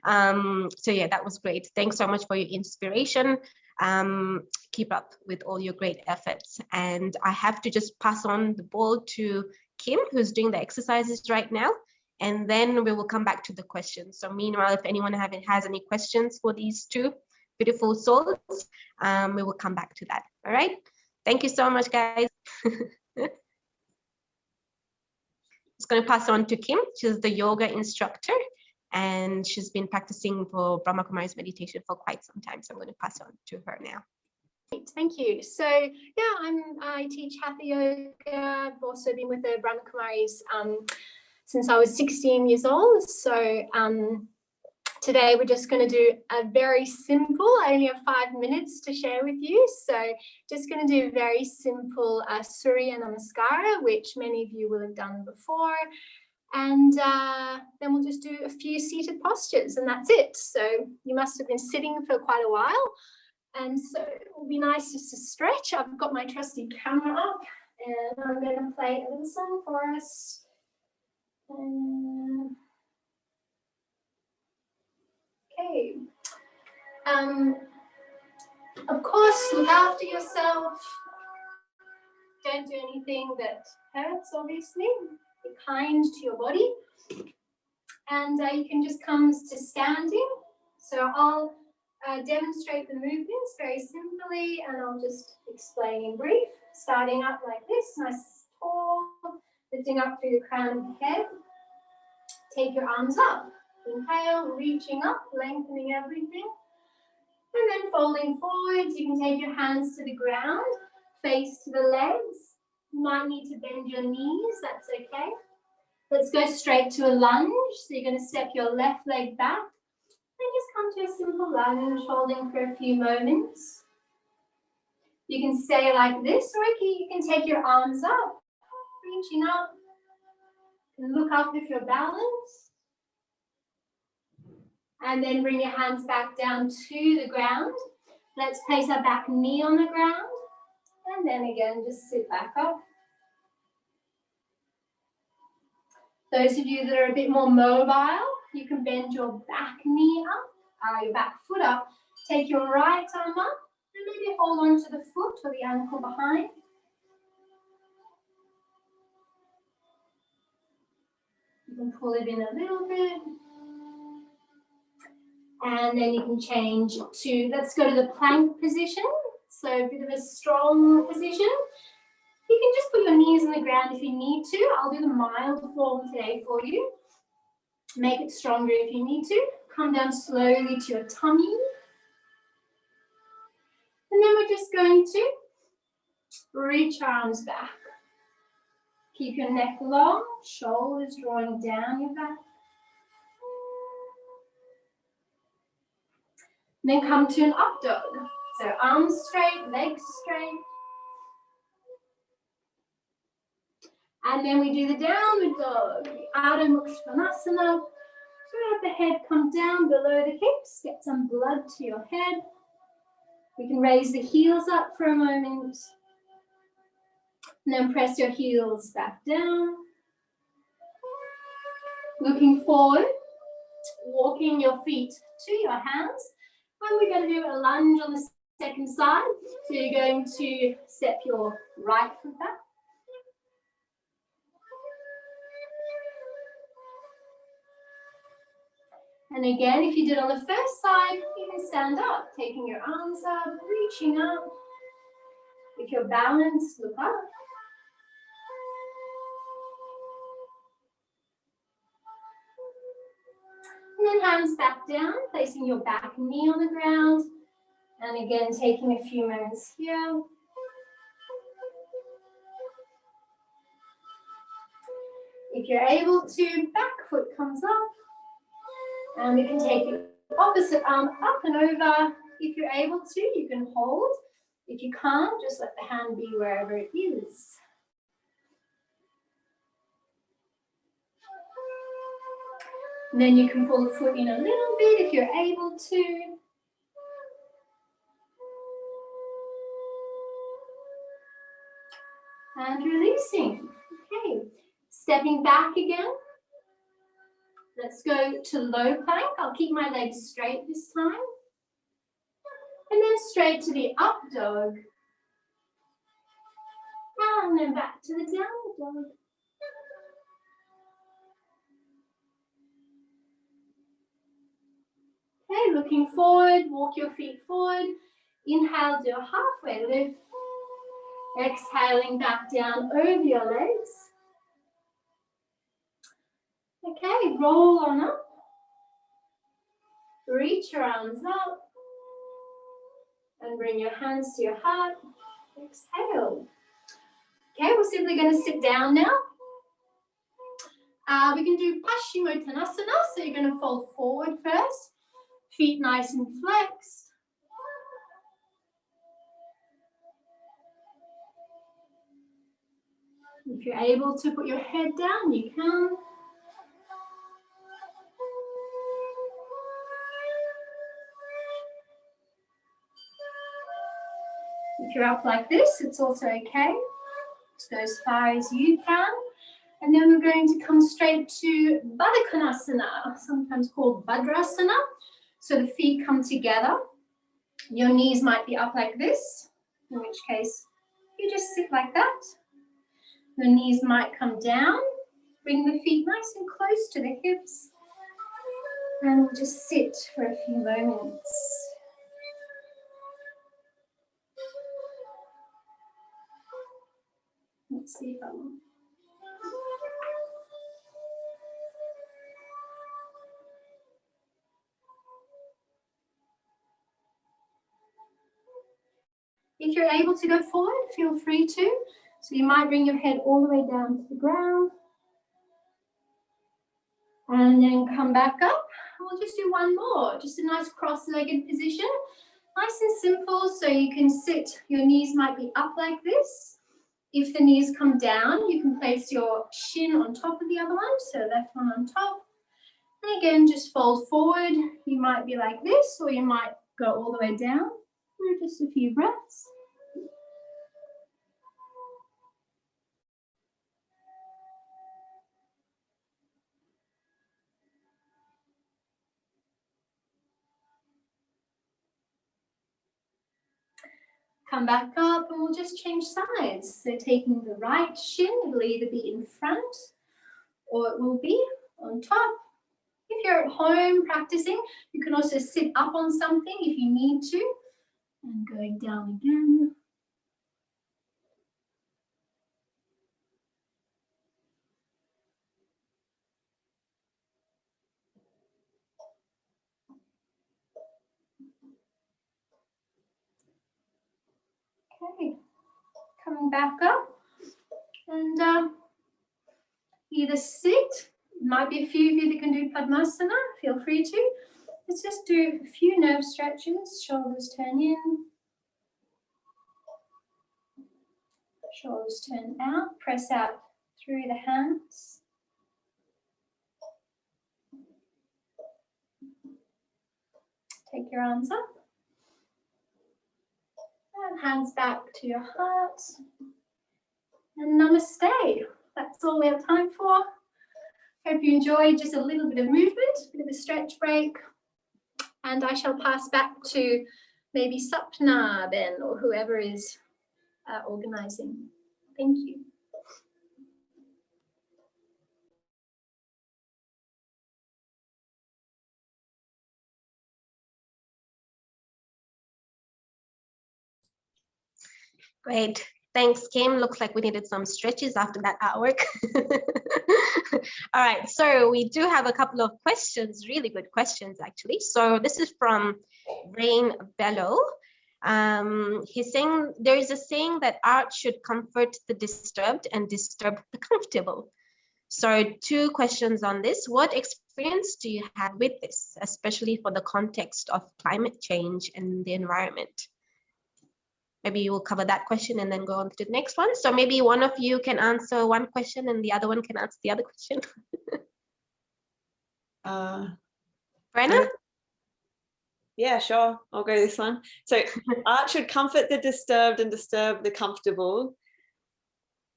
S11: So yeah, that was great. Thanks so much for your inspiration. Keep up with all your great efforts. And I have to just pass on the ball to Kim, who's doing the exercises right now. And then we will come back to the questions. So meanwhile, if anyone has any questions for these two beautiful souls, we will come back to that. All right. Thank you so much, guys. Just going to pass on to Kim. She's the yoga instructor, and she's been practicing for Brahma Kumaris meditation for quite some time. So I'm going to pass on to her now.
S14: Thank you. So yeah, I teach Hatha yoga. I've also been with the Brahma Kumaris since I was 16 years old. So today we're just going to do a very simple, I only have 5 minutes to share with you. So just going to do very simple Surya Namaskara, which many of you will have done before. And then we'll just do a few seated postures, and that's it. So you must have been sitting for quite a while. And so it will be nice just to stretch. I've got my trusty camera up, and I'm going to play a little song for us. Okay. Of course, look after yourself. Don't do anything that hurts, obviously. Be kind to your body. And you can just come to standing. So I'll demonstrate the movements very simply, and I'll just explain in brief. Starting up like this, nice tall, lifting up through the crown of the head. Take your arms up. Inhale, reaching up, lengthening everything. And then folding forwards, you can take your hands to the ground, face to the legs. You might need to bend your knees, that's okay. Let's go straight to a lunge. So you're going to step your left leg back and just come to a simple lunge, holding for a few moments. You can stay like this, or you can take your arms up, reaching up, and look up if you're balanced. And then bring your hands back down to the ground. Let's place our back knee on the ground. And then again, just sit back up. Those of you that are a bit more mobile, you can bend your back knee up, your back foot up. Take your right arm up and maybe hold on to the foot or the ankle behind. You can pull it in a little bit. And then you can change to, let's go to the plank position. So a bit of a strong position. You can just put your knees on the ground if you need to. I'll do the mild form today for you. Make it stronger if you need to. Come down slowly to your tummy. And then we're just going to reach arms back. Keep your neck long, shoulders drawing down your back. Then come to an up dog. So arms straight, legs straight. And then we do the downward dog, the Pashimotonasana. So let the head come down below the hips, get some blood to your head. We can raise the heels up for a moment. And then press your heels back down. Looking forward, walking your feet to your hands. And we're going to do a lunge on the second side. So you're going to step your right foot back. And again, if you did on the first side, you can stand up, taking your arms up, reaching up. If you're balanced, look up. And then hands back down, placing your back knee on the ground. And again, taking a few moments here. If you're able to, back foot comes up. And we can take your opposite arm up and over. If you're able to, you can hold. If you can't, just let the hand be wherever it is. And then you can pull the foot in a little bit if you're able to. And releasing. Okay, stepping back again. Let's go to low plank. I'll keep my legs straight this time. And then straight to the up dog. And then back to the downward dog. Okay, looking forward, walk your feet forward. Inhale, do a halfway lift. Exhaling back down over your legs. Okay, roll on up. Reach your arms up. And bring your hands to your heart. Exhale. Okay, we're simply going to sit down now. We can do Pashimotonasana, so you're going to fold forward first. Feet nice and flexed. If you're able to put your head down, you can. If you're up like this, it's also okay. Just go as far as you can. And then we're going to come straight to Badakanasana, sometimes called Bhadrasana. So the feet come together. Your knees might be up like this, in which case you just sit like that. Your knees might come down. Bring the feet nice and close to the hips. And we'll just sit for a few moments. Let's see if I will. If you're able to go forward, feel free to. So you might bring your head all the way down to the ground. And then come back up. We'll just do one more, just a nice cross-legged position. Nice and simple, so you can sit, your knees might be up like this. If the knees come down, you can place your shin on top of the other one, so left one on top. And again, just fold forward. You might be like this, or you might go all the way down. For just a few breaths. Come back up and we'll just change sides. So taking the right shin, it'll either be in front or it will be on top. If you're at home practicing, you can also sit up on something if you need to. And going down again. Okay, coming back up and either sit, might be a few of you that can do Padmasana, feel free to. Let's just do a few nerve stretches, shoulders turn in, shoulders turn out, press out through the hands. Take your arms up. And hands back to your heart. And namaste. That's all we have time for. Hope you enjoyed just a little bit of movement, a bit of a stretch break. And I shall pass back to maybe Sapna then, or whoever is organising. Thank you.
S11: Great. Thanks, Kim. Looks like we needed some stretches after that artwork. All right, so we do have a couple of questions, really good questions, actually. So this is from Rain Bellow. He's saying, there is a saying that art should comfort the disturbed and disturb the comfortable. So 2 questions on this. What experience do you have with this, especially for the context of climate change and the environment? Maybe you will cover that question and then go on to the next one. So maybe one of you can answer one question and the other one can answer the other question. Brenna?
S12: Yeah, sure. I'll go this one. So art should comfort the disturbed and disturb the comfortable.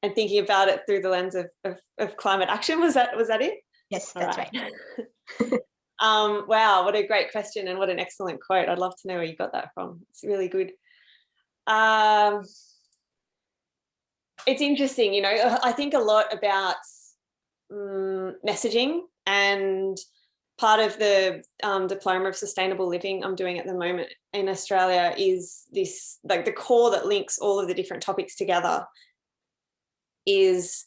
S12: And thinking about it through the lens of climate action. Was that it?
S11: Yes, that's right.
S12: Wow, what a great question and what an excellent quote. I'd love to know where you got that from. It's really good. It's interesting, you know, I think a lot about messaging, and part of the diploma of sustainable living I'm doing at the moment in Australia is this, like the core that links all of the different topics together is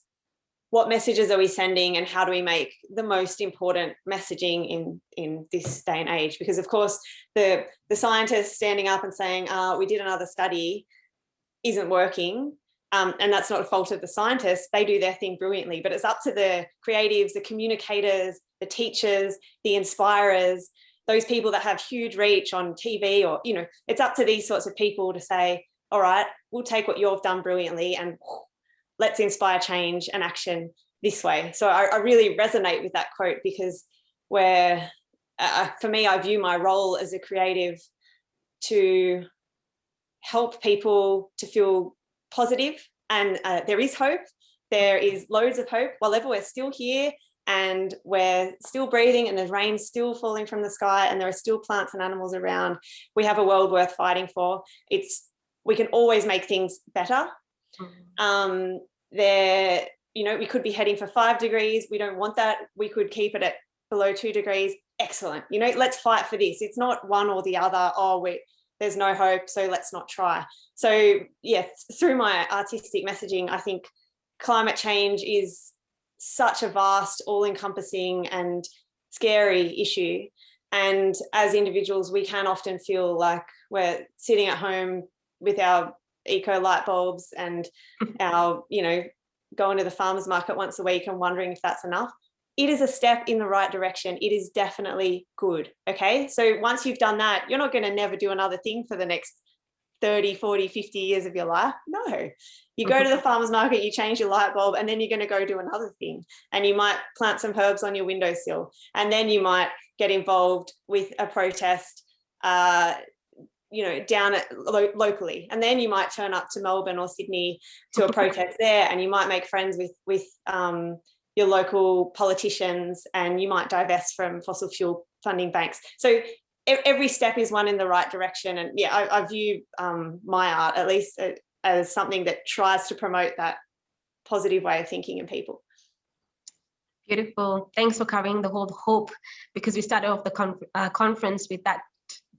S12: what messages are we sending and how do we make the most important messaging in this day and age? Because of course the scientists standing up and saying, we did another study isn't working. And that's not a fault of the scientists. They do their thing brilliantly, but it's up to the creatives, the communicators, the teachers, the inspirers, those people that have huge reach on TV, or, you know, it's up to these sorts of people to say, all right, we'll take what you've done brilliantly and let's inspire change and action this way. So I really resonate with that quote, because where, for me, I view my role as a creative to help people to feel positive, and there is hope. There is loads of hope. While we're still here and we're still breathing and there's rain still falling from the sky and there are still plants and animals around, we have a world worth fighting for. We can always make things better. There, you know, we could be heading for 5 degrees. We don't want that. We could keep it at below 2 degrees. Excellent. You know, let's fight for this. It's not one or the other. Oh, there's no hope, so let's not try. So yeah, through my artistic messaging, I think climate change is such a vast, all-encompassing and scary issue. And as individuals, we can often feel like we're sitting at home with our eco light bulbs and our, you know, going to the farmer's market once a week and wondering if that's enough. It is a step in the right direction. It is definitely good. Okay. So once you've done that, you're not going to never do another thing for the next 30, 40, 50 years of your life. No, you go to the farmer's market, you change your light bulb, and then you're going to go do another thing. And you might plant some herbs on your windowsill. And then you might get involved with a protest, you know, down at locally. And then you might turn up to Melbourne or Sydney to a protest there, and you might make friends with your local politicians, and you might divest from fossil fuel funding banks. So every step is one in the right direction. And yeah, I view my art, at least, as something that tries to promote that positive way of thinking in people.
S11: Beautiful. Thanks for covering the whole hope, because we started off the conference with that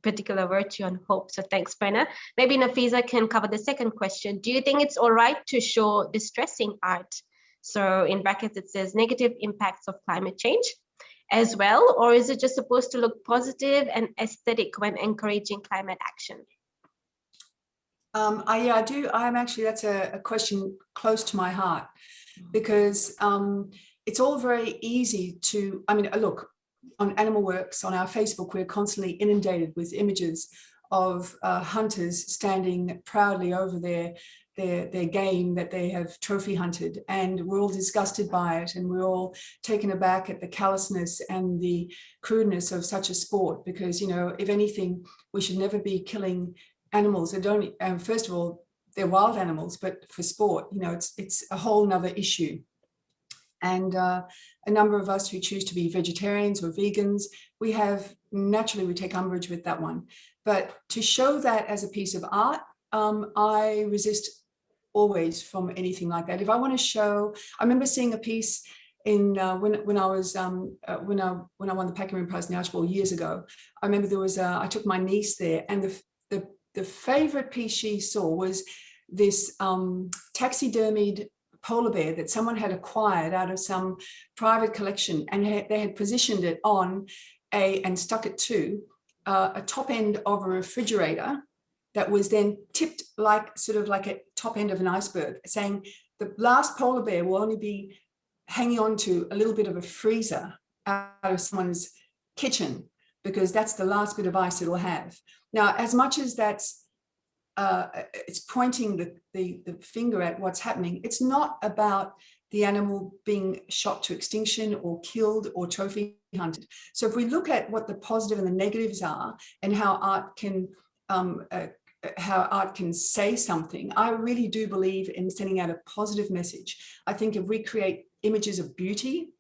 S11: particular virtue on hope. So thanks, Brenna. Maybe Nafisa can cover the second question. Do you think it's all right to show distressing art? So in brackets, it says negative impacts of climate change as well, or is it just supposed to look positive and aesthetic when encouraging climate action?
S13: Yeah, I do. That's a question close to my heart, because it's all very easy to, look, on Animal Works, on our Facebook, we're constantly inundated with images of hunters standing proudly over their game that they have trophy hunted, and we're all disgusted by it, and we're all taken aback at the callousness and the crudeness of such a sport, because, you know, if anything, we should never be killing animals that don't, first of all, they're wild animals, but for sport, you know, it's a whole nother issue. And a number of us who choose to be vegetarians or vegans, we take umbrage with that one. But to show that as a piece of art, I resist always from anything like that. If I want to show, I remember seeing a piece in when I won the Packerin Prize in the Archibald years ago. I remember there was I took my niece there, and the favorite piece she saw was this taxidermied polar bear that someone had acquired out of some private collection, and they had positioned it on and stuck it to a top end of a refrigerator that was then tipped sort of like a top end of an iceberg, saying the last polar bear will only be hanging on to a little bit of a freezer out of someone's kitchen, because that's the last bit of ice it'll have. Now, as much as that's it's pointing the finger at what's happening, it's not about the animal being shot to extinction or killed or trophy hunted. So if we look at what the positive and the negatives are, and how art can say something, I really do believe in sending out a positive message. I think if we create images of beauty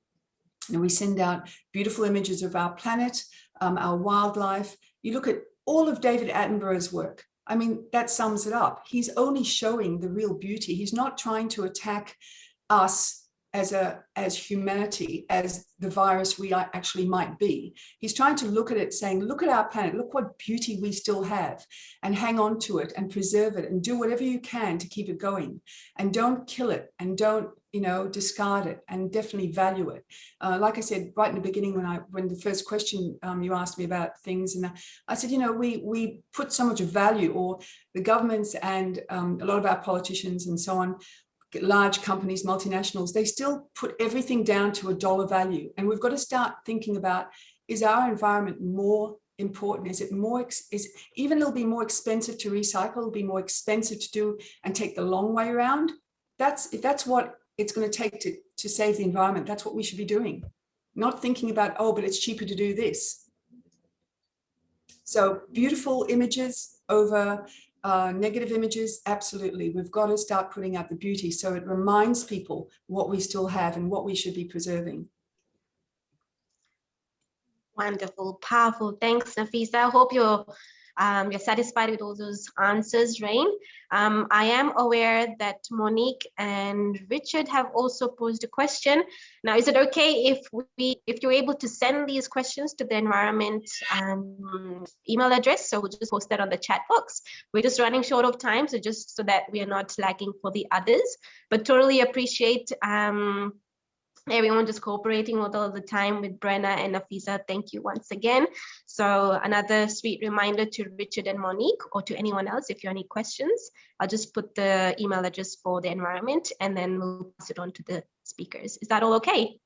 S13: And we send out beautiful images of our planet, our wildlife. You look at all of David Attenborough's work. I mean, that sums it up. He's only showing the real beauty. He's not trying to attack us as humanity, as the virus we actually might be. He's trying to look at it saying, look at our planet, look what beauty we still have, and hang on to it and preserve it and do whatever you can to keep it going. And don't kill it, and don't, you know, discard it, and definitely value it. Like I said, right in the beginning, when the first question you asked me about things, and I said, you know, we put so much value, or the governments and a lot of our politicians and so on, large companies, multinationals, they still put everything down to a dollar value. And we've got to start thinking about, is our environment more important? Is it more, even it'll be more expensive to recycle, it'll be more expensive to do and take the long way around. If that's what it's going to take to save the environment, that's what we should be doing. Not thinking about, oh, but it's cheaper to do this. So beautiful images over negative images, absolutely. We've got to start putting out the beauty so it reminds people what we still have and what we should be preserving.
S11: Wonderful, powerful. Thanks, Nafisa. I hope you're satisfied with all those answers, Rain. I am aware that Monique and Richard have also posed a question. Now, is it okay if you're able to send these questions to the environment email address? So we'll just post that on the chat box. We're just running short of time, so just so that we are not lagging for the others, but totally appreciate everyone just cooperating with all the time with Brenna and Nafisa. Thank you once again. So another sweet reminder to Richard and Monique, or to anyone else, if you have any questions, I'll just put the email address for the environment and then we'll pass it on to the speakers. Is that all okay?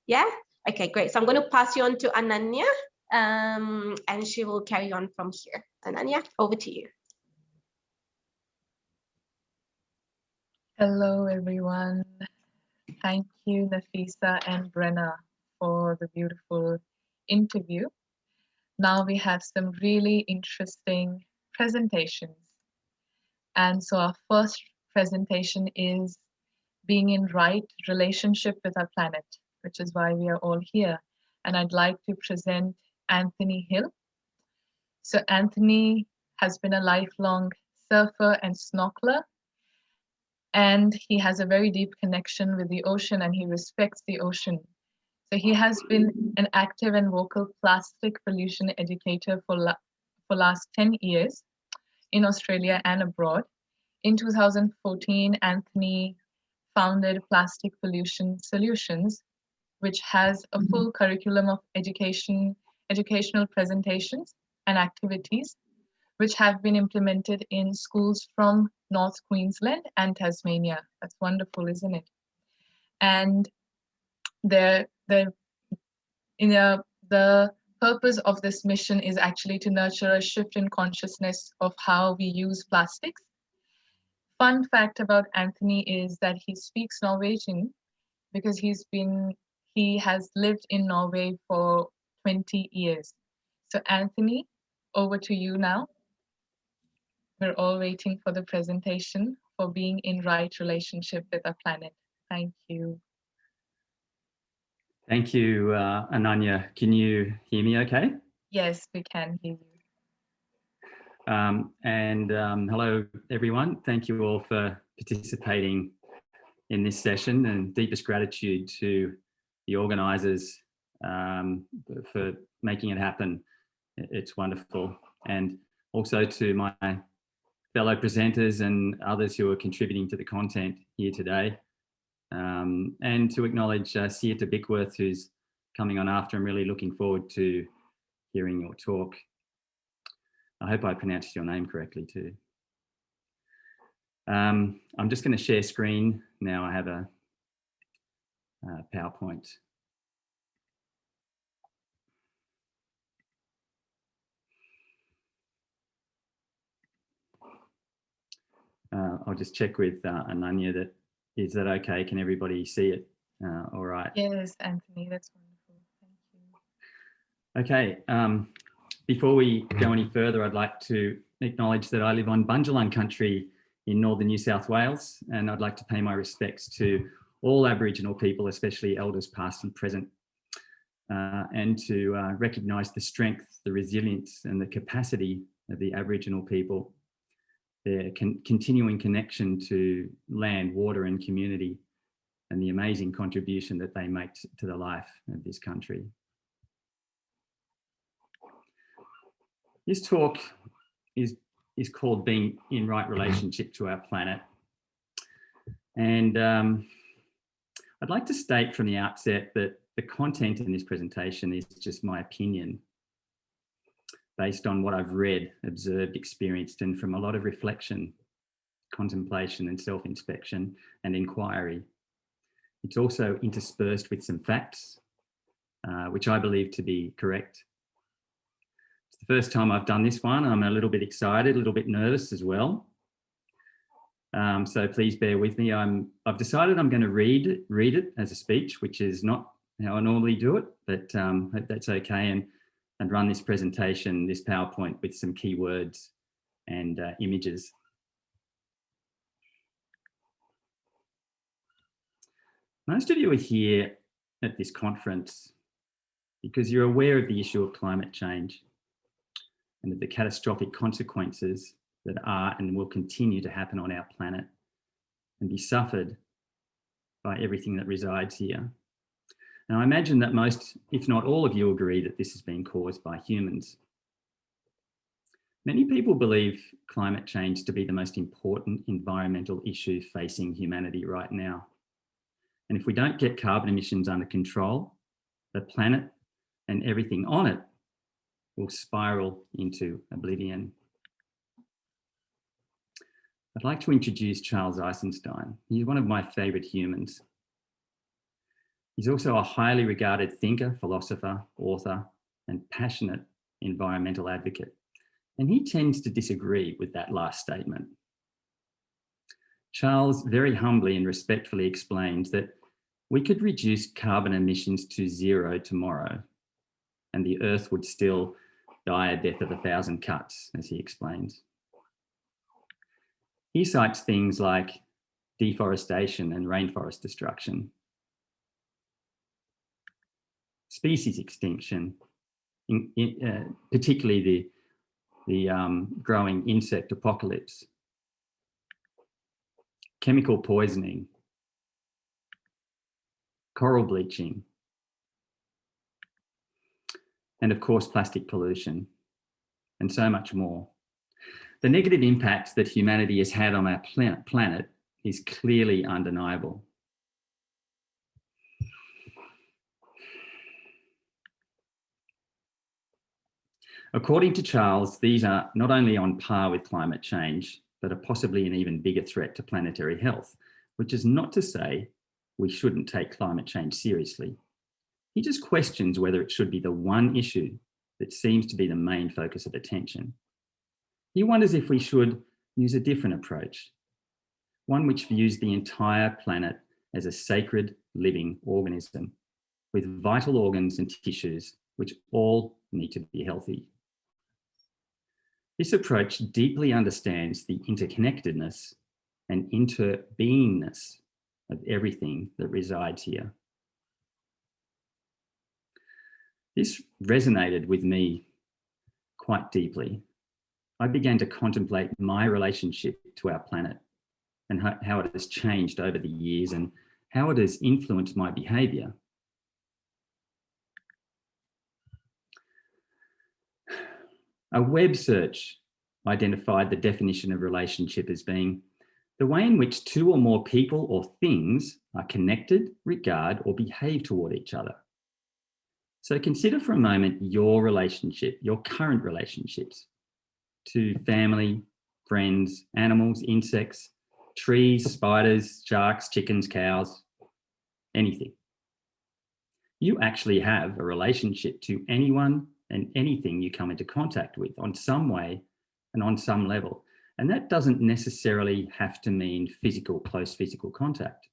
S11: Yeah? Okay, great. So I'm going to pass you on to Ananya and she will carry on from here. Ananya, over to you.
S10: Hello, everyone. Thank you, Nafisa and Brenna, for the beautiful interview. Now we have some really interesting presentations. And so our first presentation is being in right relationship with our planet, which is why we are all here. And I'd like to present Anthony Hill. So Anthony has been a lifelong surfer and snorkeler, and he has a very deep connection with the ocean, and he respects the ocean. So he has been an active and vocal plastic pollution educator for last 10 years in Australia and abroad. In 2014, Anthony founded Plastic Pollution Solutions, which has a full curriculum of educational presentations and activities, which have been implemented in schools from North Queensland and Tasmania. That's wonderful, isn't it? And the purpose of this mission is actually to nurture a shift in consciousness of how we use plastics. Fun fact about Anthony is that he speaks Norwegian because he has lived in Norway for 20 years. So Anthony, over to you now. We're all waiting for the presentation for being in right relationship with our planet. Thank you.
S15: Thank you, Ananya. Can you hear me okay?
S10: Yes, we can hear you.
S15: Hello, everyone. Thank you all for participating in this session, and deepest gratitude to the organisers for making it happen. It's wonderful. And also to my fellow presenters and others who are contributing to the content here today. And to acknowledge Sieta Bickworth, who's coming on after. I'm really looking forward to hearing your talk. I hope I pronounced your name correctly too. I'm just going to share screen now. I have a PowerPoint. I'll just check with Ananya that, is that okay? Can everybody see it? All right.
S10: Yes, Anthony, that's wonderful. Thank you.
S15: Okay. Before we go any further, I'd like to acknowledge that I live on Bundjalung country in northern New South Wales, and I'd like to pay my respects to all Aboriginal people, especially elders past and present, and to recognise the strength, the resilience and the capacity of the Aboriginal people, their continuing connection to land, water and community, and the amazing contribution that they make to the life of this country. This talk is called Being in Right Relationship to Our Planet. And I'd like to state from the outset that the content in this presentation is just my opinion based on what I've read, observed, experienced, and from a lot of reflection, contemplation and self-inspection and inquiry. It's also interspersed with some facts, which I believe to be correct. It's the first time I've done this one. I'm a little bit excited, a little bit nervous as well. So please bear with me. I've decided I'm going to read it as a speech, which is not how I normally do it, but hope that's okay, and run this presentation, this PowerPoint with some keywords and images. Most of you are here at this conference because you're aware of the issue of climate change and of the catastrophic consequences that are and will continue to happen on our planet and be suffered by everything that resides here. Now, I imagine that most, if not all of you, agree that this has been caused by humans. Many people believe climate change to be the most important environmental issue facing humanity right now. And if we don't get carbon emissions under control, the planet and everything on it will spiral into oblivion. I'd like to introduce Charles Eisenstein. He's one of my favourite humans. He's also a highly regarded thinker, philosopher, author, and passionate environmental advocate. And he tends to disagree with that last statement. Charles very humbly and respectfully explains that we could reduce carbon emissions to zero tomorrow, and the Earth would still die a death of 1,000 cuts, as he explains. He cites things like deforestation and rainforest destruction, species extinction, particularly the growing insect apocalypse, chemical poisoning, coral bleaching, and of course plastic pollution, and so much more. The negative impact that humanity has had on our planet is clearly undeniable. According to Charles, these are not only on par with climate change, but are possibly an even bigger threat to planetary health, which is not to say we shouldn't take climate change seriously. He just questions whether it should be the one issue that seems to be the main focus of attention. He wonders if we should use a different approach, one which views the entire planet as a sacred living organism with vital organs and tissues which all need to be healthy. This approach deeply understands the interconnectedness and interbeingness of everything that resides here. This resonated with me quite deeply. I began to contemplate my relationship to our planet and how it has changed over the years and how it has influenced my behaviour. A web search identified the definition of relationship as being the way in which two or more people or things are connected, regard, or behave toward each other. So consider for a moment your relationship, your current relationships to family, friends, animals, insects, trees, spiders, sharks, chickens, cows, anything. You actually have a relationship to anyone and anything you come into contact with on some way and on some level. And that doesn't necessarily have to mean close physical contact.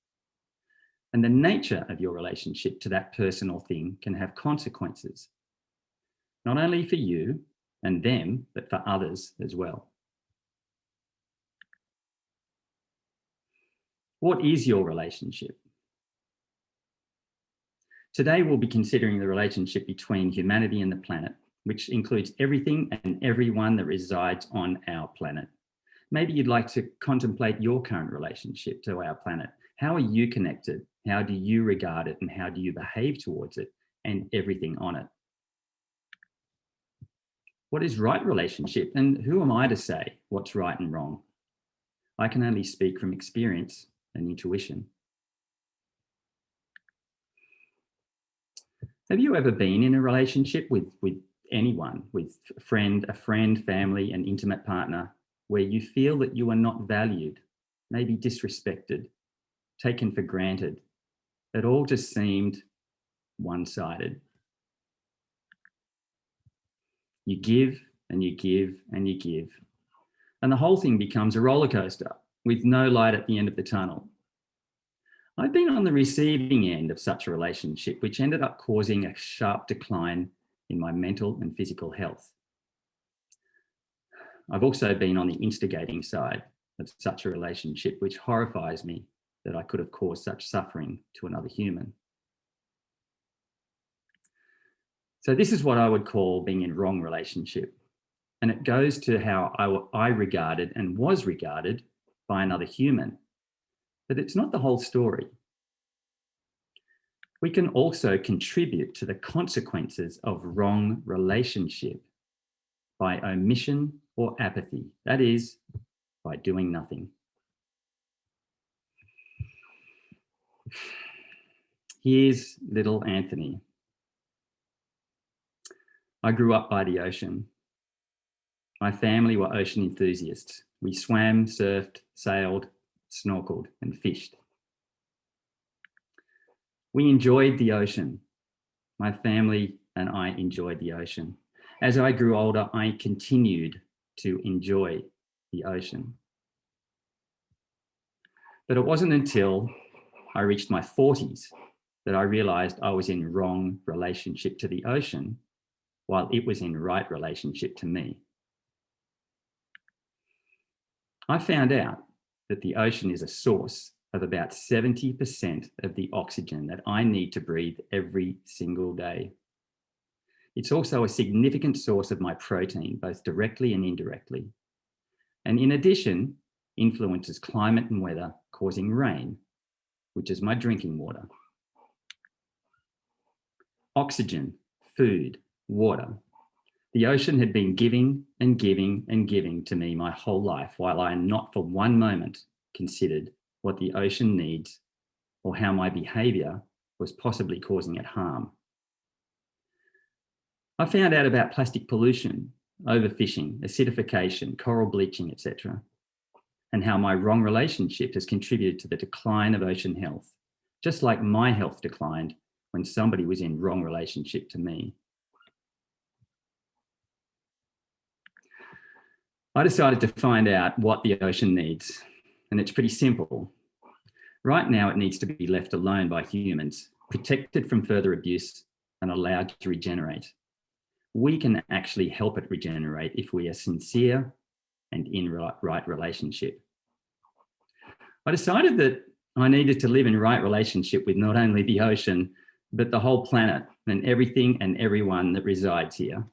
S15: And the nature of your relationship to that person or thing can have consequences, not only for you and them, but for others as well. What is your relationship? Today, we'll be considering the relationship between humanity and the planet, which includes everything and everyone that resides on our planet. Maybe you'd like to contemplate your current relationship to our planet. How are you connected? How do you regard it? And how do you behave towards it and everything on it? What is right relationship? And who am I to say what's right and wrong? I can only speak from experience and intuition. Have you ever been in a relationship with anyone, with a friend, family, an intimate partner, where you feel that you are not valued, maybe disrespected, taken for granted? It all just seemed one-sided. You give and you give and you give, and the whole thing becomes a roller coaster with no light at the end of the tunnel. I've been on the receiving end of such a relationship, which ended up causing a sharp decline in my mental and physical health. I've also been on the instigating side of such a relationship, which horrifies me that I could have caused such suffering to another human. So this is what I would call being in wrong relationship. And it goes to how I regarded and was regarded by another human. But it's not the whole story. We can also contribute to the consequences of wrong relationship by omission or apathy. That is, by doing nothing. Here's little Anthony. I grew up by the ocean. My family were ocean enthusiasts. We swam, surfed, sailed, snorkeled, and fished. We enjoyed the ocean. My family and I enjoyed the ocean. As I grew older, I continued to enjoy the ocean. But it wasn't until I reached my 40s that I realized I was in wrong relationship to the ocean while it was in right relationship to me. I found out that the ocean is a source of about 70% of the oxygen that I need to breathe every single day. It's also a significant source of my protein, both directly and indirectly. And in addition, influences climate and weather, causing rain, which is my drinking water. Oxygen, food, water. The ocean had been giving and giving and giving to me my whole life, while I not for one moment considered what the ocean needs or how my behaviour was possibly causing it harm. I found out about plastic pollution, overfishing, acidification, coral bleaching, etc., and how my wrong relationship has contributed to the decline of ocean health, just like my health declined when somebody was in wrong relationship to me. I decided to find out what the ocean needs, and it's pretty simple. Right now, it needs to be left alone by humans, protected from further abuse and allowed to regenerate. We can actually help it regenerate if we are sincere and in right relationship. I decided that I needed to live in right relationship with not only the ocean, but the whole planet and everything and everyone that resides here.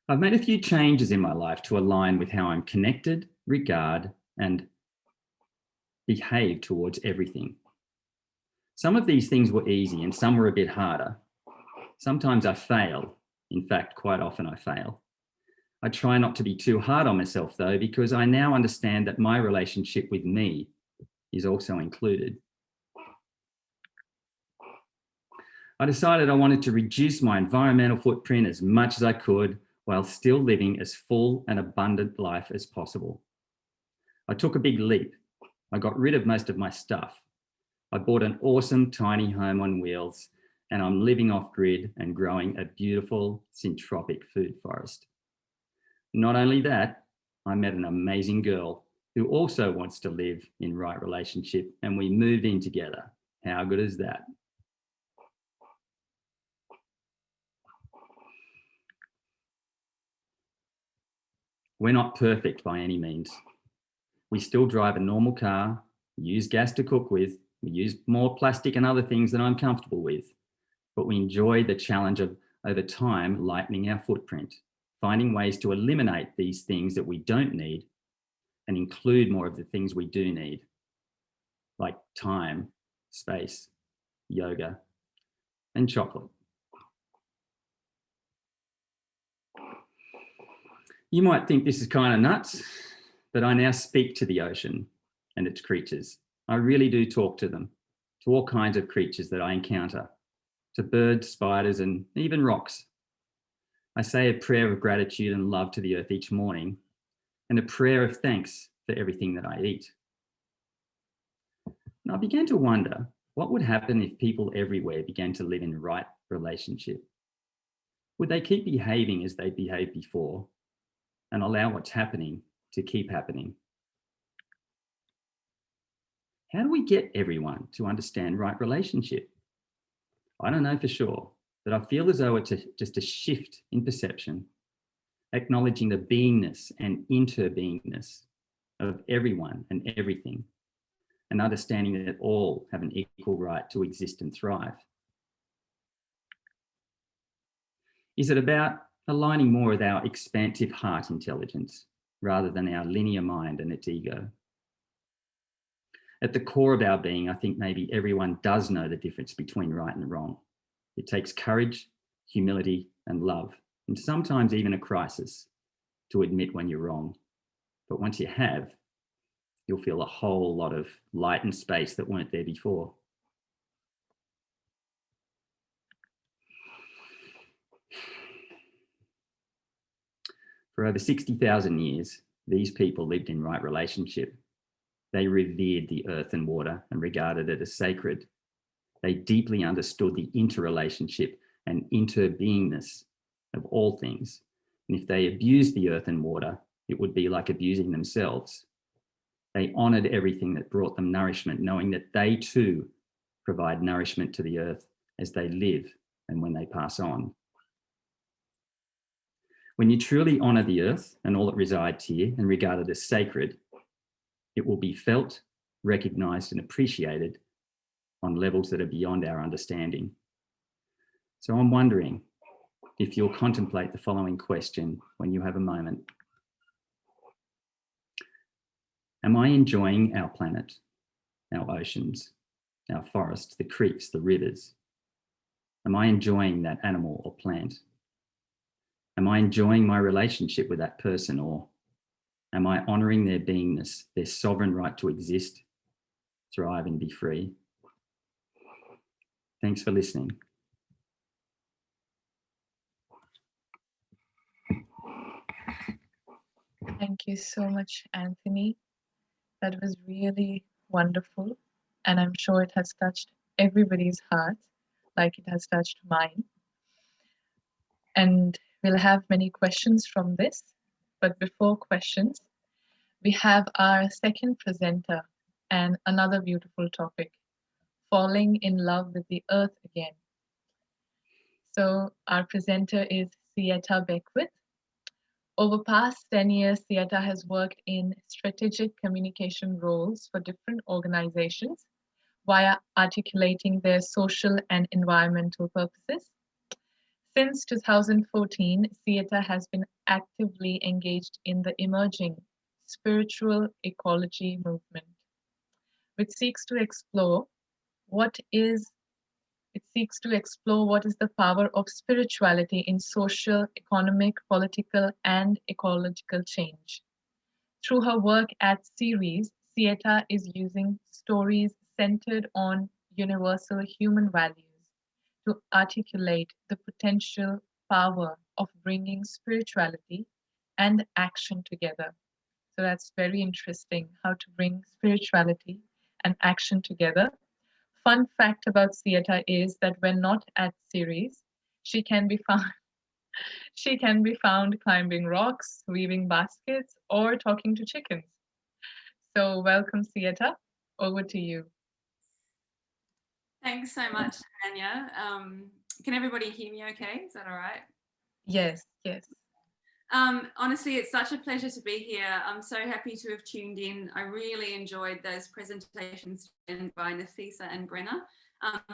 S15: I've made a few changes in my life to align with how I'm connected, regard, and behave towards everything. Some of these things were easy and some were a bit harder. Sometimes I fail. In fact, quite often I fail. I try not to be too hard on myself though, because I now understand that my relationship with me is also included. I decided I wanted to reduce my environmental footprint as much as I could while still living as full and abundant life as possible. I took a big leap. I got rid of most of my stuff. I bought an awesome tiny home on wheels, and I'm living off grid and growing a beautiful syntropic food forest. Not only that, I met an amazing girl who also wants to live in right relationship, and we moved in together. How good is that? We're not perfect by any means. We still drive a normal car, use gas to cook with, We use more plastic and other things than I'm comfortable with, but we enjoy the challenge of, over time, lightening our footprint, finding ways to eliminate these things that we don't need and include more of the things we do need, like time, space, yoga, and chocolate. You might think this is kind of nuts, but I now speak to the ocean and its creatures. I really do talk to them, to all kinds of creatures that I encounter, to birds, spiders, and even rocks. I say a prayer of gratitude and love to the earth each morning, and a prayer of thanks for everything that I eat. And I began to wonder what would happen if people everywhere began to live in right relationship. Would they keep behaving as they behaved before and allow what's happening to keep happening? How do we get everyone to understand right relationship? I don't know for sure, but I feel as though it's just a shift in perception, acknowledging the beingness and interbeingness of everyone and everything, and understanding that all have an equal right to exist and thrive. Is it about aligning more with our expansive heart intelligence rather than our linear mind and its ego? At the core of our being, I think maybe everyone does know the difference between right and wrong. It takes courage, humility, and love, and sometimes even a crisis to admit when you're wrong. But once you have, you'll feel a whole lot of light and space that weren't there before. For over 60,000 years, these people lived in right relationship. They revered the earth and water and regarded it as sacred. They deeply understood the interrelationship and interbeingness of all things. And if they abused the earth and water, it would be like abusing themselves. They honoured everything that brought them nourishment, knowing that they too provide nourishment to the earth as they live and when they pass on. When you truly honour the earth and all that resides here and regard it as sacred, it will be felt, recognised and appreciated on levels that are beyond our understanding. So I'm wondering if you'll contemplate the following question when you have a moment. Am I enjoying our planet, our oceans, our forests, the creeks, the rivers? Am I enjoying that animal or plant? Am I enjoying my relationship with that person, or am I honouring their beingness, their sovereign right to exist, thrive and be free? Thanks for listening.
S10: Thank you so much, Anthony. That was really wonderful. And I'm sure it has touched everybody's heart like it has touched mine. And we'll have many questions from this. But before questions, we have our second presenter and another beautiful topic, falling in love with the earth again. So our presenter is Sieta Beckwith. Over past 10 years, Sieta has worked in strategic communication roles for different organizations via articulating their social and environmental purposes. Since 2014, Sieta has been actively engaged in the emerging spiritual ecology movement, which seeks to explore what is the power of spirituality in social, economic, political, and ecological change. Through her work at Ceres, Sieta is using stories centered on universal human values to articulate the potential power of bringing spirituality and action together. So that's very interesting, how to bring spirituality and action together. Fun fact about Sieta is that when not at Ceres, she can be found climbing rocks, weaving baskets, or talking to chickens. So welcome, Sieta. Over to you.
S16: Thanks so much, Anya. Can everybody hear me okay? Is that all right?
S10: Yes, yes.
S16: Honestly, it's such a pleasure to be here. I'm so happy to have tuned in. I really enjoyed those presentations by Nafisa and Brenna,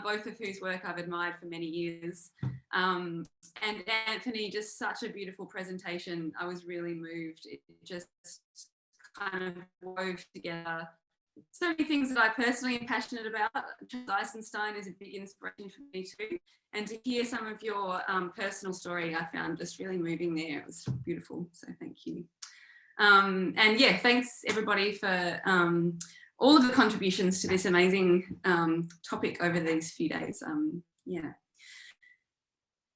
S16: both of whose work I've admired for many years. And Anthony, just such a beautiful presentation. I was really moved. It just kind of wove together so many things that I personally am passionate about. Eisenstein is a big inspiration for me too. And to hear some of your personal story, I found just really moving there. It was beautiful, so thank you. And yeah, thanks everybody for all of the contributions to this amazing topic over these few days.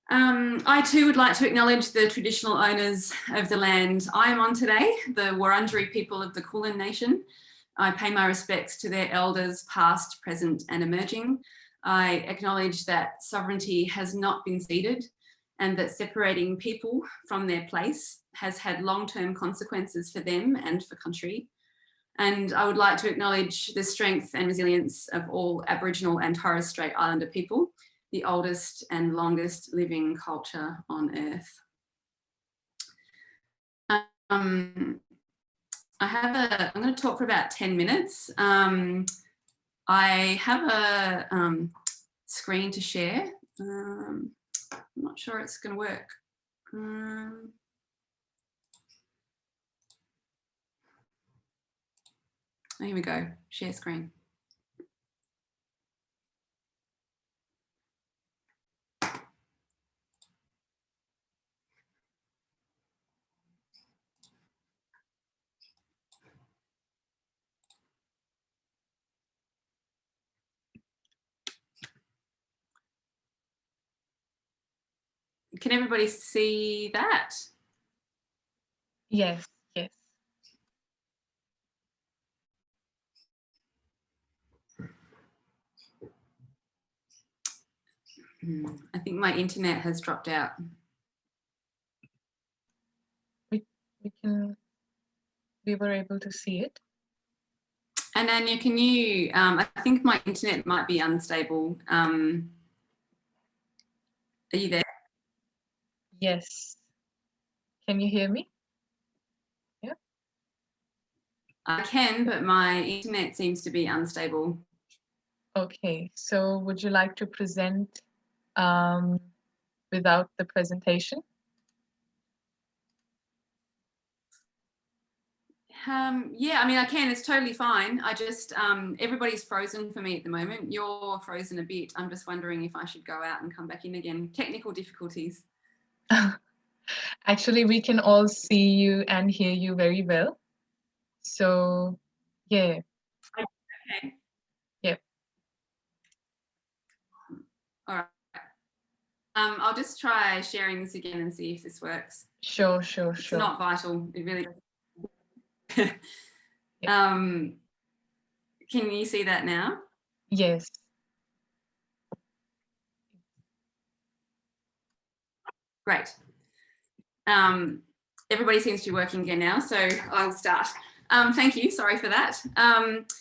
S16: I too would like to acknowledge the traditional owners of the land I am on today, the Wurundjeri people of the Kulin Nation. I pay my respects to their elders, past, present, and emerging. I acknowledge that sovereignty has not been ceded and that separating people from their place has had long-term consequences for them and for country. And I would like to acknowledge the strength and resilience of all Aboriginal and Torres Strait Islander people, the oldest and longest living culture on Earth. I'm going to talk for about 10 minutes. I have a screen to share. I'm not sure it's going to work. Here we go, share screen. Can everybody see that?
S10: Yes, yes.
S16: I think my internet has dropped out.
S10: We were able to see it.
S16: And Anya, can you, I think my internet might be unstable. Are you there?
S10: Yes. Can you hear me? Yeah.
S16: I can, but my internet seems to be unstable.
S10: Okay, so would you like to present without the presentation?
S16: Yeah, I mean, I can, it's totally fine. I just, everybody's frozen for me at the moment. You're frozen a bit. I'm just wondering if I should go out and come back in again. Technical difficulties.
S10: Actually, we can all see you and hear you very well. So, yeah.
S16: Okay.
S10: Yep.
S16: All right. I'll just try sharing this again and see if this works.
S10: Sure, sure,
S16: It's
S10: sure.
S16: not vital. It really doesn't. Can you see that now?
S10: Yes.
S16: Great. Everybody seems to be working again now, so I'll start. Thank you, sorry for that.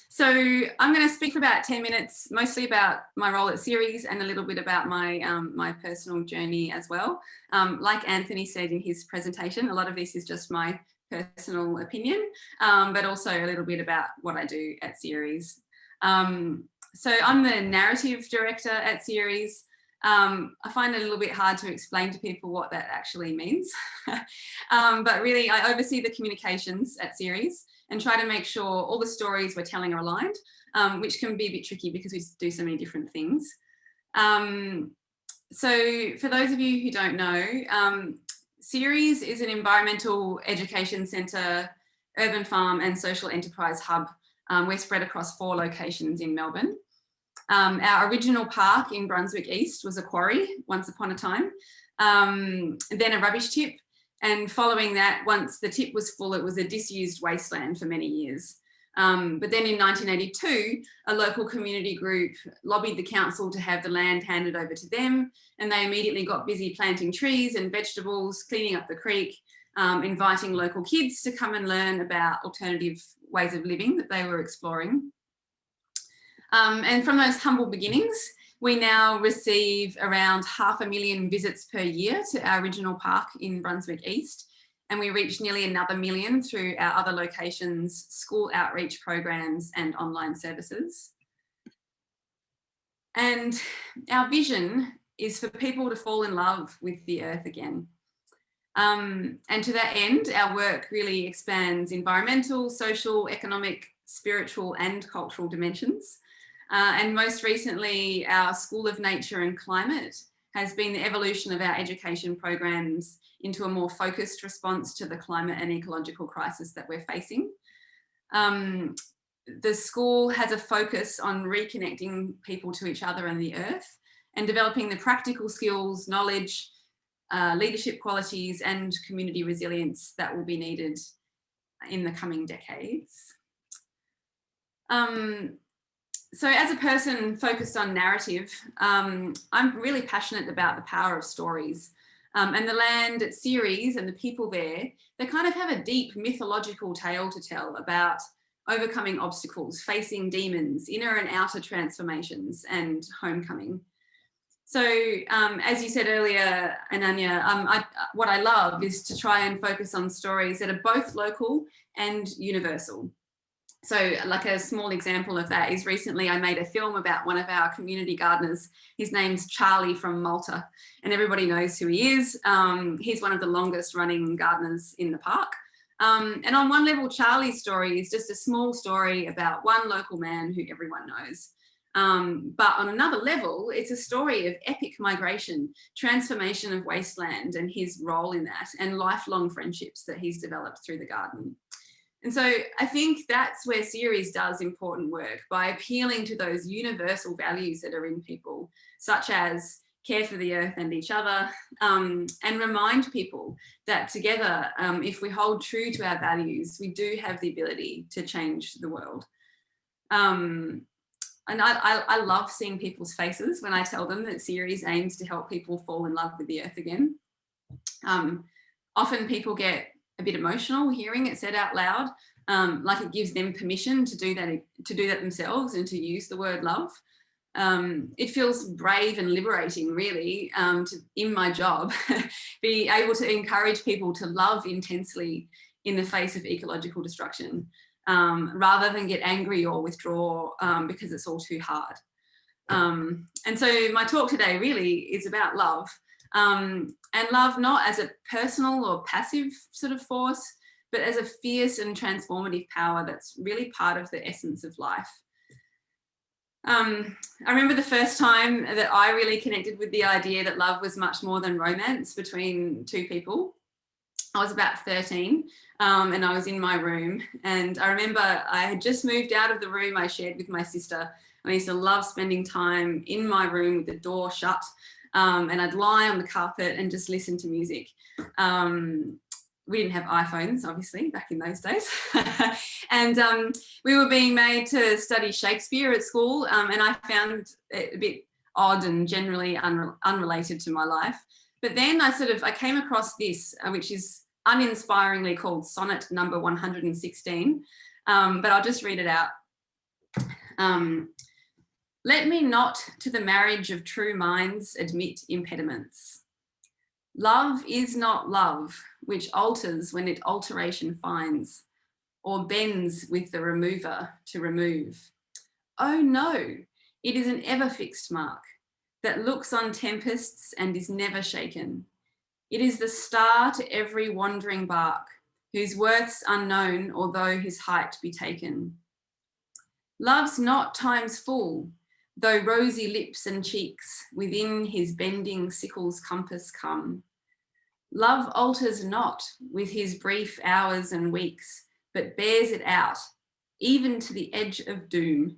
S16: So I'm going to speak for about 10 minutes, mostly about my role at Ceres and a little bit about my, my personal journey as well. Like Anthony said in his presentation, a lot of this is just my personal opinion, but also a little bit about what I do at Ceres. So I'm the narrative director at Ceres. I find it a little bit hard to explain to people what that actually means. But really, I oversee the communications at Ceres and try to make sure all the stories we're telling are aligned, which can be a bit tricky because we do so many different things. So for those of you who don't know, Ceres is an environmental education centre, urban farm and social enterprise hub. We're spread across 4 locations in Melbourne. Our original park in Brunswick East was a quarry once upon a time, then a rubbish tip. And following that, once the tip was full, it was a disused wasteland for many years. But then in 1982, a local community group lobbied the council to have the land handed over to them. And they immediately got busy planting trees and vegetables, cleaning up the creek, inviting local kids to come and learn about alternative ways of living that they were exploring. And from those humble beginnings, we now receive around 500,000 visits per year to our original park in Brunswick East. and we reach nearly another million through our other locations, school outreach programs and online services. And our vision is for people to fall in love with the earth again. And to that end, our work really expands environmental, social, economic, spiritual and cultural dimensions. And most recently, our School of Nature and Climate has been the evolution of our education programs into a more focused response to the climate and ecological crisis that we're facing. The school has a focus on reconnecting people to each other and the earth and developing the practical skills, knowledge, leadership qualities and community resilience that will be needed in the coming decades. So as a person focused on narrative, I'm really passionate about the power of stories. And the land at Ceres and the people there, they kind of have a deep mythological tale to tell about overcoming obstacles, facing demons, inner and outer transformations and homecoming. So as you said earlier, Ananya, what I love is to try and focus on stories that are both local and universal. So like a small example of that is recently I made a film about one of our community gardeners. His name's Charlie from Malta, and everybody knows who he is. He's one of the longest running gardeners in the park. And on one level, Charlie's story is just a small story about one local man who everyone knows. But on another level, it's a story of epic migration, transformation of wasteland and his role in that, and lifelong friendships that he's developed through the garden. And so I think that's where Ceres does important work, by appealing to those universal values that are in people, such as care for the earth and each other, and remind people that together, if we hold true to our values, we do have the ability to change the world. And I love seeing people's faces when I tell them that Ceres aims to help people fall in love with the earth again. Often people get a bit emotional hearing it said out loud, like it gives them permission to do that themselves and to use the word love. It feels brave and liberating, really, to, in my job, be able to encourage people to love intensely in the face of ecological destruction, rather than get angry or withdraw because it's all too hard. And so my talk today really is about love. And love not as a personal or passive sort of force, but as a fierce and transformative power that's really part of the essence of life. I remember the first time that I really connected with the idea that love was much more than romance between two people. I was about 13 and I was in my room, and I remember I had just moved out of the room I shared with my sister. I used to love spending time in my room with the door shut. And I'd lie on the carpet and just listen to music. We didn't have iPhones, obviously, back in those days. And we were being made to study Shakespeare at school, and I found it a bit odd and generally unrelated to my life. But then I came across this, which is uninspiringly called Sonnet number 116, but I'll just read it out. Let me not to the marriage of true minds admit impediments. Love is not love, which alters when it alteration finds, or bends with the remover to remove. Oh no, it is an ever fixed mark that looks on tempests and is never shaken. It is the star to every wandering bark, whose worth's unknown, although his height be taken. Love's not time's full, though rosy lips and cheeks within his bending sickle's compass come. Love alters not with his brief hours and weeks, but bears it out, even to the edge of doom.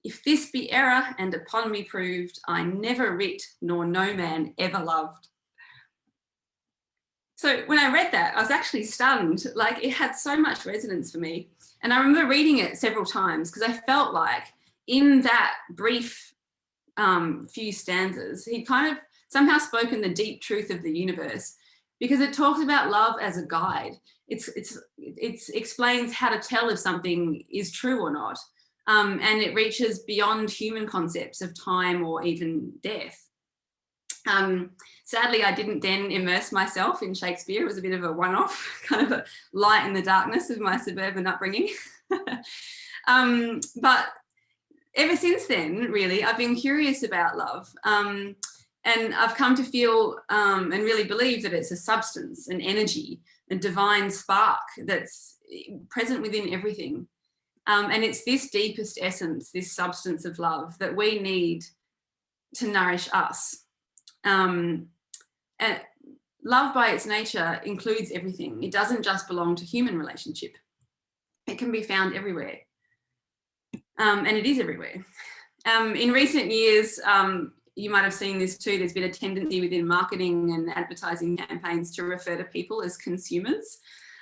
S16: If this be error and upon me proved, I never writ, nor no man ever loved. So when I read that, I was actually stunned. Like, it had so much resonance for me. And I remember reading it several times because I felt like in that brief few stanzas, he kind of somehow spoken the deep truth of the universe, because it talks about love as a guide. It explains how to tell if something is true or not. And it reaches beyond human concepts of time or even death. Sadly, I didn't then immerse myself in Shakespeare. It was a bit of a one-off, kind of a light in the darkness of my suburban upbringing. But ever since then, really, I've been curious about love. And I've come to feel and really believe that it's a substance, an energy, a divine spark that's present within everything. And it's this deepest essence, this substance of love that we need to nourish us. And love by its nature includes everything. It doesn't just belong to human relationship. It can be found everywhere. And it is everywhere. In recent years, you might have seen this too, there's been a tendency within marketing and advertising campaigns to refer to people as consumers.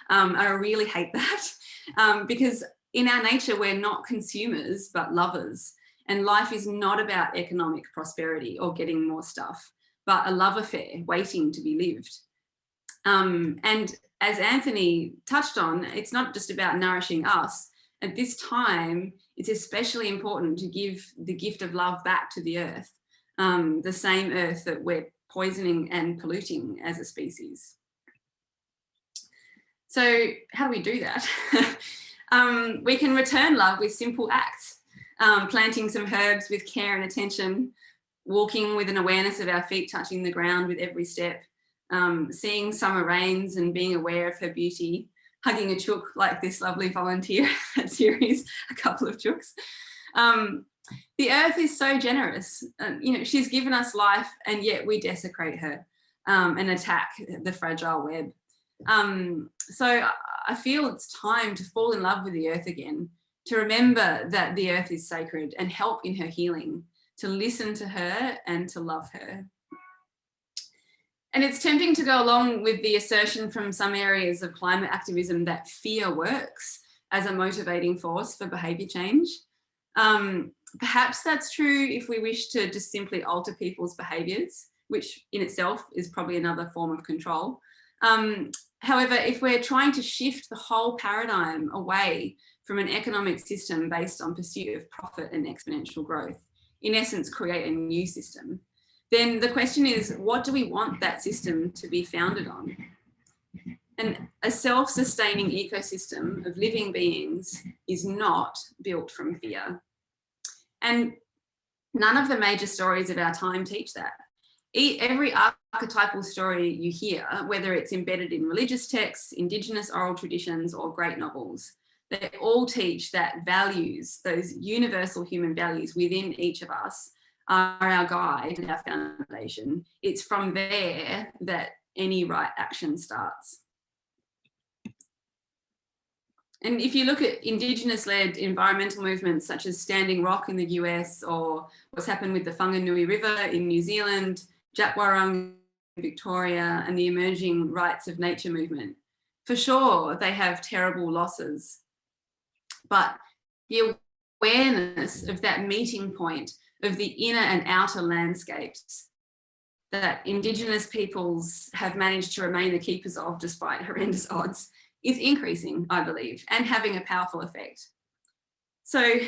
S16: I really hate that because in our nature, we're not consumers, but lovers. And life is not about economic prosperity or getting more stuff, but a love affair waiting to be lived. And as Anthony touched on, it's not just about nourishing us. At this time, it's especially important to give the gift of love back to the earth, the same earth that we're poisoning and polluting as a species. So how do we do that? We can return love with simple acts. Planting some herbs with care and attention, walking with an awareness of our feet touching the ground with every step, seeing summer rains and being aware of her beauty, hugging a chook like this lovely volunteer at series, a couple of chooks. The earth is so generous. You know, she's given us life and yet we desecrate her and attack the fragile web. So I feel it's time to fall in love with the earth again, to remember that the earth is sacred and help in her healing, to listen to her and to love her. And it's tempting to go along with the assertion from some areas of climate activism that fear works as a motivating force for behaviour change. Perhaps that's true if we wish to just simply alter people's behaviours, which in itself is probably another form of control. However, if we're trying to shift the whole paradigm away from an economic system based on pursuit of profit and exponential growth, in essence, create a new system, then the question is, what do we want that system to be founded on? And a self-sustaining ecosystem of living beings is not built from fear. And none of the major stories of our time teach that. Every archetypal story you hear, whether it's embedded in religious texts, Indigenous oral traditions, or great novels, they all teach that values, those universal human values within each of us, are our guide and our foundation. It's from there that any right action starts. And if you look at Indigenous-led environmental movements such as Standing Rock in the US, or what's happened with the Whanganui River in New Zealand, Djapwarung in Victoria, and the emerging rights of nature movement, for sure they have terrible losses. But the awareness of that meeting point of the inner and outer landscapes that Indigenous peoples have managed to remain the keepers of despite horrendous odds is increasing, I believe, and having a powerful effect. So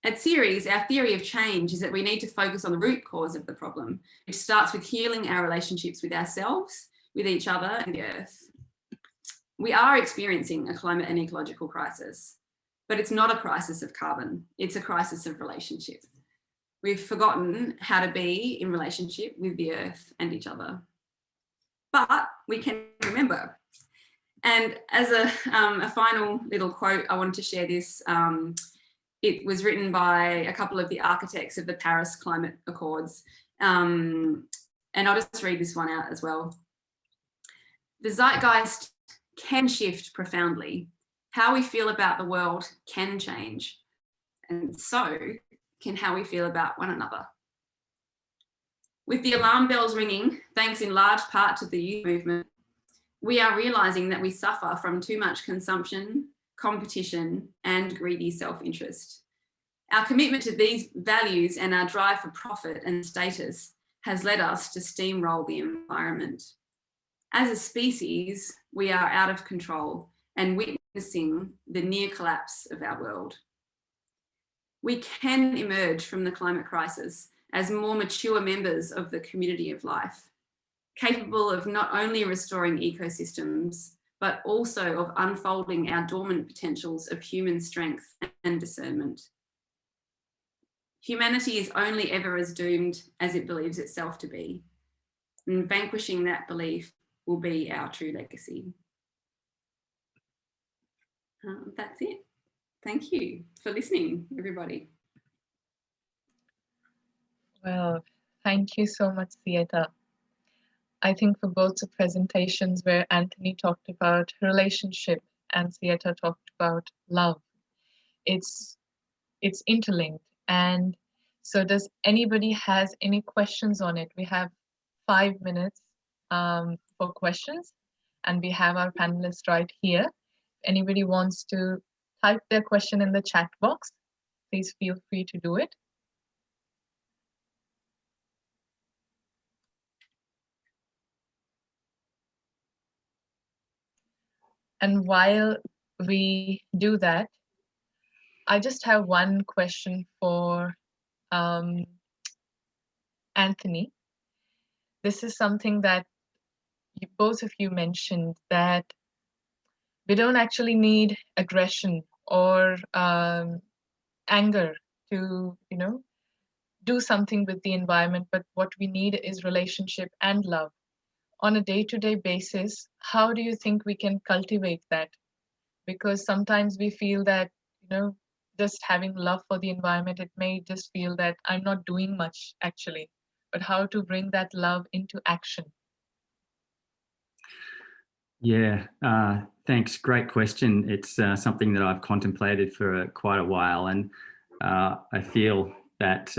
S16: at Ceres, our theory of change is that we need to focus on the root cause of the problem, which starts with healing our relationships with ourselves, with each other, and the earth. We are experiencing a climate and ecological crisis, but it's not a crisis of carbon, it's a crisis of relationship. We've forgotten how to be in relationship with the earth and each other. But we can remember. And as a final little quote, I wanted to share this. It was written by a couple of the architects of the Paris Climate Accords. And I'll just read this one out as well. The zeitgeist can shift profoundly. How we feel about the world can change. And so can how we feel about one another. With the alarm bells ringing, thanks in large part to the youth movement, we are realising that we suffer from too much consumption, competition, and greedy self-interest. Our commitment to these values and our drive for profit and status has led us to steamroll the environment. As a species, we are out of control and witnessing the near collapse of our world. We can emerge from the climate crisis as more mature members of the community of life, capable of not only restoring ecosystems, but also of unfolding our dormant potentials of human strength and discernment. Humanity is only ever as doomed as it believes itself to be, and vanquishing that belief will be our true legacy. That's it. Thank you for listening, everybody.
S10: Well, thank you so much, Sieta. I think for both the presentations where Anthony talked about relationship and Sieta talked about love, it's interlinked. And so does anybody has any questions on it? We have 5 minutes for questions, and we have our panelists right here. If anybody wants to type their question in the chat box, please feel free to do it. And while we do that, I just have one question for Anthony. This is something that both of you mentioned, that we don't actually need aggression or anger to, do something with the environment, but what we need is relationship and love. On a day-to-day basis, how do you think we can cultivate that? Because sometimes we feel that, just having love for the environment, it may just feel that I'm not doing much actually, but how to bring that love into action?
S15: Yeah, thanks. Great question. It's something that I've contemplated for quite a while, and I feel that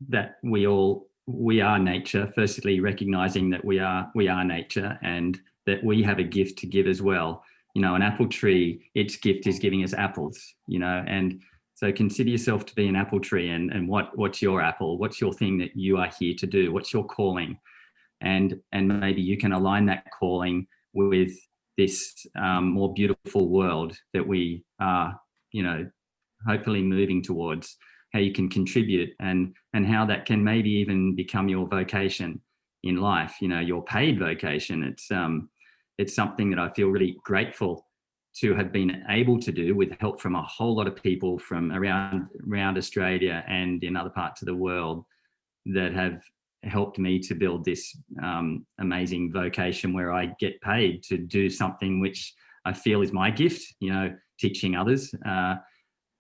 S15: that we are nature. Firstly, recognizing that we are nature, and that we have a gift to give as well. An apple tree, its gift is giving us apples. And so consider yourself to be an apple tree, and what's your apple? What's your thing that you are here to do? What's your calling? And maybe you can align that calling with this more beautiful world that we are, hopefully moving towards. How you can contribute, and how that can maybe even become your vocation in life. Your paid vocation. It's something that I feel really grateful to have been able to do, with help from a whole lot of people from around Australia and in other parts of the world, that have helped me to build this amazing vocation where I get paid to do something which I feel is my gift, teaching others.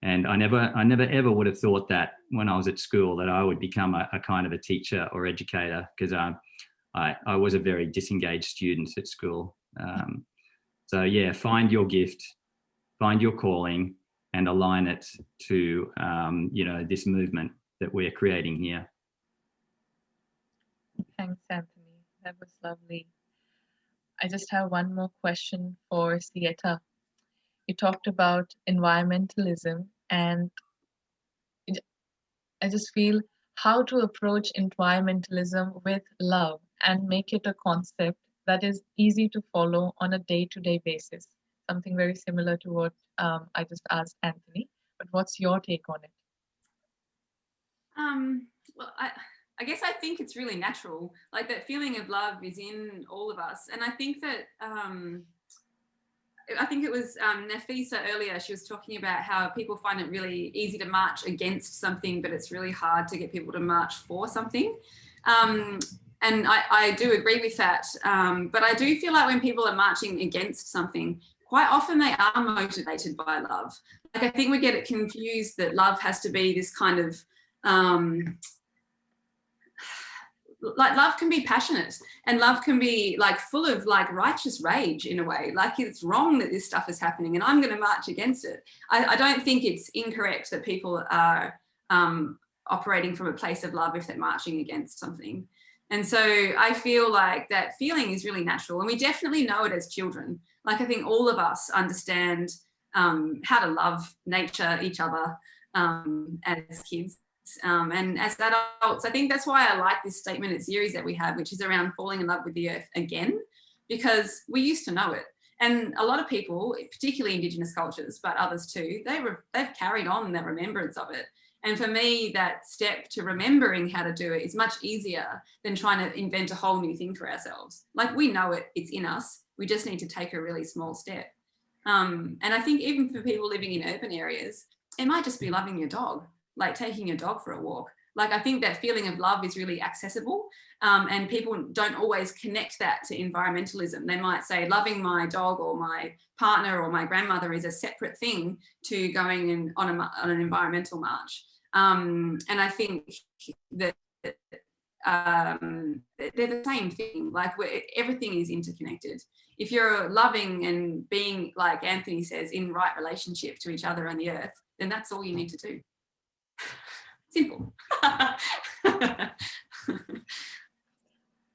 S15: And I never ever would have thought that when I was at school that I would become a kind of a teacher or educator, because I was a very disengaged student at school. So yeah, find your gift, find your calling, and align it to this movement that we're creating here.
S10: Thanks, Anthony. That was lovely. I just have one more question for Sieta. You talked about environmentalism, and I just feel how to approach environmentalism with love and make it a concept that is easy to follow on a day-to-day basis. Something very similar to what I just asked Anthony, but what's your take on it?
S16: Well, I guess I think it's really natural. Like, that feeling of love is in all of us. And I think that, I think it was Nafisa earlier, she was talking about how people find it really easy to march against something, but it's really hard to get people to march for something. And I do agree with that. But I do feel like when people are marching against something, quite often they are motivated by love. Like, I think we get it confused that love has to be this kind of, like, love can be passionate, and love can be like full of like righteous rage in a way. Like, it's wrong that this stuff is happening and I'm going to march against it. I don't think it's incorrect that people are operating from a place of love if they're marching against something. And so I feel like that feeling is really natural, and we definitely know it as children. Like, I think all of us understand how to love nature, each other, as kids. And as adults, I think that's why I like this statement and series that we have, which is around falling in love with the earth again, because we used to know it. And a lot of people, particularly Indigenous cultures, but others too, they've carried on that remembrance of it. And for me, that step to remembering how to do it is much easier than trying to invent a whole new thing for ourselves. Like, we know it, it's in us. We just need to take a really small step. And I think even for people living in urban areas, it might just be loving your dog, like taking your dog for a walk. Like, I think that feeling of love is really accessible, and people don't always connect that to environmentalism. They might say loving my dog or my partner or my grandmother is a separate thing to going on an environmental march. And I think that they're the same thing. Like, everything is interconnected. If you're loving and being, like Anthony says, in right relationship to each other and the earth, then that's all you need to do. Simple.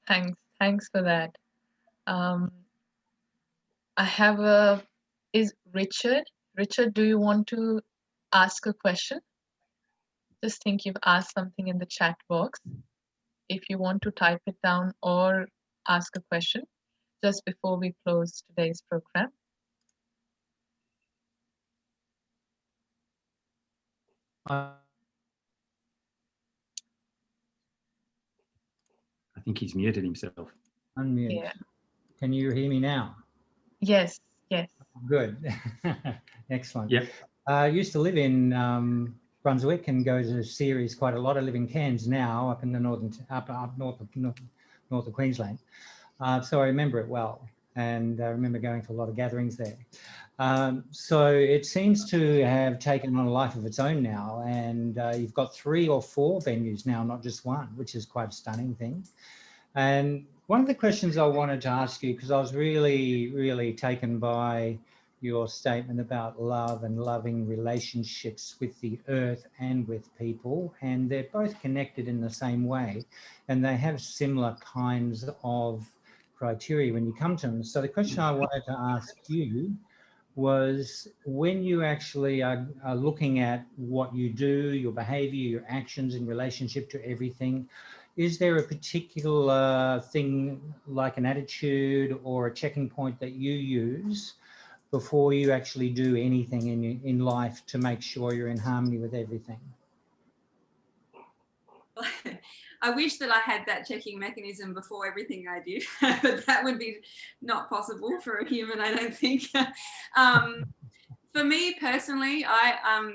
S10: Thanks for that. I have is Richard, do you want to ask a question? Just think you've asked something in the chat box. If you want to type it down or ask a question just before we close today's program.
S15: I think he's muted himself.
S17: Unmute.
S10: Yeah.
S17: Can you hear me now?
S10: Yes.
S17: Good. Excellent.
S15: Yep.
S17: I used to live in Brunswick and go to series quite a lot. I live in Cairns now, up in the up north of Queensland. So I remember it well, and I remember going to a lot of gatherings there. So it seems to have taken on a life of its own now, and you've got 3 or 4 venues now, not just one, which is quite a stunning thing. And one of the questions I wanted to ask you, because I was really taken by your statement about love and loving relationships with the earth and with people, and they're both connected in the same way, and they have similar kinds of criteria when you come to them. So the question I wanted to ask you was, when you actually are looking at what you do, your behavior, your actions in relationship to everything, is there a particular thing like an attitude or a checking point that you use before you actually do anything in life to make sure you're in harmony with everything?
S16: I wish that I had that checking mechanism before everything I did, but that would be not possible for a human, I don't think. For me personally,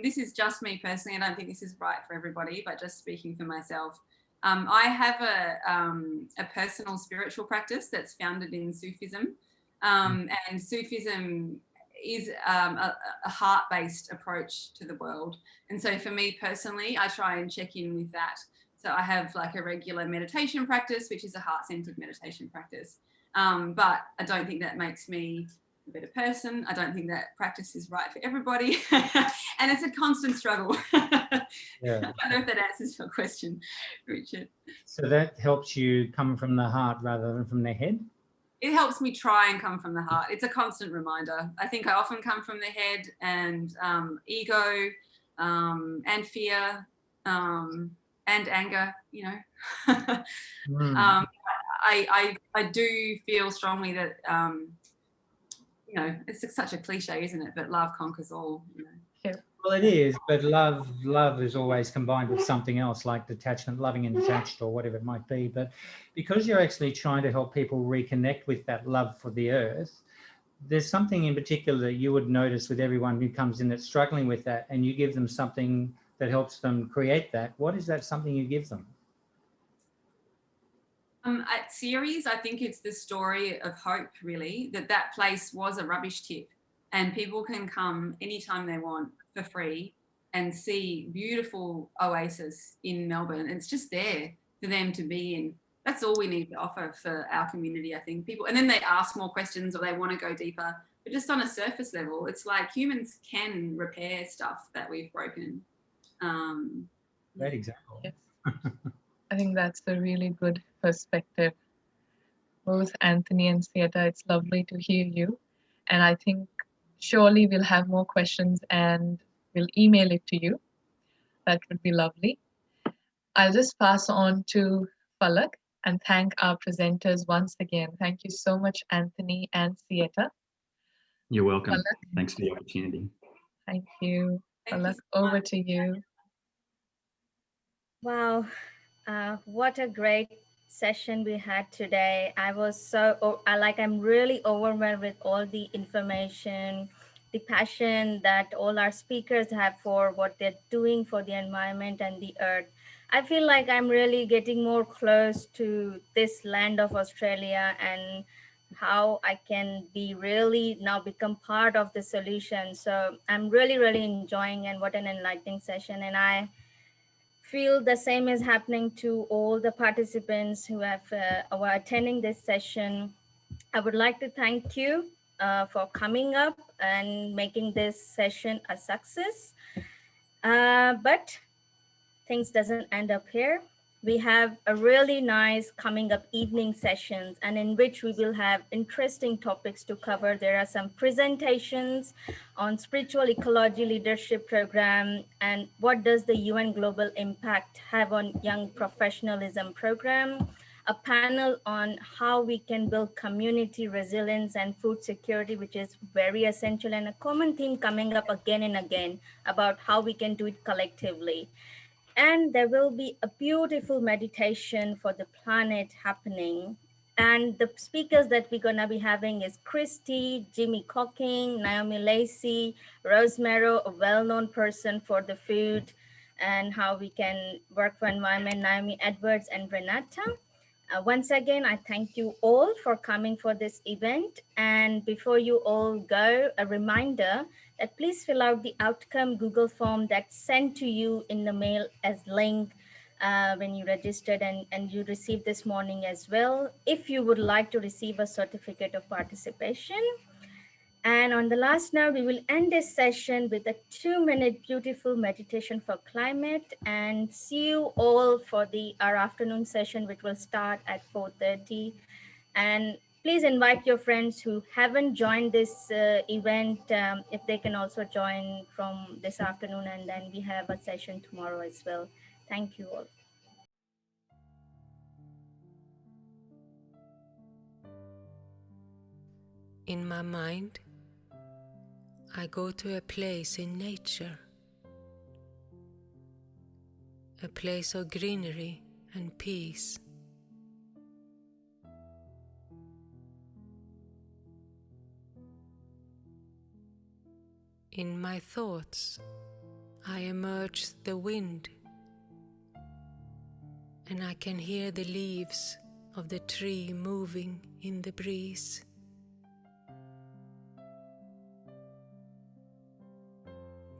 S16: this is just me personally. I don't think this is right for everybody, but just speaking for myself. I have a personal spiritual practice that's founded in Sufism, and Sufism is a heart-based approach to the world. And so for me personally, I try and check in with that. So I have like a regular meditation practice, which is a heart-centered meditation practice. But I don't think that makes me a better person. I don't think that practice is right for everybody. And it's a constant struggle.
S17: Yeah.
S16: I don't know if that answers your question, Richard.
S17: So that helps you come from the heart rather than from the head?
S16: It helps me try and come from the heart. It's a constant reminder. I think I often come from the head and ego and fear and anger, you know. I do feel strongly that, you know, it's such a cliche, isn't it? But love conquers all, you know.
S17: Well, it is, but love is always combined with something else like detachment, loving and detached, or whatever it might be. But because you're actually trying to help people reconnect with that love for the earth, there's something in particular that you would notice with everyone who comes in that's struggling with that, and you give them something that helps them create that. What is that something you give them?
S16: At Ceres, I think it's the story of hope, really, that place was a rubbish tip, and people can come anytime they want for free and see beautiful oasis in Melbourne. It's just there for them to be in. That's all we need to offer for our community, I think. People, and then they ask more questions or they want to go deeper, but just on a surface level, it's like humans can repair stuff that we've broken.
S17: Great example.
S10: Yes. I think that's a really good perspective. Both Anthony and Sieta, it's lovely to hear you. And I think surely we'll have more questions and we'll email it to you. That would be lovely. I'll just pass on to Falak and thank our presenters once again. Thank you so much, Anthony and Sieta.
S15: You're welcome.
S10: Palak,
S15: Thanks for the opportunity.
S10: thank you. Palak, over to you.
S1: Wow, what a great session we had today. I was I'm really overwhelmed with all the information, the passion that all our speakers have for what they're doing for the environment and the earth. I feel like I'm really getting more close to this land of Australia and how I can be really now become part of the solution. So I'm really, really enjoying, and what an enlightening session. And I feel the same is happening to all the participants who are attending this session. I would like to thank you for coming up and making this session a success. But things doesn't end up here. We have a really nice coming up evening sessions, and in which we will have interesting topics to cover. There are some presentations on spiritual ecology leadership program and what does the UN Global Impact have on young professionalism program, a panel on how we can build community resilience and food security, which is very essential and a common theme coming up again and again about how we can do it collectively. And there will be a beautiful meditation for the planet happening. And the speakers that we're gonna be having is Christy, Jimmy Cocking, Naomi Lacey, Rose Merrow, a well-known person for the food and how we can work for environment, Naomi Edwards and Renata. Once again, I thank you all for coming for this event. And before you all go, a reminder that please fill out the outcome Google form that's sent to you in the mail as link when you registered and you received this morning as well, if you would like to receive a certificate of participation. And on the last note, we will end this session with a 2-minute beautiful meditation for climate, and see you all for our afternoon session, which will start at 4:30. And please invite your friends who haven't joined this event, if they can also join from this afternoon, and then we have a session tomorrow as well. Thank you all.
S18: In my mind, I go to a place in nature, a place of greenery and peace. In my thoughts, I emerge the wind, and I can hear the leaves of the tree moving in the breeze.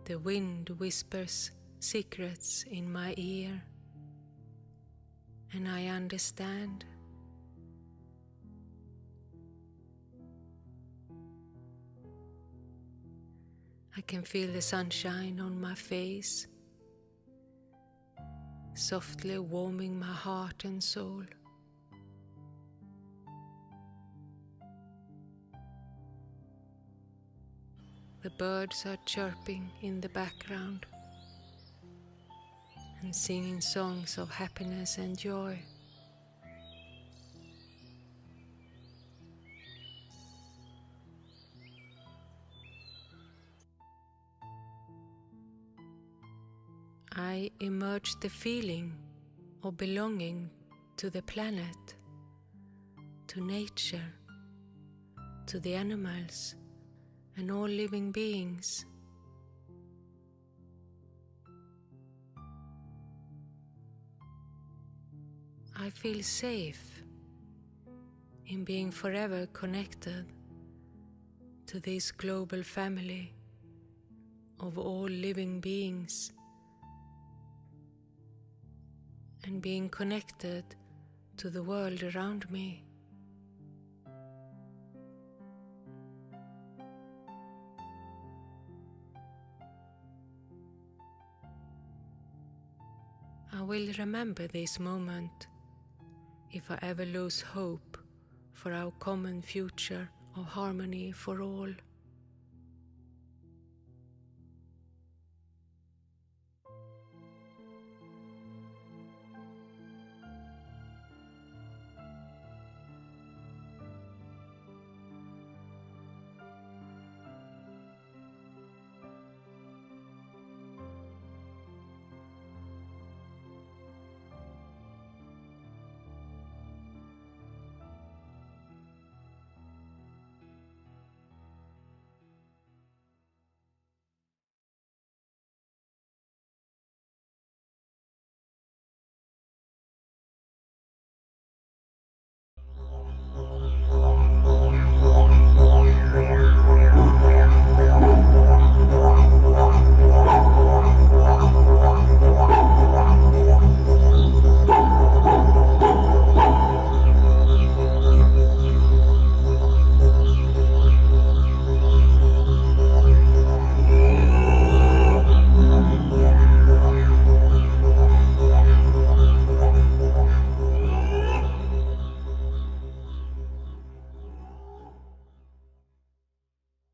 S18: The wind whispers secrets in my ear, and I understand. I can feel the sunshine on my face, softly warming my heart and soul. The birds are chirping in the background and singing songs of happiness and joy. I emerge the feeling of belonging to the planet, to nature, to the animals and all living beings. I feel safe in being forever connected to this global family of all living beings, and being connected to the world around me. I will remember this moment if I ever lose hope for our common future of harmony for all.